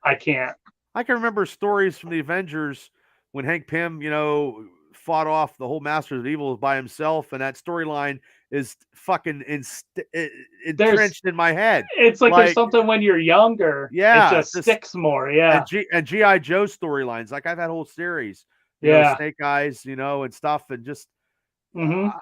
Speaker 2: I can't.
Speaker 1: I can remember stories from the Avengers when Hank Pym, fought off the whole Masters of Evil by himself, and that storyline is fucking entrenched in my head.
Speaker 2: It's like there's something when you're younger, it just sticks more. Yeah,
Speaker 1: and G.I. Joe storylines, like I've had whole series, Snake Eyes, and stuff, and just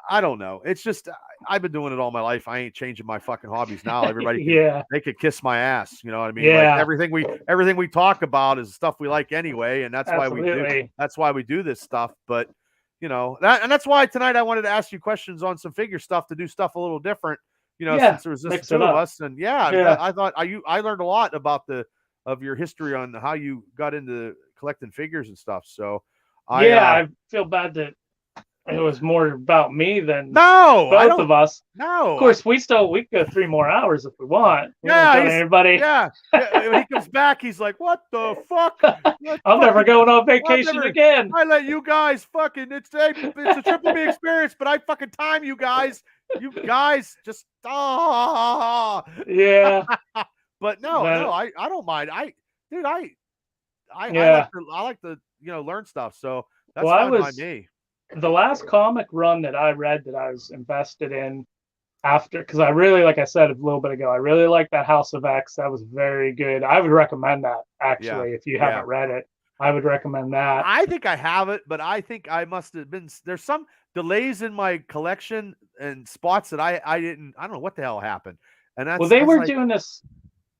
Speaker 1: I don't know. It's just I've been doing it all my life. I ain't changing my fucking hobbies now. Everybody, they could kiss my ass. You know what I mean?
Speaker 2: Yeah.
Speaker 1: Like everything we talk about is stuff we like anyway, and that's why we do. That's why we do this stuff. But that's why tonight I wanted to ask you questions on some figure stuff to do stuff a little different. Since there was just the 2 of us, and I thought I learned a lot about of your history on how you got into collecting figures and stuff. So
Speaker 2: I feel bad that it was more about me than
Speaker 1: both
Speaker 2: of us.
Speaker 1: No,
Speaker 2: of course we could go 3 more hours if we want. Everybody.
Speaker 1: When he comes back, he's like, "What the fuck?
Speaker 2: I'm never going on vacation again.
Speaker 1: I let you guys fucking. It's a triple B experience, but I fucking time you guys. You guys just
Speaker 2: yeah."
Speaker 1: But no, I don't mind. I like to learn stuff. So that's fine by me.
Speaker 2: The last comic run that I read that I was invested in after, because I really, like I said a little bit ago, I really like that House of X. That was very good. I would recommend that, actually, if you haven't read it. I would recommend that.
Speaker 1: I think I have it, but I think I must have been, there's some delays in my collection and spots that I don't know what the hell happened. And that's,
Speaker 2: they were doing this,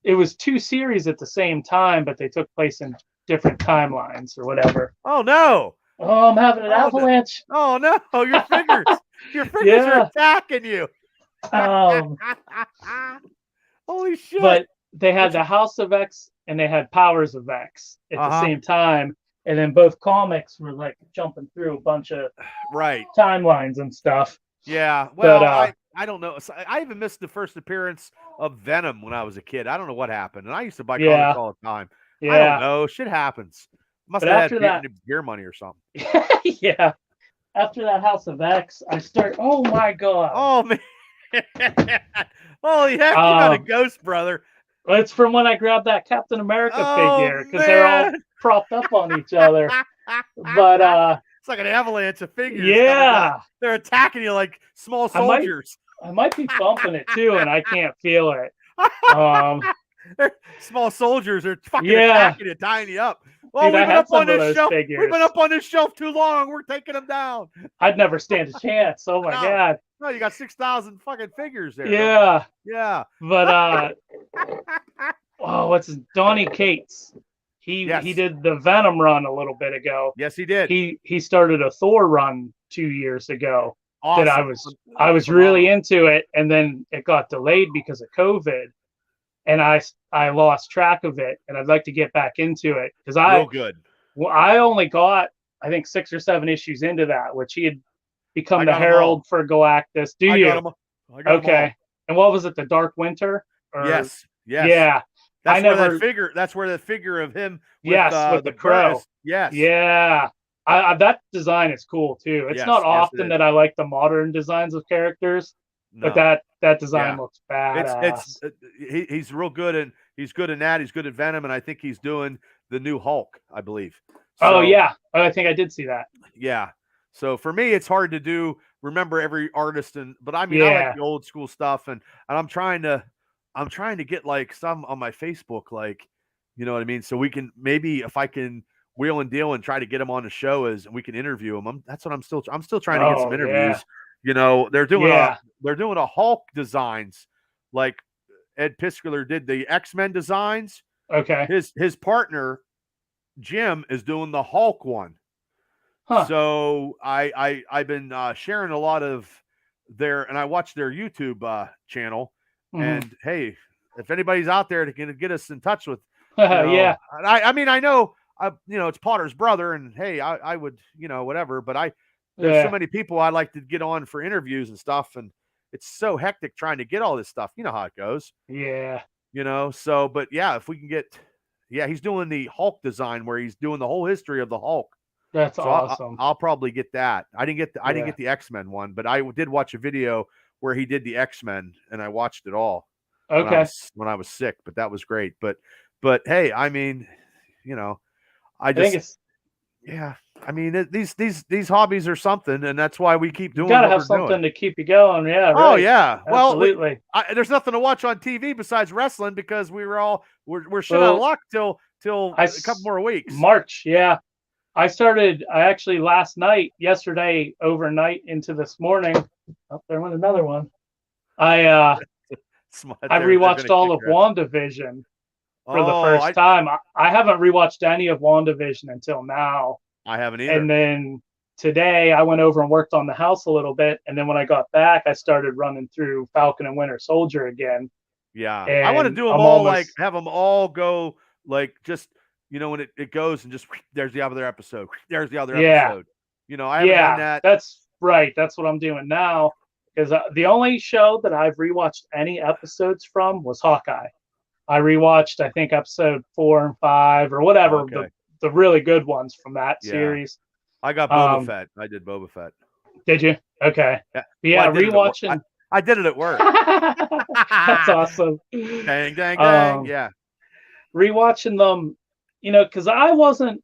Speaker 2: it was 2 series at the same time, but they took place in different timelines or whatever.
Speaker 1: Oh, no.
Speaker 2: Oh, I'm having an
Speaker 1: Oh,
Speaker 2: avalanche.
Speaker 1: Oh no, your fingers. Your fingers are
Speaker 2: Yeah.
Speaker 1: attacking you.
Speaker 2: Um,
Speaker 1: Holy shit.
Speaker 2: but they had the House of X and they had Powers of X at the same time. And then both comics were like jumping through a bunch of timelines and stuff.
Speaker 1: Yeah. Well,
Speaker 2: but
Speaker 1: I don't know. I even missed the first appearance of Venom when I was a kid. I don't know what happened. And I used to buy comics all the time. I don't know. Shit happens. Must have had beer money or something.
Speaker 2: Yeah. After that House of X, I start. Oh my god.
Speaker 1: Oh man. Holy heck, you got a ghost, brother.
Speaker 2: It's from when I grabbed that Captain America figure because they're all propped up on each other. But
Speaker 1: it's like an avalanche of figures.
Speaker 2: Yeah.
Speaker 1: They're attacking you like small soldiers.
Speaker 2: I might be bumping it too, and I can't feel it.
Speaker 1: Small soldiers are fucking attacking you, tying you up. Well,
Speaker 2: dude,
Speaker 1: we've been up on this shelf. We've been up on this shelf too long. We're taking them down.
Speaker 2: I'd never stand a chance. Oh my god.
Speaker 1: No, you got 6,000 fucking figures there.
Speaker 2: Yeah.
Speaker 1: Yeah.
Speaker 2: But what's his Donny Cates? He did the Venom run a little bit ago.
Speaker 1: Yes, he did.
Speaker 2: He started a Thor run 2 years ago.
Speaker 1: Awesome.
Speaker 2: That I was really into it, and then it got delayed because of COVID. And I lost track of it, and I'd like to get back into it because I only got I think 6 or 7 issues into that, which he had become the Herald for Galactus. Do you?
Speaker 1: I got
Speaker 2: okay. And what was it? The Dark Winter?
Speaker 1: Yes.
Speaker 2: Yeah.
Speaker 1: That's where that figure of him.
Speaker 2: With the crow.
Speaker 1: Yes.
Speaker 2: Yeah. That design is cool too. It's not often that I like the modern designs of characters. No. But that design looks badass.
Speaker 1: He's real good, and he's good in that. He's good at Venom, and I think he's doing the new Hulk, I believe.
Speaker 2: So, I think I did see that.
Speaker 1: Yeah. So for me, it's hard to remember every artist, but I mean, I like the old school stuff, and I'm trying to get like some on my Facebook, like, you know what I mean. So we can maybe if I can wheel and deal and try to get him on the show and we can interview him. That's what I'm still trying to get some interviews. Yeah. You know, they're doing a Hulk designs, like Ed Piskler did the X-Men designs.
Speaker 2: Okay.
Speaker 1: His partner Jim is doing the Hulk one.
Speaker 2: Huh.
Speaker 1: So I've been sharing a lot of and I watch their YouTube channel. Mm-hmm. And hey, if anybody's out there that can get us in touch with, I mean, I know, it's Potter's brother, and hey, I would, whatever, but there's so many people I like to get on for interviews and stuff, and it's so hectic trying to get all this stuff. You know how it goes.
Speaker 2: Yeah.
Speaker 1: So, but yeah, if we can get, he's doing the Hulk design where he's doing the whole history of the Hulk.
Speaker 2: That's awesome.
Speaker 1: I'll probably get that. I didn't get the X-Men one, but I did watch a video where he did the X-Men, and I watched it all.
Speaker 2: Okay.
Speaker 1: When I was sick, but that was great. But hey, I mean, I think it's I mean, these hobbies are something, and that's why we keep doing.
Speaker 2: You gotta have something to keep you going. Yeah. Right.
Speaker 1: Oh yeah.
Speaker 2: Absolutely.
Speaker 1: Well, there's nothing to watch on TV besides wrestling because we're shit out of luck till a couple more weeks.
Speaker 2: March. Yeah. I actually yesterday overnight into this morning. Oh, there went another one. I rewatched all of WandaVision for the first time. I haven't rewatched any of WandaVision until now.
Speaker 1: I haven't either.
Speaker 2: And then today I went over and worked on the house a little bit. And then when I got back, I started running through Falcon and Winter Soldier again.
Speaker 1: Yeah. I want to do them all have them all go like just, when it goes and just there's the other episode. There's the other episode. I haven't done that.
Speaker 2: That's right. That's what I'm doing now. Because the only show that I've rewatched any episodes from was Hawkeye. I rewatched, I think, episode 4 and 5 or whatever, the really good ones from that series.
Speaker 1: I got Boba Fett. I did Boba Fett.
Speaker 2: Did you? Okay. Yeah, rewatching.
Speaker 1: I did it at work.
Speaker 2: That's awesome.
Speaker 1: Dang, dang, dang. Yeah.
Speaker 2: Rewatching them, because I wasn't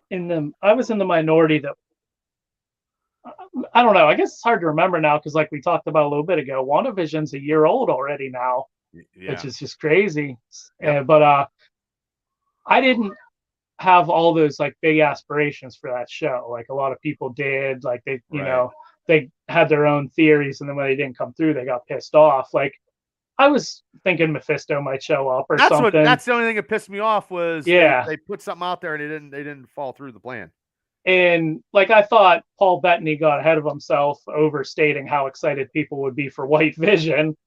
Speaker 2: in them. I was in the minority that, I don't know. I guess it's hard to remember now because, like we talked about a little bit ago, WandaVision's a year old already now, which is just crazy. But I didn't have all those like big aspirations for that show. Like a lot of people did. Like they, they had their own theories, and then when they didn't come through, they got pissed off. Like I was thinking Mephisto might show up or something.
Speaker 1: That's the only thing that pissed me off was they put something out there and they didn't fall through the plan.
Speaker 2: And like I thought Paul Bettany got ahead of himself, overstating how excited people would be for White Vision,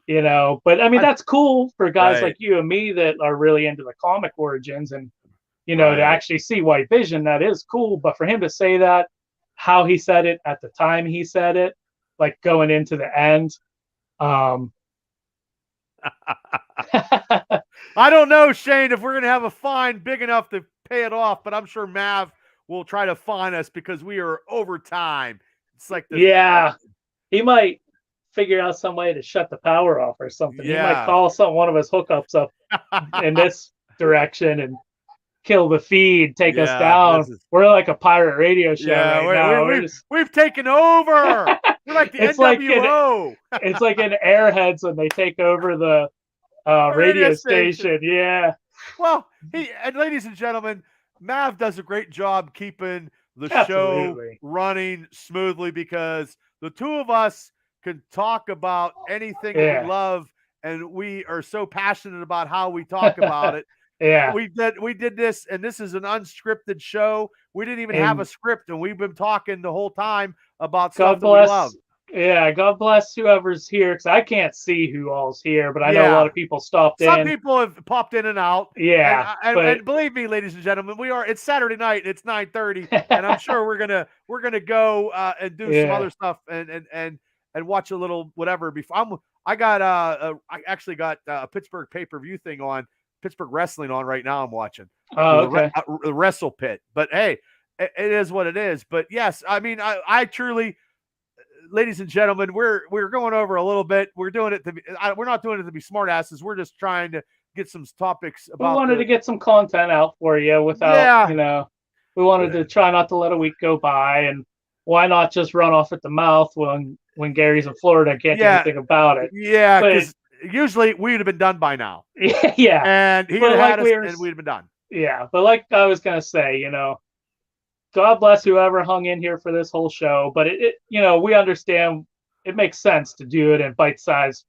Speaker 2: But I mean, that's cool for guys like you and me that are really into the comic origins, and to actually see White Vision, that is cool. But for him to say that, how he said it at the time he said it, like going into the end,
Speaker 1: I don't know, Shane, if we're going to have a fine big enough to pay it off, but I'm sure Mav will try to fine us because we are over time. It's like this.
Speaker 2: Yeah, he might figure out some way to shut the power off or something. Yeah. He might call one of his hookups up in this direction and kill the feed, take us down. We're like a pirate radio show right now.
Speaker 1: We've taken over. We're like the NWO.
Speaker 2: It's like in Airheads when they take over the radio station. Yeah.
Speaker 1: Well, and ladies and gentlemen, Mav does a great job keeping the show running smoothly because the two of us can talk about anything that we love, and we are so passionate about how we talk about it.
Speaker 2: Yeah,
Speaker 1: we did this, and this is an unscripted show. We didn't even have a script, and we've been talking the whole time about stuff that we love.
Speaker 2: Yeah, God bless whoever's here, because I can't see who all's here, but I know a lot of people stopped in.
Speaker 1: Some people have popped in and out.
Speaker 2: Yeah,
Speaker 1: and believe me, ladies and gentlemen, it's Saturday night. It's 9:30, and I'm sure we're gonna go and do some other stuff and watch a little whatever. Before I actually got a Pittsburgh pay-per-view thing on. Pittsburgh wrestling on right now. I'm watching the Wrestle Pit, but hey, it is what it is. But yes, I mean, I truly, ladies and gentlemen, we're going over a little bit. We're doing it we're not doing it to be smartasses. We're just trying to get some topics about.
Speaker 2: We wanted to get some content out for you without, we wanted to try not to let a week go by, and why not just run off at the mouth when Gary's in Florida, can't do anything about it.
Speaker 1: Yeah, because usually we'd have been done by now.
Speaker 2: Yeah.
Speaker 1: And he would have had us and we'd have been done.
Speaker 2: Yeah. But like I was going to say, God bless whoever hung in here for this whole show. But we understand it makes sense to do it in bite-sized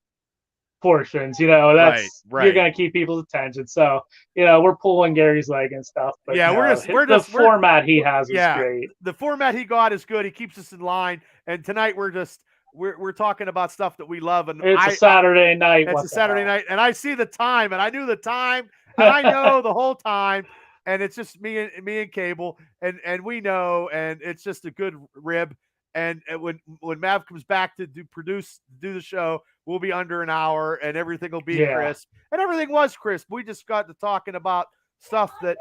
Speaker 2: portions. That's you're going to keep people's attention. So, we're pulling Gary's leg and stuff. But the format he has is great.
Speaker 1: The format he got is good. He keeps us in line. And tonight we're talking about stuff that we love, and
Speaker 2: it's a Saturday night.
Speaker 1: It's a Saturday night, and I see the time, and I knew the time, and I know the whole time, and it's just me and Cable, and we know, and it's just a good rib. And when Mav comes back to do the show, we'll be under an hour, and everything will be crisp, and everything was crisp. We just got to talking about stuff that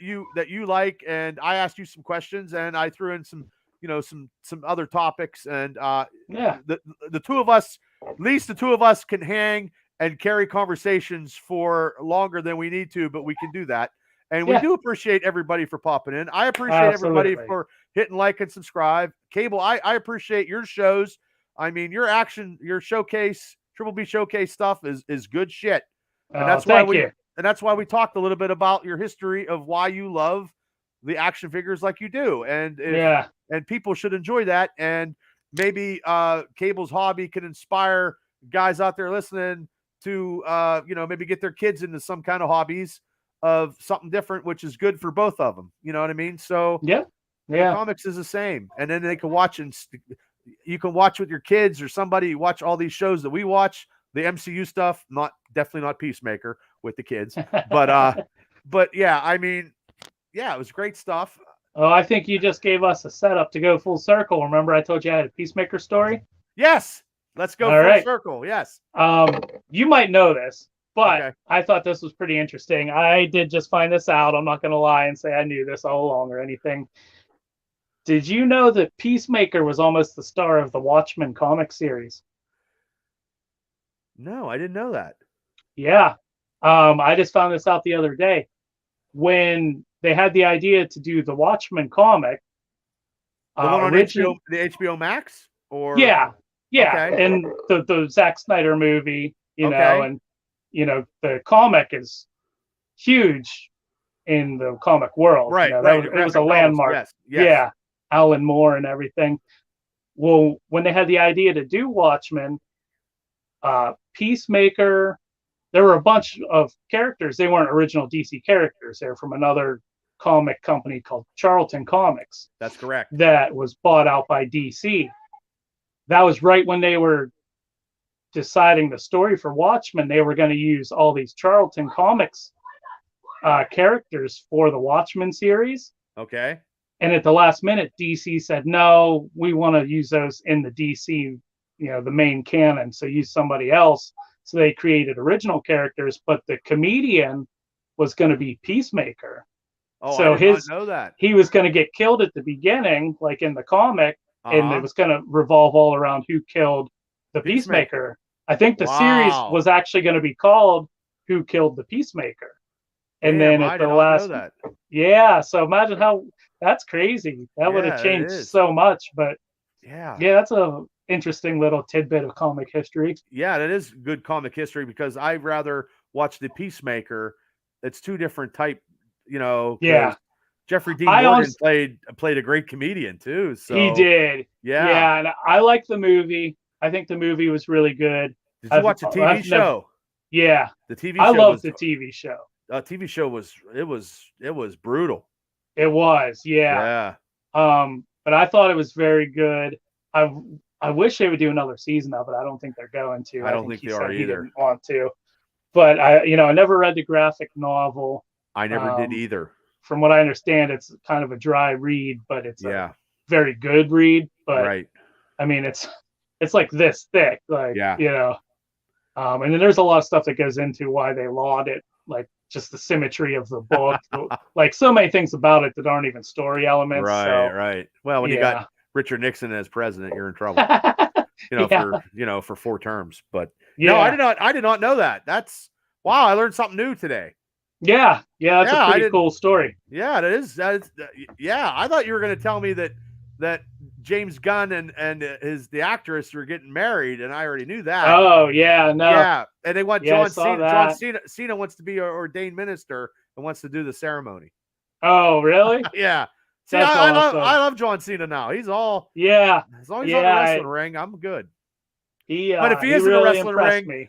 Speaker 1: you like, and I asked you some questions, and I threw in some other topics, and the two of us, at least the two of us, can hang and carry conversations for longer than we need to, but we can do that. And we do appreciate everybody for popping in. I appreciate everybody for hitting like and subscribe. Cable, I appreciate your shows. I mean, your showcase, Triple B showcase stuff is good shit. And that's why we talked a little bit about your history of why you love the action figures like you do. And people should enjoy that. And maybe Cable's hobby can inspire guys out there listening to maybe get their kids into some kind of hobbies of something different, which is good for both of them. You know what I mean? So comics is the same. And then they can watch, and you can watch with your kids or somebody. Watch all these shows that we watch, the MCU stuff, definitely not Peacemaker with the kids, but yeah, I mean, it was great stuff.
Speaker 2: Oh, I think you just gave us a setup to go full circle. Remember I told you I had a Peacemaker story?
Speaker 1: Yes. Let's go full circle. Yes.
Speaker 2: You might know this, but I thought this was pretty interesting. I did just find this out. I'm not going to lie and say I knew this all along or anything. Did you know that Peacemaker was almost the star of the Watchmen comic series?
Speaker 1: No, I didn't know that.
Speaker 2: Yeah. I just found this out the other day. When they had the idea to do the Watchmen comic.
Speaker 1: The one on HBO Max? Or
Speaker 2: Yeah. And the Zack Snyder movie, and the comic is huge in the comic world.
Speaker 1: Right.
Speaker 2: It was a landmark.
Speaker 1: Yes.
Speaker 2: Yeah. Alan Moore and everything. Well, when they had the idea to do Watchmen, Peacemaker, there were a bunch of characters. They weren't original DC characters. They were from another comic company called Charlton Comics.
Speaker 1: That's correct.
Speaker 2: That was bought out by DC. That was right when they were deciding the story for Watchmen. They were going to use all these Charlton Comics characters for the Watchmen series.
Speaker 1: Okay.
Speaker 2: And at the last minute, DC said, no, we want to use those in the DC, the main canon. So use somebody else. So they created original characters, but the comedian was going to be Peacemaker.
Speaker 1: Oh,
Speaker 2: so
Speaker 1: I did not know that.
Speaker 2: He was going to get killed at the beginning, like in the comic, and it was going to revolve all around who killed the Peacemaker. I think the series was actually going to be called Who Killed the Peacemaker. And then at the last, so imagine how that's crazy. That would have changed so much. But yeah, that's a interesting little tidbit of comic history.
Speaker 1: Yeah, that is good comic history because I'd rather watch the Peacemaker. It's two different type,
Speaker 2: Yeah.
Speaker 1: Jeffrey Dean Morgan played a great comedian too. So
Speaker 2: he did. Yeah, and I like the movie. I think the movie was really good.
Speaker 1: Did you watch the TV show?
Speaker 2: Yeah,
Speaker 1: the TV show.
Speaker 2: I loved the TV show.
Speaker 1: TV show was brutal.
Speaker 2: It was, yeah. But I thought it was very good. I wish they would do another season of it. I don't think they're going to.
Speaker 1: I don't think they are either.
Speaker 2: He didn't want to. But I never read the graphic novel.
Speaker 1: I never did either.
Speaker 2: From what I understand, it's kind of a dry read, but it's a very good read. But I mean, it's like this thick, like and then there's a lot of stuff that goes into why they laud it, like just the symmetry of the book, like so many things about it that aren't even story elements.
Speaker 1: Right. Well, when you got Richard Nixon as president, you're in trouble. For 4 terms. But no, I did not know that. That's wow. I learned something new today.
Speaker 2: Yeah, that's a pretty cool story.
Speaker 1: Yeah, that is. Yeah, I thought you were going to tell me that James Gunn and the actress were getting married, and I already knew that.
Speaker 2: Oh yeah, no.
Speaker 1: Yeah, and they want John Cena. Cena wants to be an ordained minister and wants to do the ceremony.
Speaker 2: Oh really?
Speaker 1: Yeah. See, I love John Cena now. He's all as long as he's on the wrestling ring, I'm good. But if he is in a wrestling ring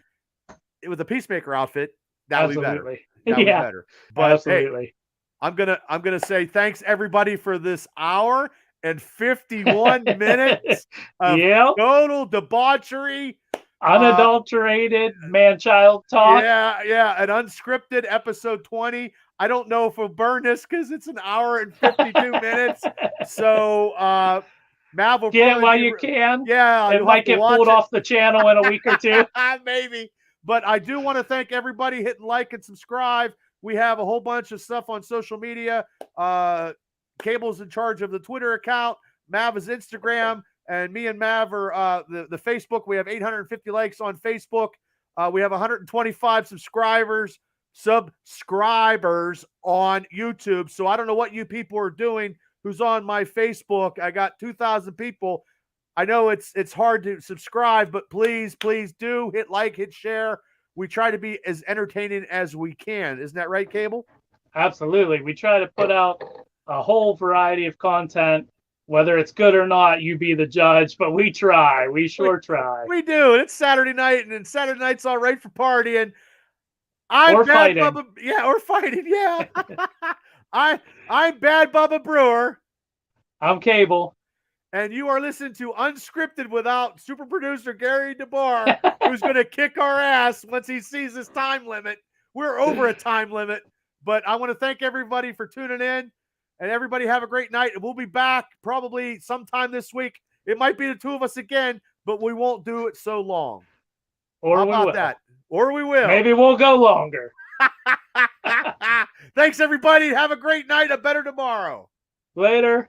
Speaker 1: with a Peacemaker outfit, that would be better. That would be better. But
Speaker 2: absolutely.
Speaker 1: Hey, I'm gonna say thanks everybody for this hour and 51 minutes of total debauchery,
Speaker 2: unadulterated man-child talk.
Speaker 1: Yeah, an unscripted episode 20. I don't know if we'll burn this because it's an hour and 52 minutes. So Mav will
Speaker 2: get it while you can.
Speaker 1: Yeah,
Speaker 2: it might get pulled off the channel in a week or two.
Speaker 1: Maybe. But I do want to thank everybody hitting like and subscribe. We have a whole bunch of stuff on social media. Cable's in charge of the Twitter account. Mav is Instagram. And me and Mav are the Facebook. We have 850 likes on Facebook. We have 125 subscribers on YouTube. So I don't know what you people are doing who's on my Facebook. I got 2,000 people. I know it's hard to subscribe, but please do hit like, hit share. We try to be as entertaining as we can. Isn't that right, Cable?
Speaker 2: Absolutely. We try to put out a whole variety of content. Whether it's good or not, you be the judge, but we try. We sure try.
Speaker 1: We do. And it's Saturday night, and Saturday night's all right for partying. I'm Bad Bubba. Yeah, or fighting. Yeah. I'm Bad Bubba Brewer.
Speaker 2: I'm Cable.
Speaker 1: And you are listening to Unscripted without super producer Gary DeBar, who's going to kick our ass once he sees this time limit. We're over a time limit, but I want to thank everybody for tuning in, and everybody have a great night. And we'll be back probably sometime this week. It might be the two of us again, but we won't do it so long.
Speaker 2: Or
Speaker 1: How
Speaker 2: we
Speaker 1: about
Speaker 2: will.
Speaker 1: that? Or we will.
Speaker 2: Maybe we'll go longer.
Speaker 1: Thanks, everybody. Have a great night. A better tomorrow.
Speaker 2: Later.